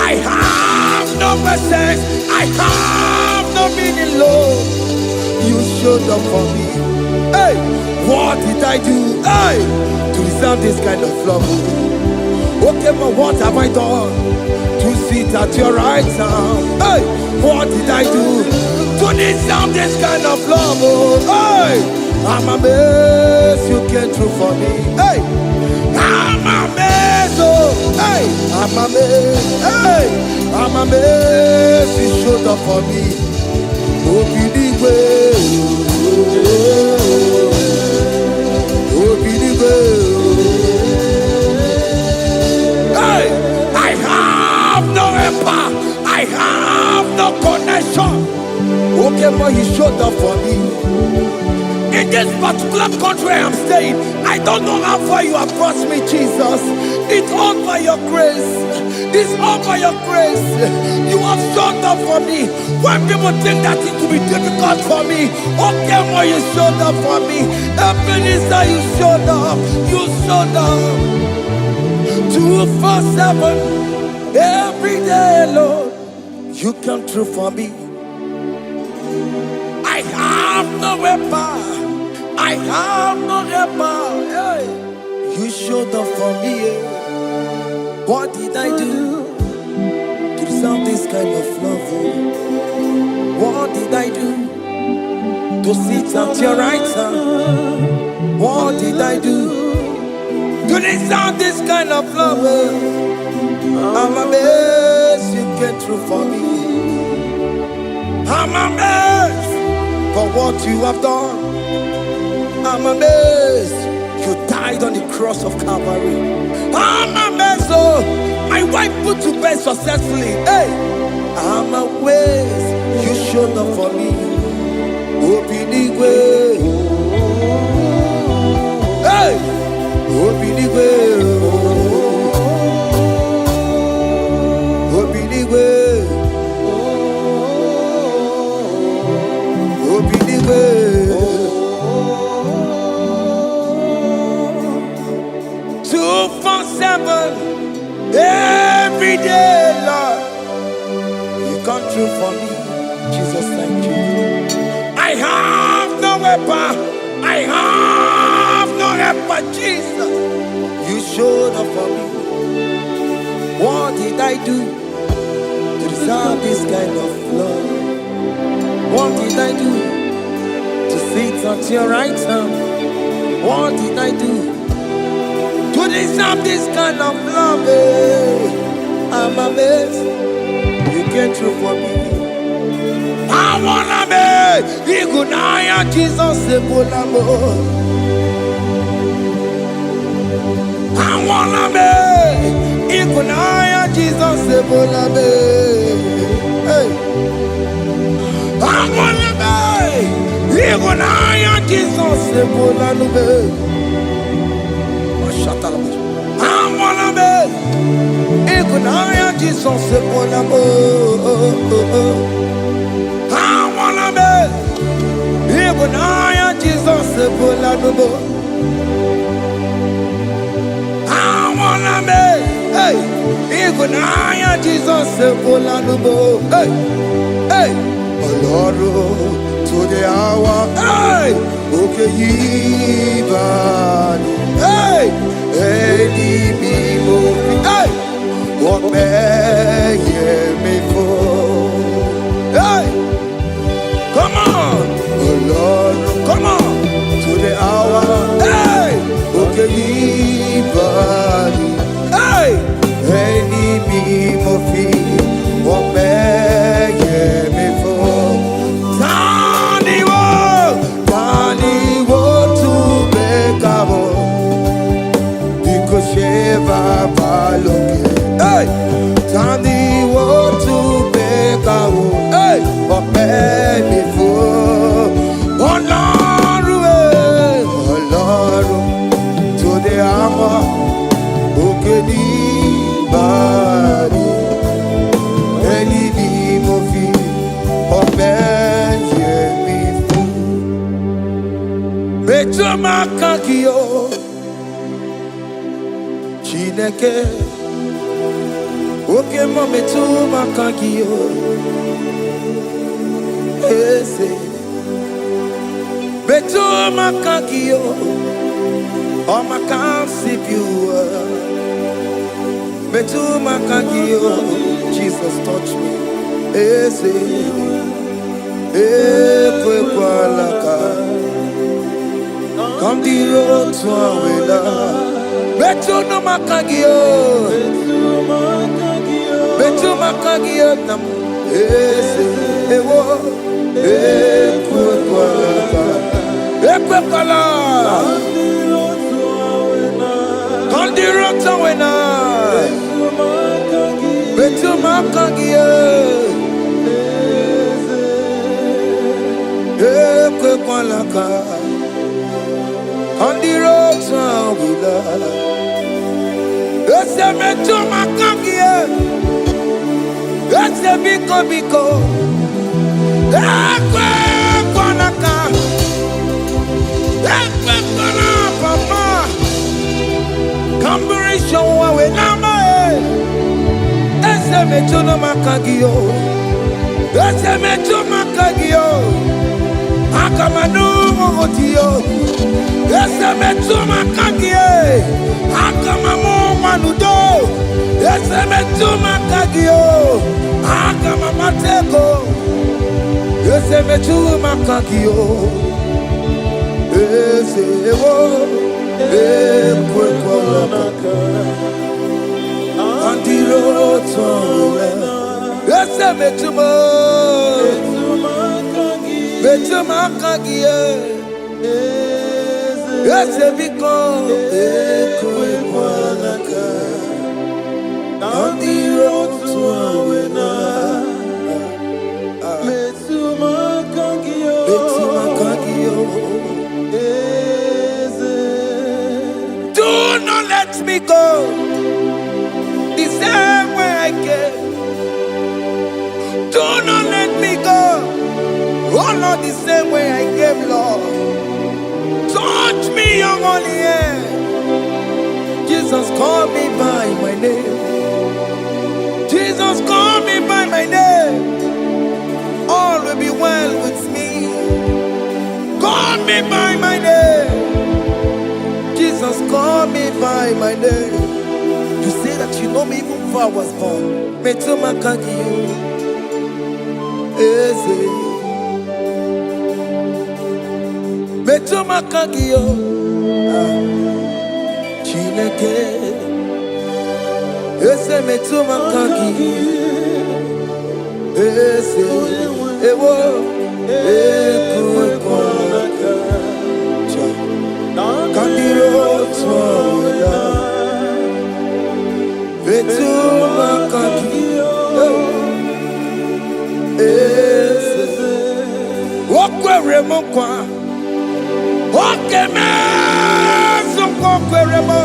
I have no message, I have no meaning, Lord. You showed up for me. Hey, what did I do? Hey, to deserve this kind of love? Okay, but what have I done to sit at your right hand? Hey, what did I do to deserve this kind of love? Oh, hey, I'm amazed you came through for me. Hey, I'm amazed. Oh, hey, I'm amazed. Hey, I'm amazed you showed up for me. Oh, believe oh, believe hey, I have no helper. I have no connection. Okay, but he showed up for me. In this particular country I'm staying, I don't know how far you have brought me, Jesus. It's all by your grace. It's all by your grace. You have showed up for me. When people think that it will be difficult for me, okay, but you showed up for me. Ebenezer, you showed up. You showed up. 247 every day, Lord, you come through for me. I have no weapon, I have no helper. Hey, you showed up for me. What did I do to deserve this kind of love? What did I do to sit at your right hand? What did I do to deserve this kind of love? I'm amazed you came through for me. I'm amazed for what you have done. I'm amazed you died on the cross of Calvary. I'm amazed, oh, my wife put to bed successfully. Hey, I'm amazed you showed up for me. Obinigwe, hey, Obinigwe, Obinigwe, Obinigwe. 247 every day, Lord, you come through for me. Jesus, thank you. I have no weapon, I have no helper. Jesus, you showed up for me. What did I do to deserve this kind of love? What did I do to sit at your right hand? What did I do to deserve this kind of love? I'm amazed you came through for me. I wanna be Igunaya Jesus Ebulamo. I wanna be Igunaya Jesus Ebulamo. Hey, I wanna be Igunaya Jesus Ebulamo. I wanna be Igunaya Jesus Ebulamo. I wanna be Igunaya Jesus Ebulamo. I wanna be Hey, Igunaya Jesus Sepolanubo. Hey, hey, Oloro to the hour. Hey, okay, Yibani. Hey, hey, hey, what may me for? Hey, come on, Oloro, come on to the hour. Hey, okay, Yibani. Hey, any me mofi, what may me for? Tani wo to bekabo, because Sheva baloke. Hey, Tani wo to bekabo. Hey, what may me for? Oloro, to the hour. Anybody, any mofi, obey me. Betuma kakio, Chineke. Okay, mo betuma kakio. Ese, betuma kakio. Oh, my can't see you. Betuma kagio, Jesus touch me. Ese, kwe kwalaka. Come the road to awela. Betuma kagio, betuma kagio nam. Ese, ewo, kwe kwalaka. Kwe kwalaka. Come the road to awela. Betuma kagie, kwe kwalaka. On the road to Willa, ese betuma kagie, ese biko, kwe kwalaka, kwe kwalaka, papa. Kamburisho wa wenama. Ese metuno makagio, ese metuma kagio, akamanu mogotio, ese metuma kagie, akamamu manudo, ese metuma kagio, akamamateko, ese metuma kagio, ese ewo, ekwekwalaka. Andiro towe, ese betuma kagie, ese biko, ekwe kwalaka. Andiro towe na, betuma kagio, do not let me go. The same way I came. Do not let me go. Oh Lord, the same way I came, Lord. Touch me, young only here. Jesus, call me by my name. Jesus, call me by my name. All will be well with me. Call me by my name. Jesus, call me by my name. You say that you know me even before I was born. Betuma kagio, ese. Betuma kagio, Chineke. Ese betuma kagio, ese. Ewo, ekwe kwalaka. Kandiro twawela. Betuma kagio, ese. Wokwere mokwa, okeme zokwere mo,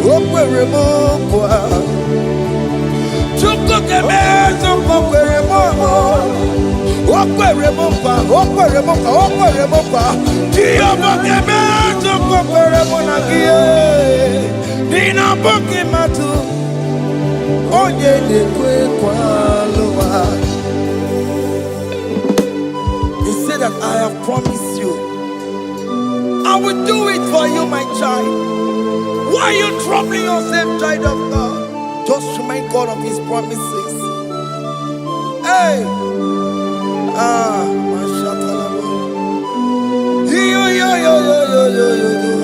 wokwere mokwa. Chukokeme zokwere mo, wokwere mokwa, wokwere mokwa, wokwere mokwa. kwa Dio boke metu kokore monagie Dina boke matu Onye de kwe kwa loa. He said that I have promised you I will do it for you, my child. Why are you troubling yourself, child of God? Just remind God of His promises. Hey! Mashatalabo. Yo, yo, yo, yo, yo, yo, yo, yo.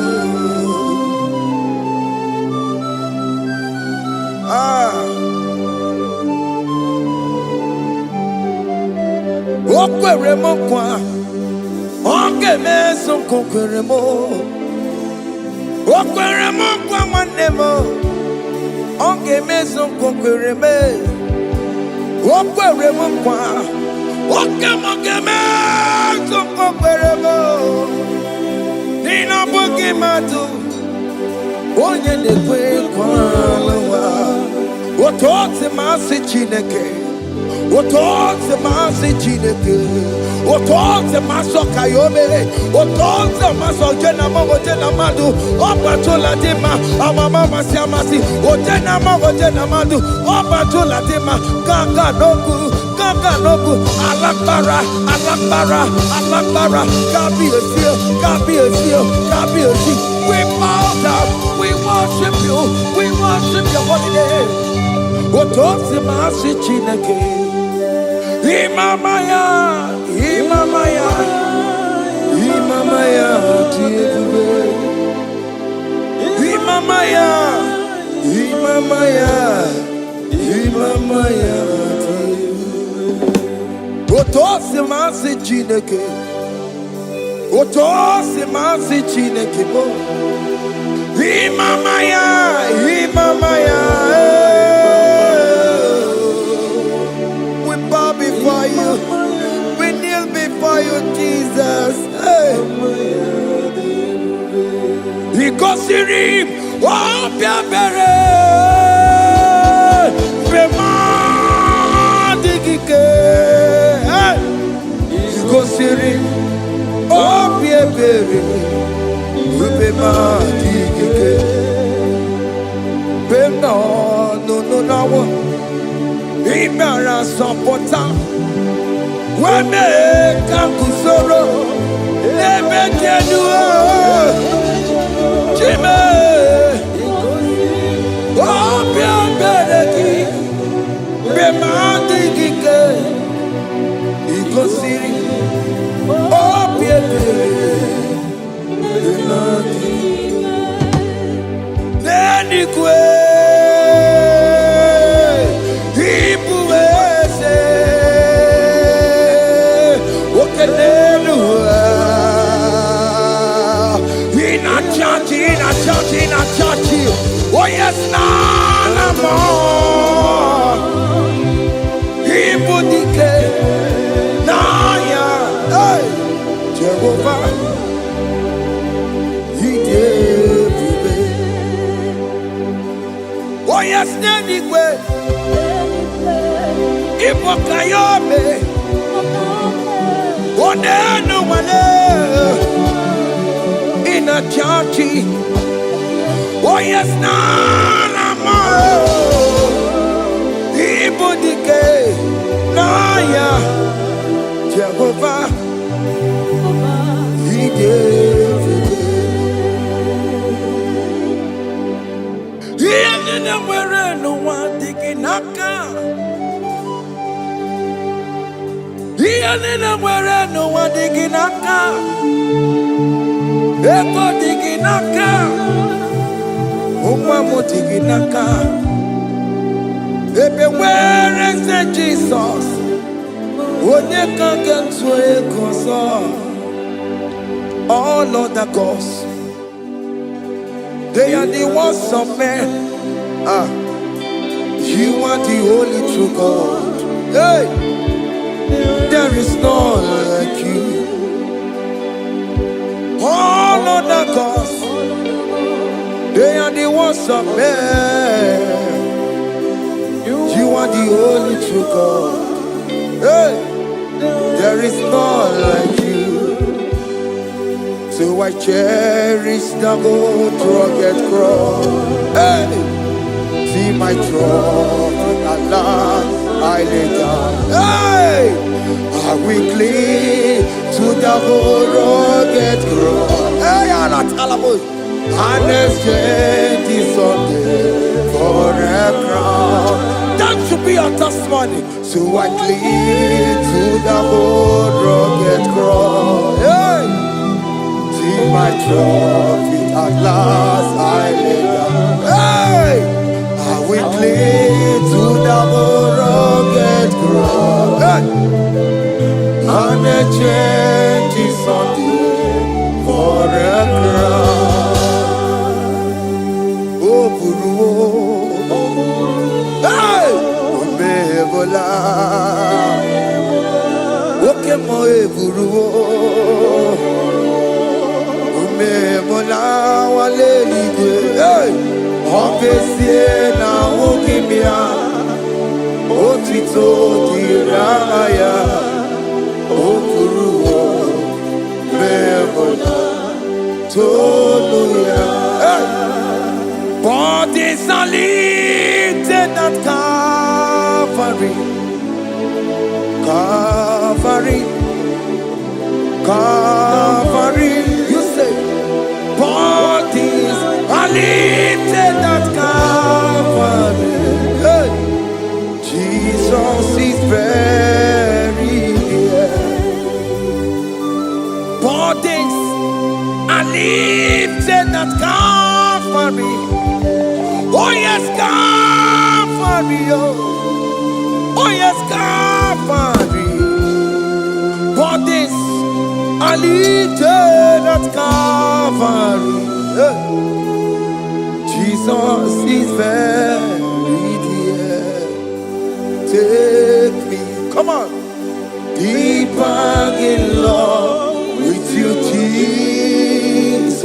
Okwere mo kwa. Onge meso kokwere mo. Okwere mo kwa mwane mo. Onge meso kokwere me. Okwere mo kwa. Oke mo ke meso kokwere mo. Nina boke matu. Onye de kwe kwa lawa. Otote masi chineke. Otote masi chineke. Otote maso kayome. Otote maso jena mo jena madu. Opatola dima amama masi amasi. Ojena mo jena madu. Opatola dima gaga nogu. Gaga nogu. Alakbara, alakbara, alakbara. Gabi esio, gabi esio, gabi esi. We bow down, we worship you your holy name. Otote masi chineke. Imamaya, Imamaya, Imamaya, Imamaya, Imamaya, Imamaya. Otosi masi chineke, Otosi masi chineke bo. Imamaya, Imamaya. We bow before you. We kneel before you, Jesus. Hey. Ikosirim, opiabere, bemadikike. Ikosirim, opiabere, bemadikike. Beno, no. Imara sopota Weme kakusoro Lebe kenua Chime Opia bereki Bemandi kike Ikosiri Opia bereki Neni kwe in a church. Oh yes, nana more. Ibudike, naya, hey, Jehovah. He gave me. Oh yes, nanigwe. Ibokayobe. Oh nenu wane. In a church. Oh yes, nana more. Ibudike, naya, Jehovah. He gave it. He didn't wear no one digging naka. He didn't wear no one digging naka. Eko digging naka. Umamo tiginaka. Ebe where is Jesus? Onye kangen swe koso. All other gods, they are the works of men. You are the only true God. Hey, there is none like you. All other gods, they are the works of men. You are the only true God. Hey, there is none like you. So I cherish the good rugged cross. Hey, see my trophy at last I lay down. Hey, I will cling to the good rugged cross. Hey, I'm not almost. And exchange is someday for a crown. That should be your testimony. So I cling to the good rugged cross. Hey, see my trophy at last I lay down. Hey, I will cling to the good rugged cross. Hey, and exchange is someday for a crown. Hey, Omebola, Okemo eburu, Omebola wale igwe. Hey, Obesie na okimia, Otito diraya, Okuru, Omebola, Toluya. Hey. Bodies are lifted at Calvary, Calvary, Calvary. You say, bodies are lifted at Calvary. Hey. Jesus is very near. Bodies are lifted at Calvary. Oh yes, Calvary, oh yes, Calvary. Bodies are lifted at Calvary. Jesus is very dear. Take me, come on, deeper in love with you, Jesus.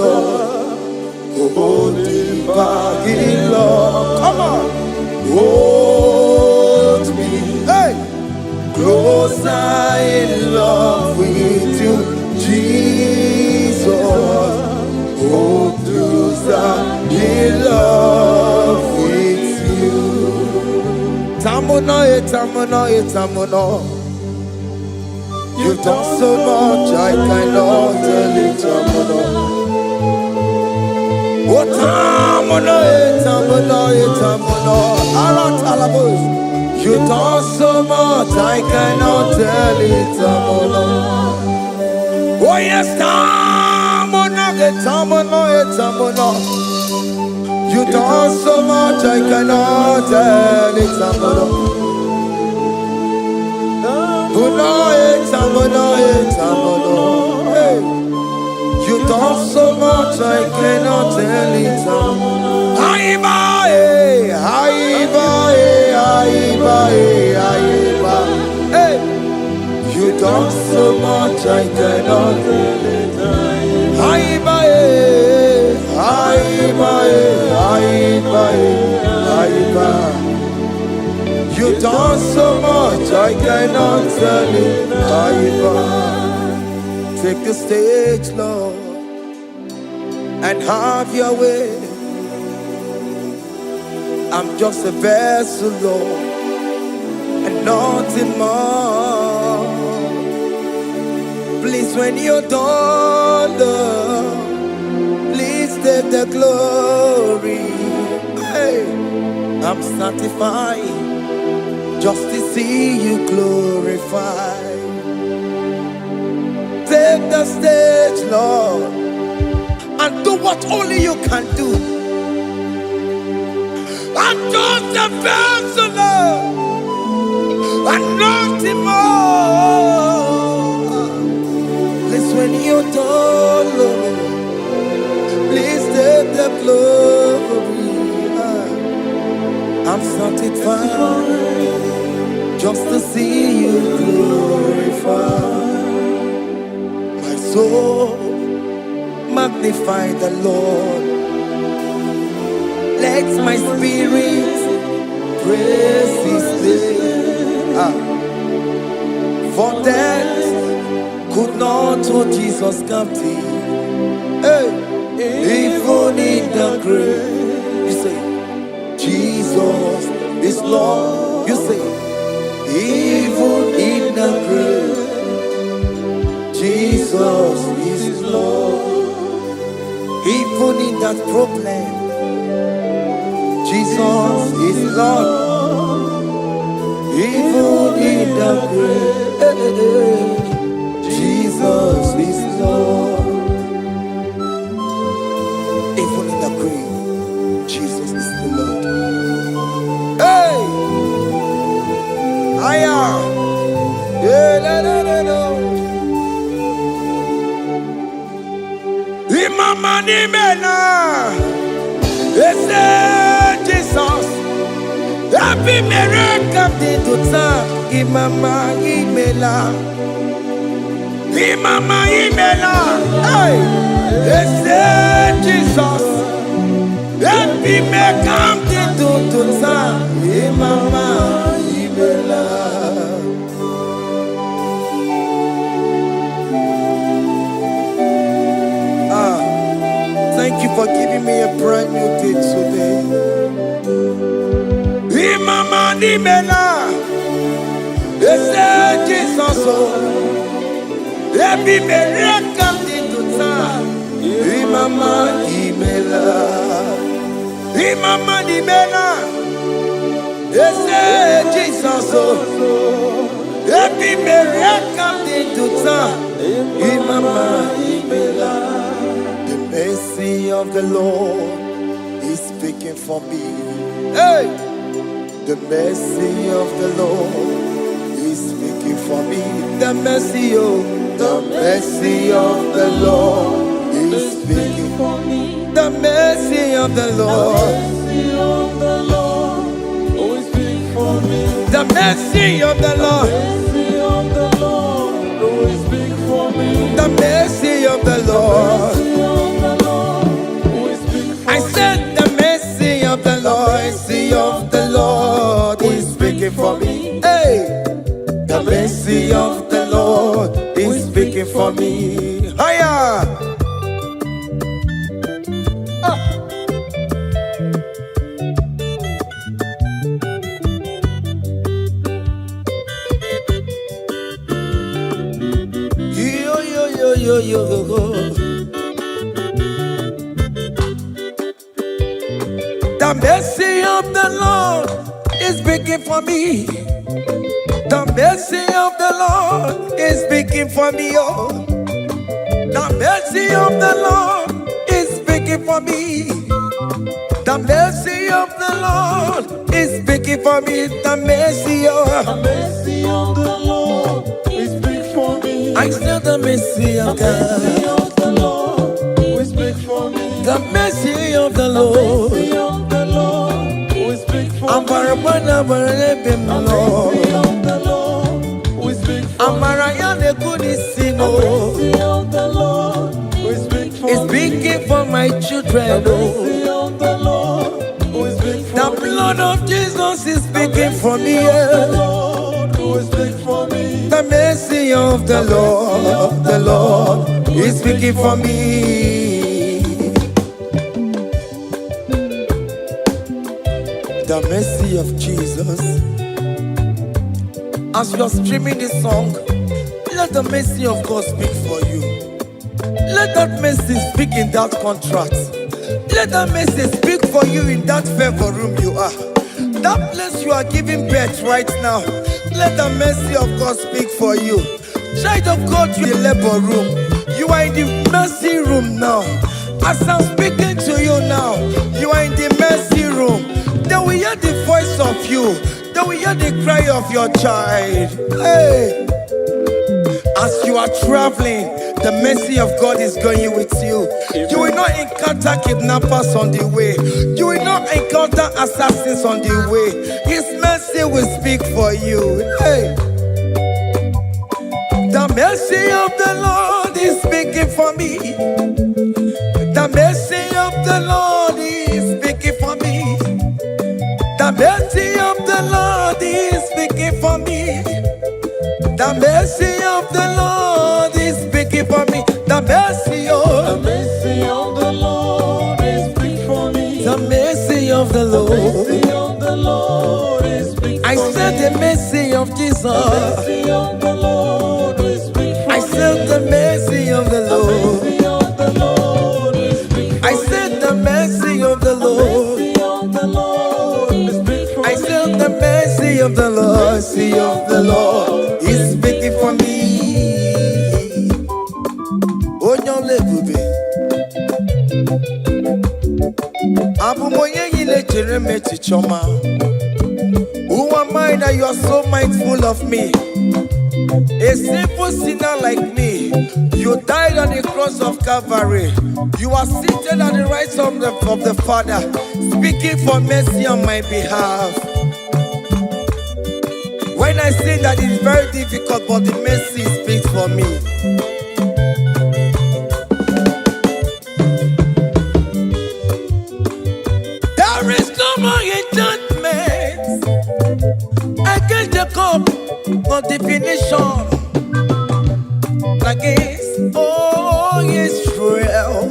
Oh, deeper in love, come on, hold me, hey, closer in love with you, Jesus. Oh, closer in love with you. Tamuno, tamuno, tamuno. You've done so much, I cannot tell it, tamuno. Oh, tamuno, tamuno, tamuno. Aratalabos. You done so much, I cannot tell it, tamuno. Oh yes, tamuno, tamuno, tamuno. You done so much, I cannot tell it, tamuno. Tamuno, tamuno, tamuno. Hey. You done so much, I cannot tell it. Aiba, aiba, aiba, aiba. Hey, you done so much, I cannot tell it. Aiba, aiba, aiba, aiba. You done so much, I cannot tell it. Aiba. Take the stage, Lord, and have your way. I'm just a vessel, Lord, and nothing more. Please, when you're done, Lord, please take the glory. Hey, I'm satisfied just to see you glorified. Take the stage, Lord, and do what only you can do. I'm just a vessel, Lord, and nothing more. Please, when you're done, Lord, please take the glory. I'm satisfied just to see you glorified. So magnify the Lord. Let my spirit praise His name. For death could not hold Jesus captive. Hey, even in the grave, you say, Jesus is Lord. You say, even in the grave, Jesus is Lord. Even in that problem, Jesus is Lord. Even in the grave, Jesus is Lord. Even in the grave, Jesus is the Lord. Hey! Aya! Yeah, no, no, no, no. Imama ni mena, ese Jesus. Happy miracle de tuta, Imama imela, Imama imela. Hey, ese Jesus. Happy miracle de tuta, Imama imela. Thank you for giving me a brand new day today. Imama nimela, ese Jesus o, ebi mereka tituta. Imama nimela, Imama nimela, ese Jesus o, ebi mereka tituta. Imama nimela. The mercy of the Lord is speaking for me. Hey! The mercy of the Lord is speaking for me. The mercy of the Lord is speaking for me. The mercy of the Lord. The mercy of the Lord. The mercy of the Lord. I said the mercy of the Lord. Mercy of the Lord is speaking for me. Hey, the mercy of the Lord is speaking for me. Hiya. Yo yo yo yo yo go. The mercy of the Lord is speaking for me. The mercy of the Lord is speaking for me. Oh, the mercy of the Lord is speaking for me. The mercy of the Lord is speaking for me. The mercy of the Lord is speaking for me. I said the mercy of God. The Lord will speak for me. The mercy of the Lord. I'm for the Lord. I'm a good it's speaking for my children. The blood of Jesus is speaking for me. The mercy of the Lord is speaking for me. The mercy of Jesus. As you are streaming this song, let the mercy of God speak for you. Let that mercy speak in that contract. Let that mercy speak for you in that favor room you are. That place you are giving birth right now. Let the mercy of God speak for you. Child of God, you are in the labor room. You are in the mercy room now. As I'm speaking to you now, you are in the mercy room. They will hear the voice of you. They will hear the cry of your child. Hey! As you are traveling, the mercy of God is going with you. You will not encounter kidnappers on the way. You will not encounter assassins on the way. His mercy will speak for you. Hey! The mercy of the Lord is speaking for me. The mercy of the Lord is speaking for me. The mercy of the Lord is speaking for me. The mercy of the Lord is speaking for me. The mercy of said the mercy of Jesus. The mercy of the Lord is big for me. I said the mercy of the Lord. The mercy of the Lord is big for me. I said the mercy of the Lord. The mercy of the Lord is big for me. I said the mercy of the Lord. Mercy of the Lord is speaking for me. Onyole bube. Abu moye yile jereme chichoma. Who am I that you are so mindful of me? A simple sinner like me, you died on the cross of Calvary. You are seated at the right hand of the Father, speaking for mercy on my behalf. When I say that it is very difficult, but the mercy speaks for me. There is no more enchantment against the cup of definition. Against all Israel,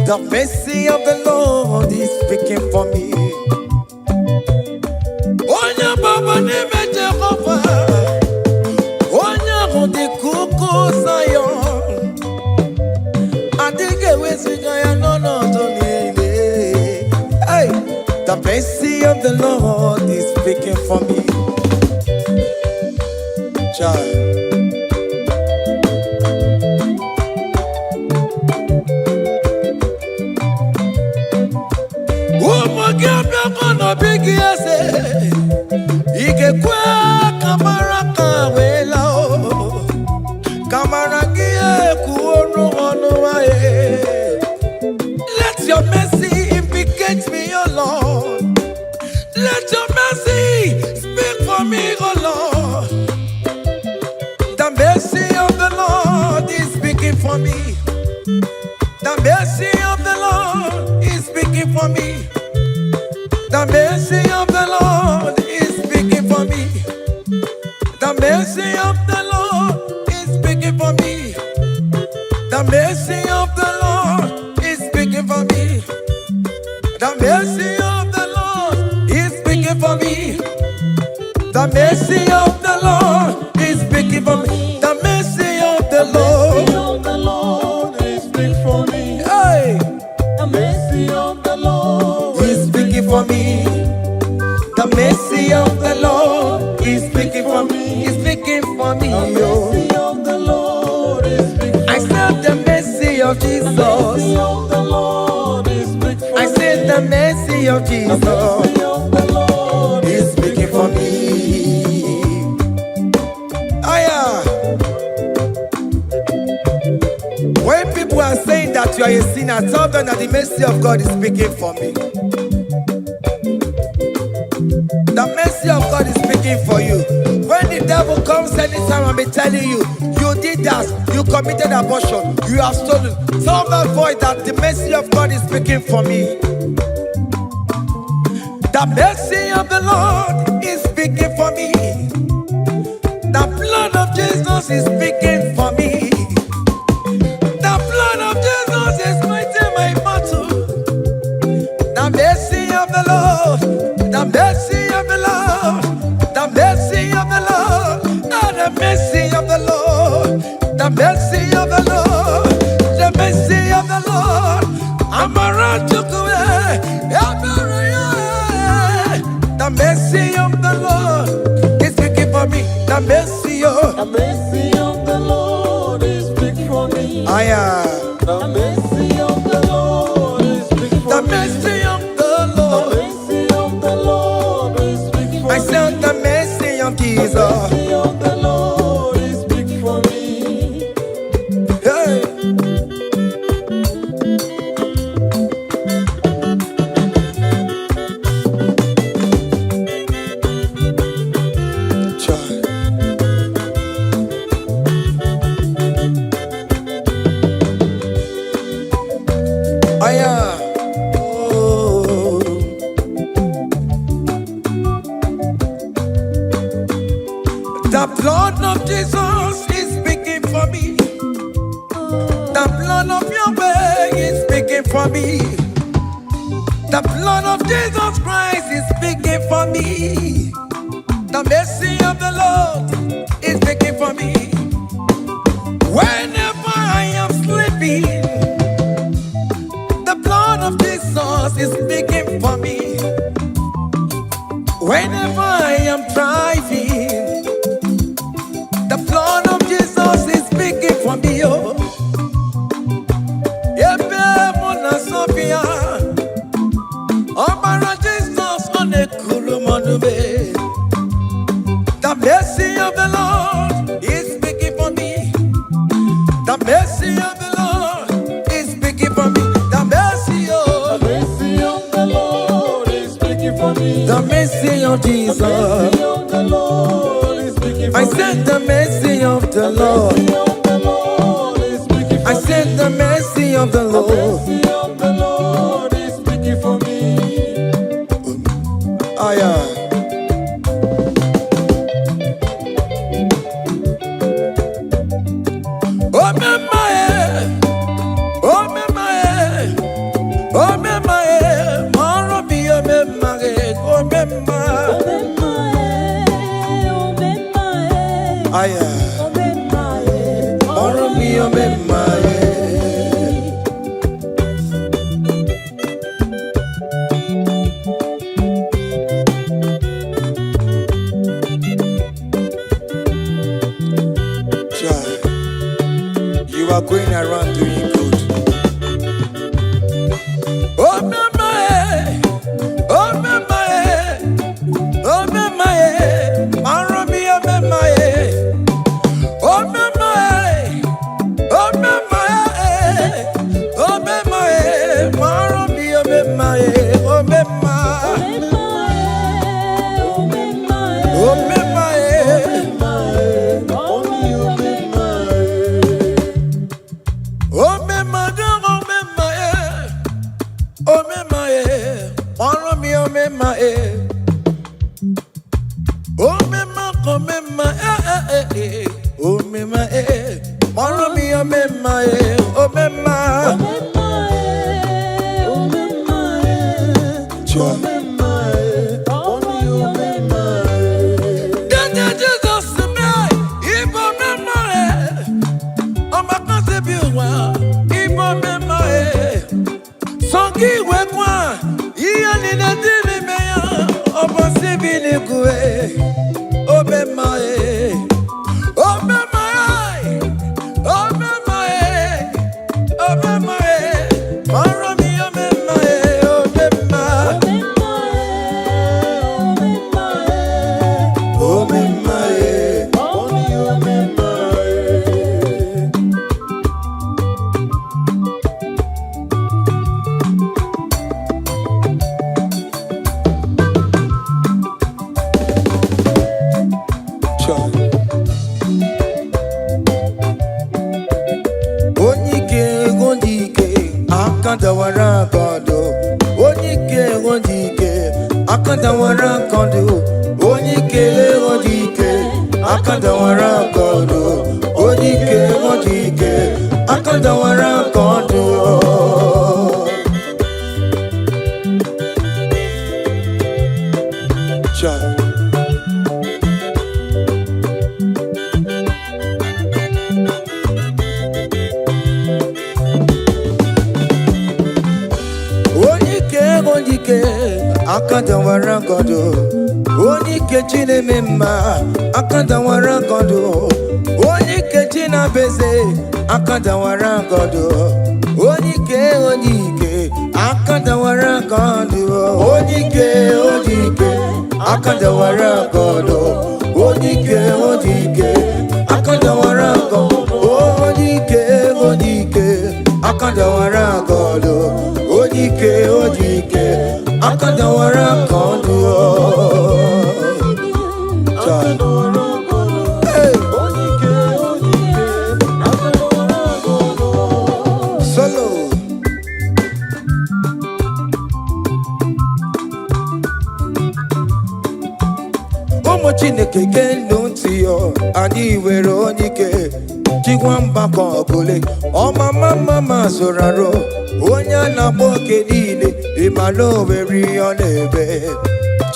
the mercy of the Lord is speaking for me. Onya baba neme Jehovah, onya kundi kuku Zion, adige wesigaya no donile. Hey, the mercy of the Lord is speaking for me. Child. Big yes, Ike kamara kawela o kamara gie kuonu onuwaye. Let your mercy implicate me, O Lord. Let your mercy speak for me, O Lord. The mercy of the Lord is speaking for me. The mercy of the Lord is speaking for me. The mercy of the Lord is speaking for me. The mercy of the Lord is speaking for me. The mercy of the Lord is speaking for me. The mercy of the Lord is speaking for me. The mercy of the Lord is speaking for me. The mercy of the Lord is speaking for me. Hey. The mercy of the Lord is speaking for me. The mercy of the Lord is speaking for me. Is speaking for me. The mercy of the Lord is speaking for me. I said the mercy of Jesus. The mercy of the Lord is speaking for me. I said the mercy of Jesus. The mercy of the Lord is speaking for me. Aya. When people are saying that you are a sinner, tell them that the mercy of God is speaking for me. The mercy of God is speaking for you. When the devil comes anytime and be telling you, you did that, you committed abortion, you have stolen, tell that voice that the mercy of God is speaking for me. The mercy of the Lord is speaking for me. The blood of Jesus is speaking for me. The blood of Jesus is fighting my battle. The mercy of the Lord, the mercy of the Lord, the mercy of the Lord, oh, the mercy of the Lord, the mercy of the Lord, the mercy of the Lord. I'm around to go away. The mercy of the Lord is speaking for me. The mercy of the Lord is speaking for me. I am. The mercy of the Lord is speaking for The me. mercy of the Lord. The mercy of the Lord is speaking for me. I said the mercy of Jesus. The mercy of the Lord is speaking for me. Hey. The blood of Jesus is speaking for me. The blood of Yahweh is speaking for me. The blood of Jesus Christ is speaking for me. The mercy of the Lord is speaking for me. Whenever I am sleeping, the blood of Jesus is speaking for me. Whenever I am driving, the blood of Jesus is speaking for me. Oh, Sophia, oh, Jesus on the Kulumanube. The mercy of the Lord is speaking for me. The mercy of the Lord is speaking for me. The mercy of the Lord is speaking for me. The mercy of Jesus. The mercy of the Lord is speaking for me. I said the mercy of the Lord. I said the mercy of the Lord. The mercy of the Lord is speaking for me. You are going around doing good. Oh, my, oh, my, oh, my, Marami, oh, my, oh, my, oh, my, oh, my, Marami, oh, my, oh,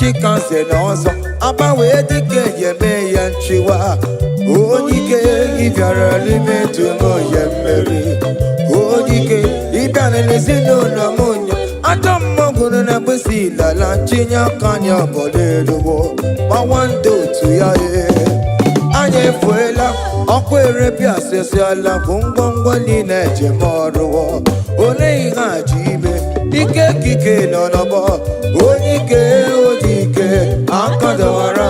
chikanse n'ọzọ agbanwe dike yeme ya nchiwa onike ịbịara n'ime tụmụ ya mmeri onike ịbịara n'ezinụlọ m nya ajọ mmọgwụrụ na mkpịsị ilala chinye aka anya ọbọla eluwo gbawa ndị otu ya anyị efuela ọkwa erepịa asịsịala bụ ngwongwo niile ejem ọrụwo ole ihe a ji ime ike kike nọ n'ọgbọ onye ike oji ike akadawara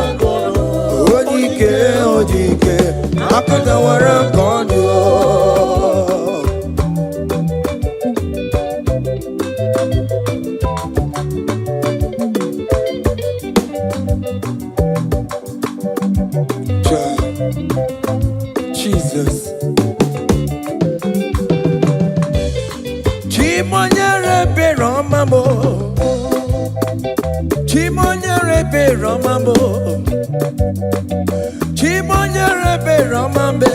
onye ike oji ike akadawara ka ọ dị Jesus Chimonyere Beromamo Chimonyere Beromamo Chimonyere Beromambe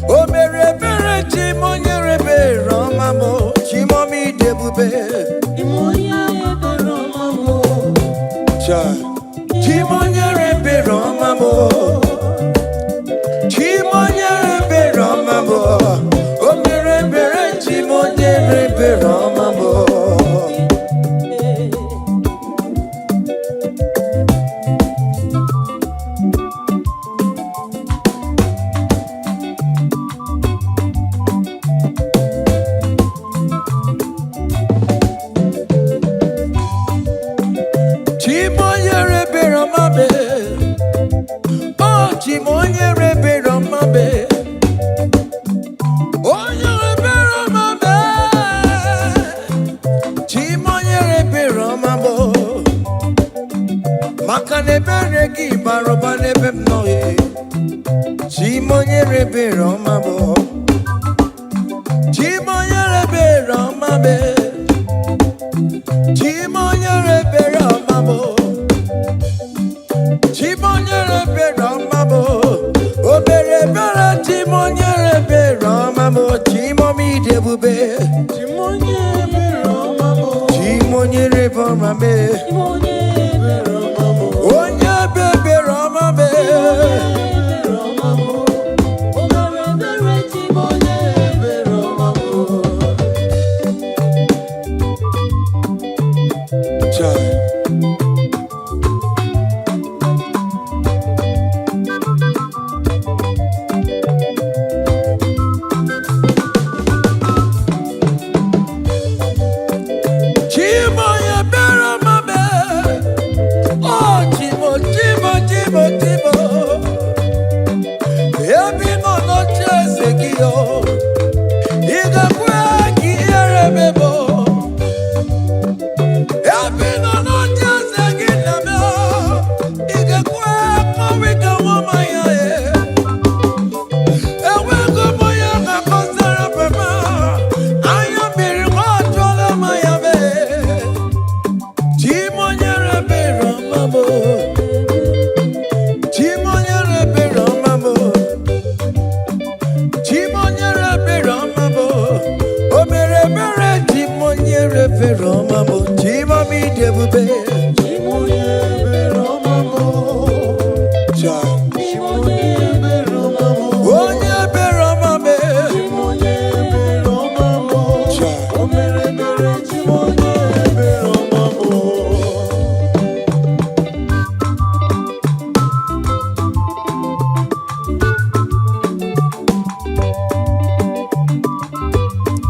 Omere Bere Chimonyere Beromamo Chimomi Debube Chimonyere Beromamo Chimonyere Beromamo Chimonyere Beromamo Omere Bere Chimonyere Beromamo Chimonyere Beromabe Oh Chimonyere Beromabe Onyere Beromabe Chimonyere Beromabo Makane Beregi Baroba Nebem Noye Chimonyere Beromabo Chimonyere Beromabe Chimonyere Beromabo Chimonyere Beromabo Obere Bera Chimonyere Beromabo Chimomi Debube Chimonyere Beromabo Chimonyere Beromabo Onye Bebe Romabe Obere Bera Chimonyere Beromabo Chai Chimoye Beromame Oh Chimo Chimo Chimo Chimo Ebi no no chese kiyo Iga kwe ki erebebo Ebi no no chese kiname Iga kwe kowika wamaya Ewe kumoya kakosara pema Aya biri kochola maya be Chimonyere Beromamo Chimonyere Beromamo Chimonyere Beromamo Omere Bere Chimonyere Beromamo Chimomi Debube Chimonyere Beromamo Chimonyere Beromamo Onye Beromame Chimonyere Beromamo Omere Bere Chimonyere Beromamo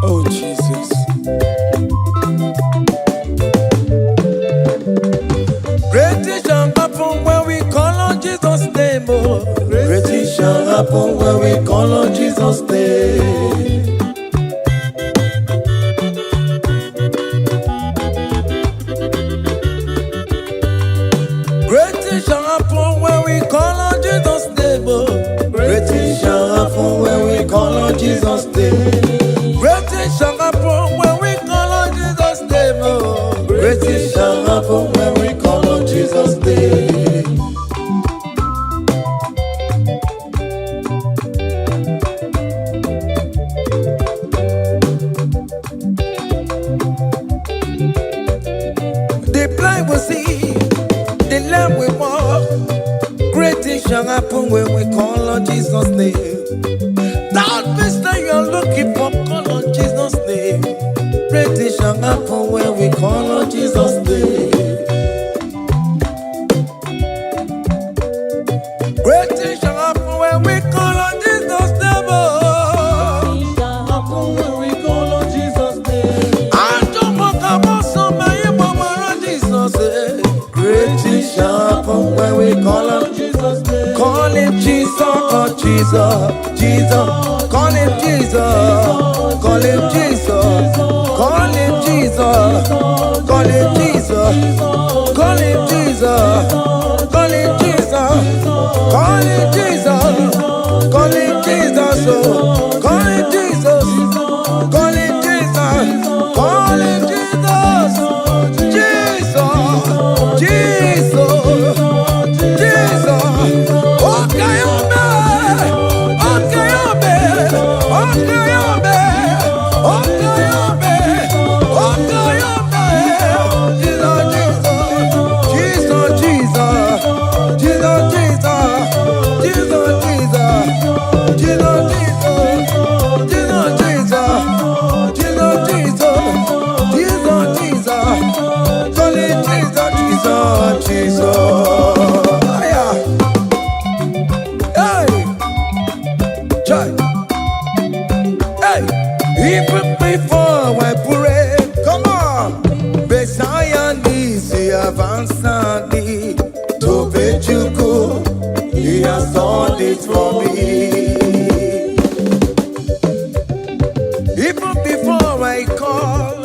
Oh Jesus Great things shall happen when we call on Jesus' name oh. Great things shall happen when we call on Jesus' name Great things shall happen when we call on Jesus' name oh. Great things shall happen when we call on Jesus' name Great things shall happen when we call on Jesus' name oh. Great things shall happen when we call on Jesus' name shall happen when we call on Jesus' name. That means that you are looking for, call on Jesus' name. Great things shall happen when we call on Jesus' name. Great things shall happen when we call on Jesus' name. Things shall happen when we call on Jesus' name. I don't want to come somebody, mama, Jesus. Great things shall happen when we call on Jesus' name. Call him Jesus, oh Jesus, Jesus. Call him Jesus, call him Jesus, call him Jesus, call him Jesus, call him Jesus, call him Jesus, call him Jesus, call him Jesus, call him Jesus, call him Jesus, call him Jesus, Jesus, Jesus, okay, even before I pray, come on. Messiah needs the answered me to bet you good. He has done it for me. Even before I call,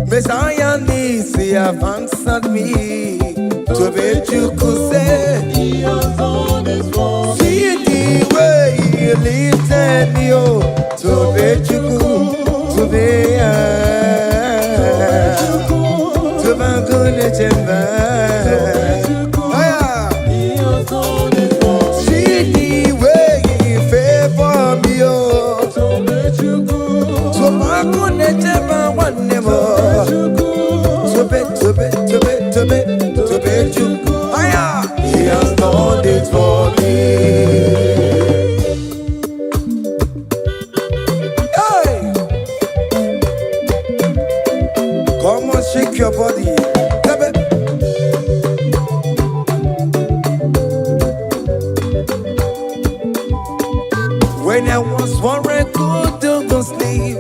Messiah needs the answered me to bet you could say He has done it for me. see the way He lifted me up to bet you could to be to my goodness and He has done it for me. see the way He favor me up So let you go. to my goodness and one more to bet you He has done it for me. Hey, come on, shake your body. When I was worried, good to go sleep,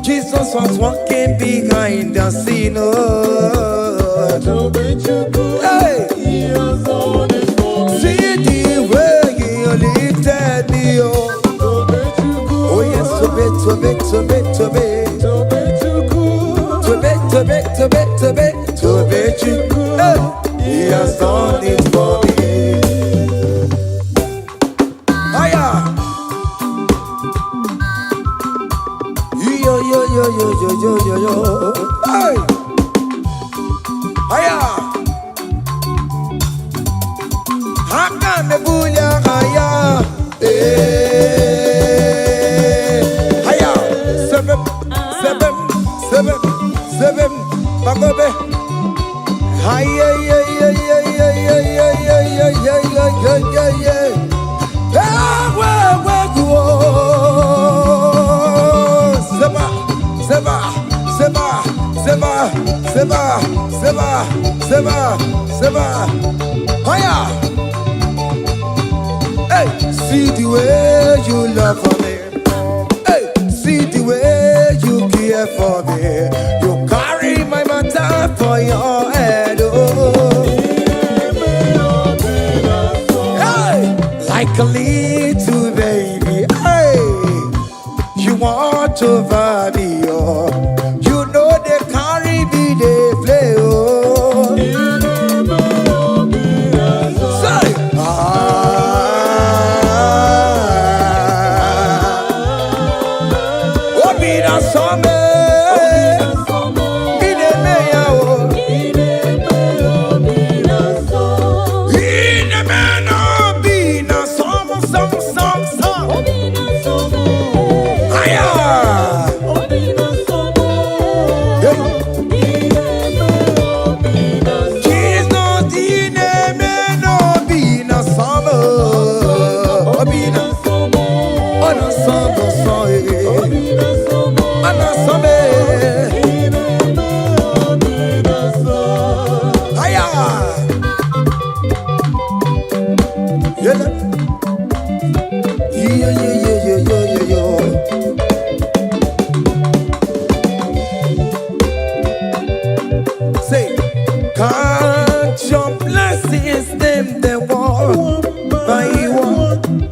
Jesus was walking behind the scene. Oh. So let you go. Hey, He has done it for me. see the way He lifted me up. So let you go. Oh yes, to bet. So let you go. To bet you. Hey, He has done it for me. Hiya. Yo. Hey. Hiya. Haka mebunya haya. Hiya. Seven. Bagobe. Hiya. Seba. Hiya. Hey, see the way you love for me. Hey, see the way you care for me. You carry my matter for your head. Oh. Hey, like a little baby. Hey, you want over me. Oh. You know they carry me, they play. Oh. Say, Yeah. Say, can't your blessings them the one by one?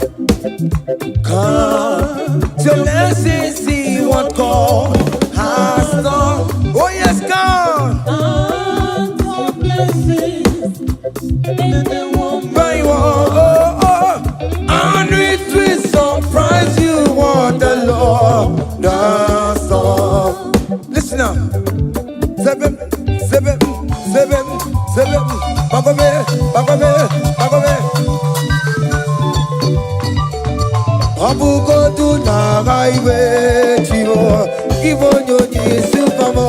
Can't your blessings see what God has done? Oh yes, God. Can't your blessings By one, and it will surprise you what the Lord does. Listen up. Seven. Bagome. Abu go to na highway, Chivo. Give on your supermo.